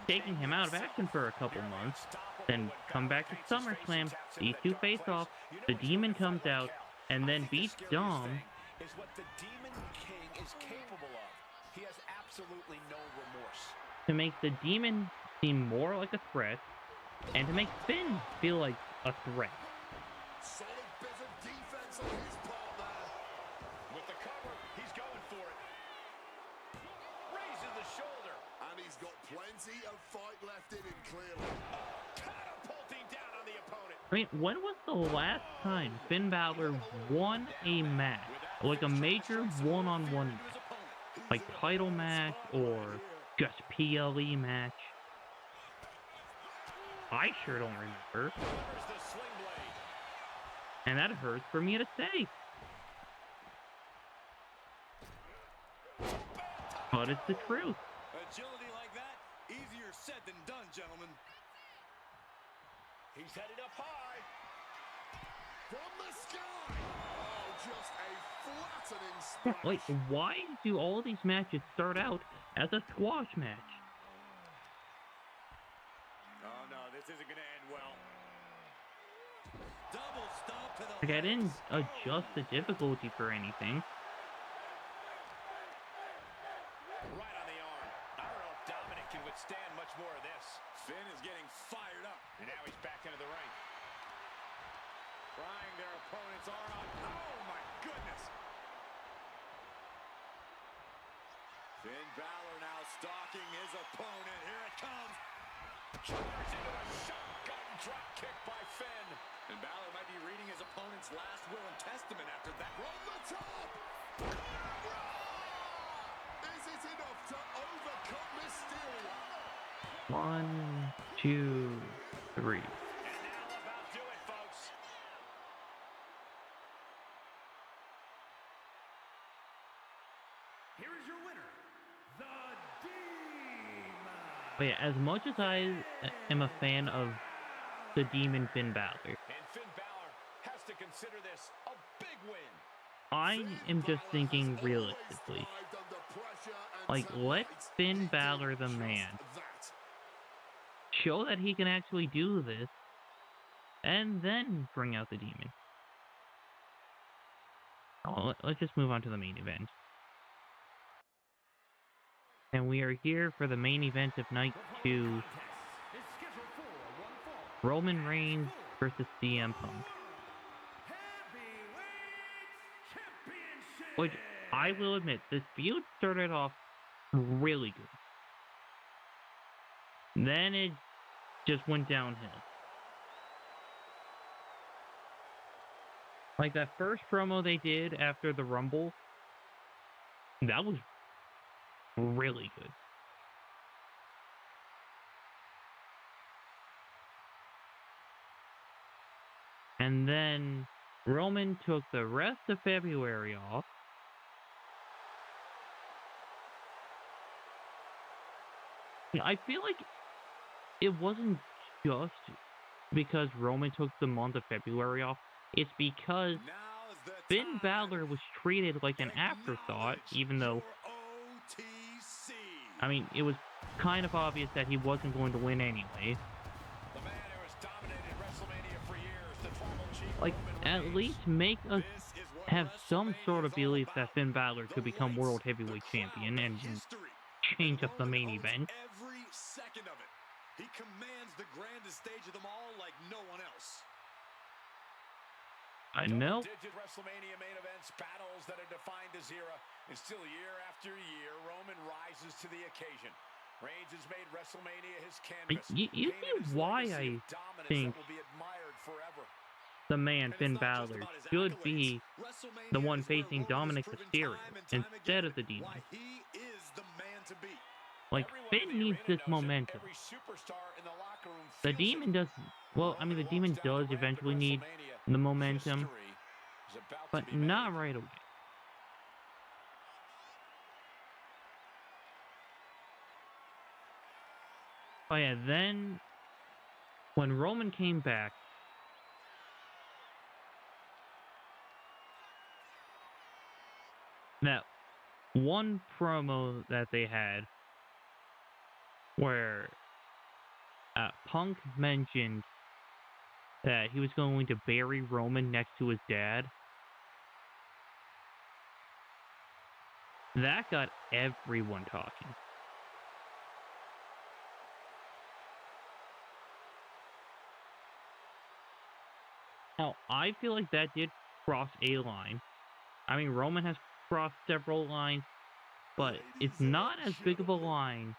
taking him out of action for a couple months. Then come back to SummerSlam, these two face off, the Demon comes out, and then beats Dom. Is what the Demon King is capable of. He has absolutely no remorse. To make the Demon seem more like a threat, and to make Finn feel like a threat. Solid bit of defense on his part there. With the cover, he's going for it. Raises the shoulder. And he's got plenty of fight left in him, clearly. Catapulting down on the opponent. I mean, when was the last time Finn Balor won a match? Like a major one-on-one match? Like title match or just PLE match? I sure don't remember. Delivers the sling blade. And that hurts for me to say. But it's the truth. Agility like that, easier said than done, gentlemen. He's headed up high. From the sky. Oh, just a flattening splash. Like, why do all these matches start out as a squash match? Oh, no, this isn't going to end well. Double stomp to the Like, I didn't legs. adjust the difficulty for anything. Right on the arm. I don't know if Dominic can withstand much more of this. Finn is getting fired up. And now he's back into the ring. Trying their opponent's arm out. Oh, my goodness. Finn Balor now stalking his opponent. Here it comes. Charges into a shotgun drop kick by Finn. And Balor might be reading his opponent's last will and testament after that. From the top. Is it enough to overcome Mysterio? 1, 2, 3. And that'll about do it, folks. Here is your winner, the Demon. But yeah, as much as I am a fan of the Demon Finn Balor, And Finn Balor has to consider this a big win. I am just thinking realistically. Like, let Finn Balor, the man, show that he can actually do this, and then bring out the Demon. Oh, let's just move on to the main event. And we are here for the main event of night 2, Roman Reigns versus CM Punk. Which, I will admit, this feud started off really good. Then it just went downhill. Like that first promo they did after the Rumble, that was really good. And then Roman took the rest of February off. I feel like it wasn't just because Roman took the month of February off. It's because Finn Balor was treated like an afterthought, even though, I mean, it was kind of obvious that he wasn't going to win anyway. The man who has dominated WrestleMania for years, the tribal chief Like, Roman at Reigns. least make us This is what have some WrestleMania sort of is all belief about. that Finn Balor The could become lights, World the Heavyweight crowd, Champion the and history. change And up the main Roman owns event. every second of it. He commands the grandest stage of them all like no one else. I know. Double-digit WrestleMania main events, battles that have defined this era, and still year after year, Roman rises to the occasion. Reigns has made WrestleMania his canvas. You painted see his why legacy I of dominance think that will be admired forever. the man And Finn it's not just Balor about his should accolades. be WrestleMania the one is where facing Roman has Dominic proven Mysterio time and time instead again of the Demon. why he is the man to beat. Like, Everyone in Finn the needs arena this knows it. momentum. Every superstar in the locker room The feels Demon it. does, well, I mean, the Roman Demon walks down does the ramp at eventually need WrestleMania. the momentum, History is about to but be made. not right away. Oh yeah, then when Roman came back, that one promo that they had where Punk mentioned that he was going to bury Roman next to his dad, that got everyone talking. Now, I feel like that did cross a line. I mean, Roman has crossed several lines, but it's not as big of a line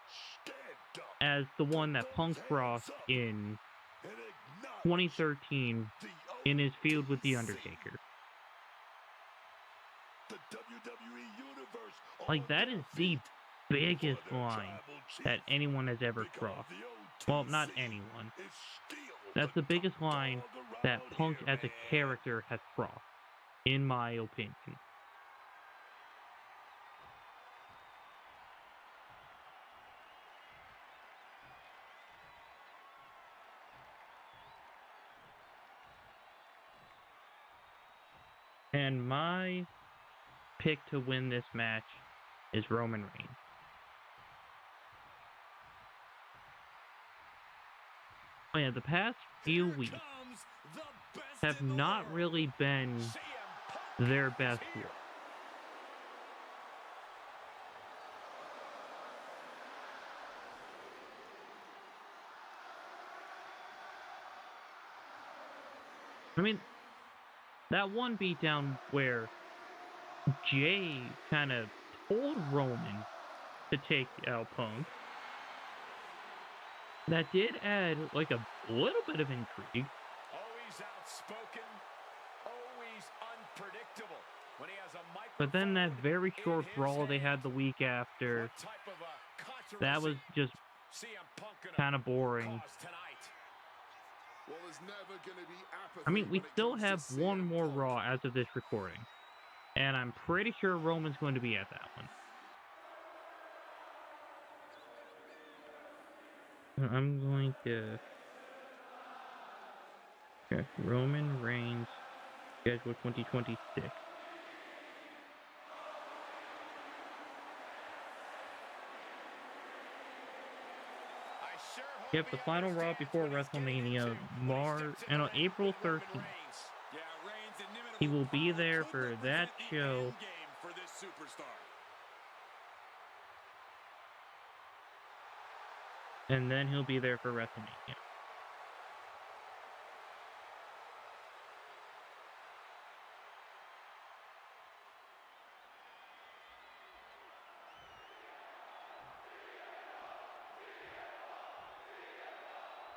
as the one that Punk crossed in 2013 in his feud with The Undertaker. The WWE Universe Like, that is the biggest line that anyone has ever because crossed. the Well, not anyone. That's the biggest line that Punk as a character has crossed, in my opinion. And my pick to win this match is Roman Reigns. Oh yeah, the past few weeks have not really been their best work. I mean, that one beatdown where Jay kind of told Roman to take out Punk, that did add like a little bit of intrigue. Always outspoken, always unpredictable. When he has a microphone, but then that very short brawl they had the week after, that was just kind of boring. Well, there's never gonna be apathy. I mean, we when it still comes to have CM one more Punk. Raw as of this recording, and I'm pretty sure Roman's going to be at that one. I'm going to check Roman Reigns schedule 2026. Yep, the final Raw before WrestleMania, on April 13th. He will be there for that show. And then he'll be there for WrestleMania.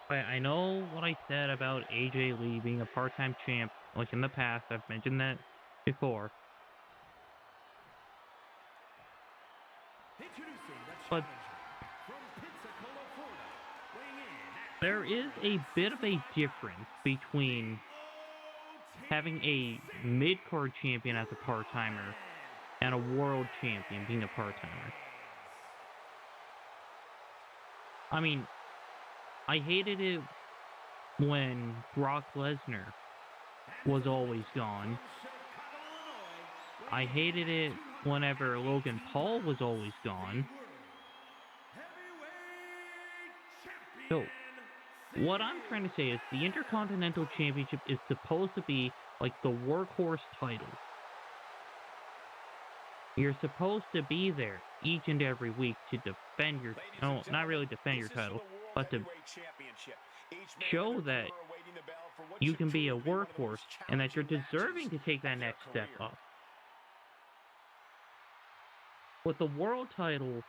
I know what I said about AJ Lee being a part-time champ, like in the past. I've mentioned that before. But there is a bit of a difference between having a mid-card champion as a part-timer and a world champion being a part-timer. I mean, I hated it when Brock Lesnar was always gone. I hated it whenever Logan Paul was always gone. So, what I'm trying to say is the Intercontinental Championship is supposed to be like the workhorse title. You're supposed to be there each and every week to defend your, no, not really defend your title, but to show that you can be a workhorse and that you're deserving to take that next step up. With the world title,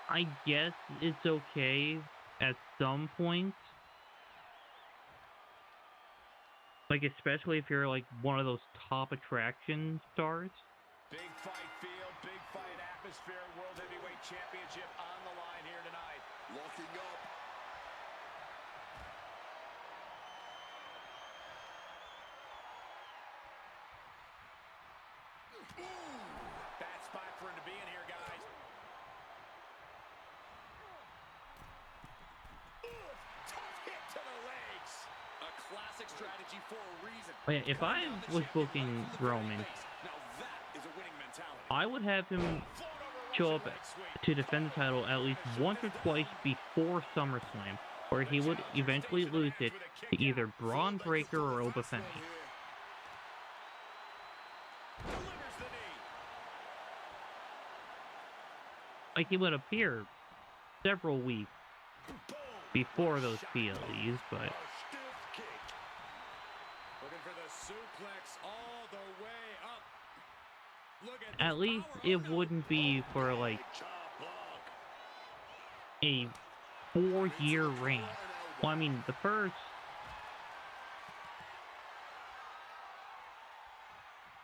I guess it's okay at some points. Like, especially if you're like one of those top attraction stars. Big fight field, big fight atmosphere, World Heavyweight Championship on the line here tonight. Locking up. Bad spot for him to be in here, guys. Tough hit to the legs. A classic strategy for a reason. Oh yeah, if I was booking Roman, Now that is a winning mentality. I would have him show up to defend the title at least once or twice before SummerSlam, where he would eventually lose it to either Braun Breaker or Oba Femi. Delivers the knee. Like, he would appear several weeks before those PLEs, but Looking for the suplex all the way up. Look at at least it wouldn't be for like a 4-year reign. Well, I mean, the first,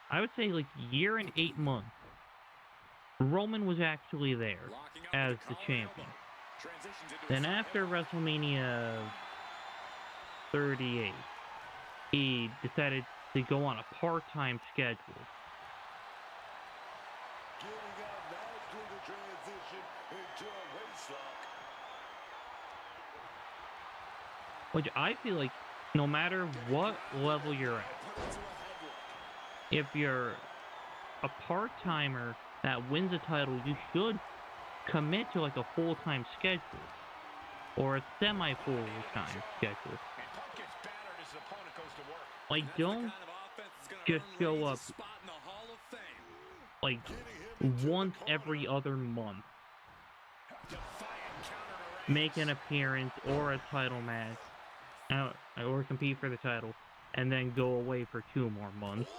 I would say like year and 8 months Roman was actually there Locking up as with the collar and champion. elbow. Transitions into a Then side after elbow. WrestleMania 38, he decided to go on a part-time schedule. Getting out nicely to transition into a waistlock. Which I feel like no matter what level you're at, Put into a headlock. if you're a part-timer that wins a title, you should commit to like a full-time schedule or a semi-full-time schedule. And Punk gets battered as his opponent goes to work. Like, That's the don't kind of offense that's gonna just earn show Reigns a up spot in the Hall of Fame. like once every other month, Defiant counter to Reigns. make an appearance or a title match, or compete for the title, and then go away for 2 more months.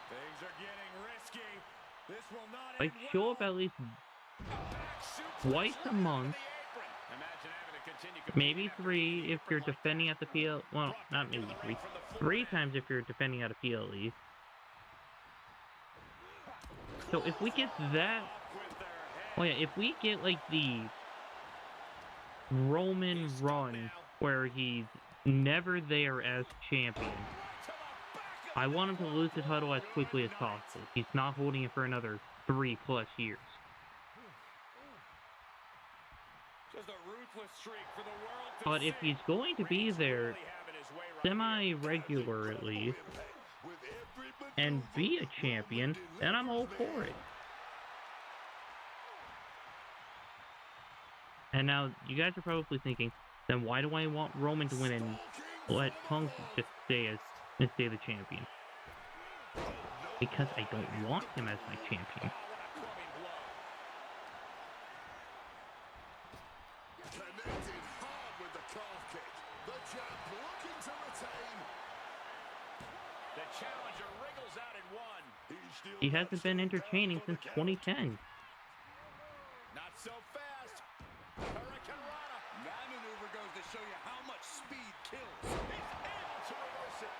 Things are getting risky. This will not Like, end show well. up at least Back suplex twice a right onto month, the apron. Imagine having to continue maybe competing after 3 leaving the if you're apron like defending that. at the PL. Well, Brought not back into maybe the 3. ring from the floor 3 now. times if you're defending at a PLE. So if we get that, Off with their head. oh yeah, if we get like the Roman He's stunned run now. where he's never there as champion, Right to the back of I the want him to neck. lose the title as quickly as Good possible. night. He's not holding it for another 3+ years. Just a ruthless streak for the world to But if see. he's going to be Reigns there really having his way right here. semi-regularly and be a champion, then I'm all for it. And now, you guys are probably thinking, then why do I want Roman to win and let Punk just stay the champion? Because I don't want him as my champion. Oh, what a clubbing blow. Connected hard with the calf kick. The jab looking to retain. The challenger wriggles out in one. He hasn't been entertaining since 2010. Not so fast. Hurricane Rana. That maneuver goes to show you how much speed kills. He's able to reverse it.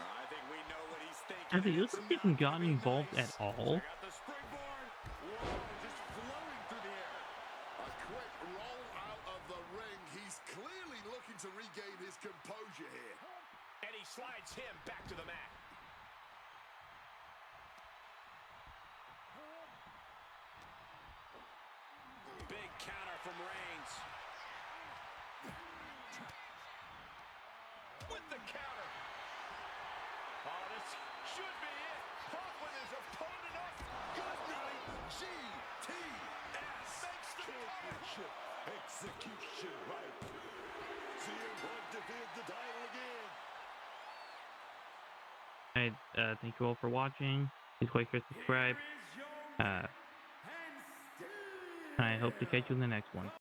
I think we know what he's thinking. Has the and it's Usos even not gotten gonna be involved nice. at all? Check out the springboard. Whoa, just flowing through the air. A quick roll out of the ring. He's clearly looking to regain his composure here. And he slides him back to the mat. Big counter from Reigns. With the counter. Oh, this should be it. Punk with his opponent up. Good night. GTS Makes the Championship execution right. CM Punk defends the title again. Alright, thank you all for watching. Please like, share, subscribe. Here is your I hope to catch you in the next one.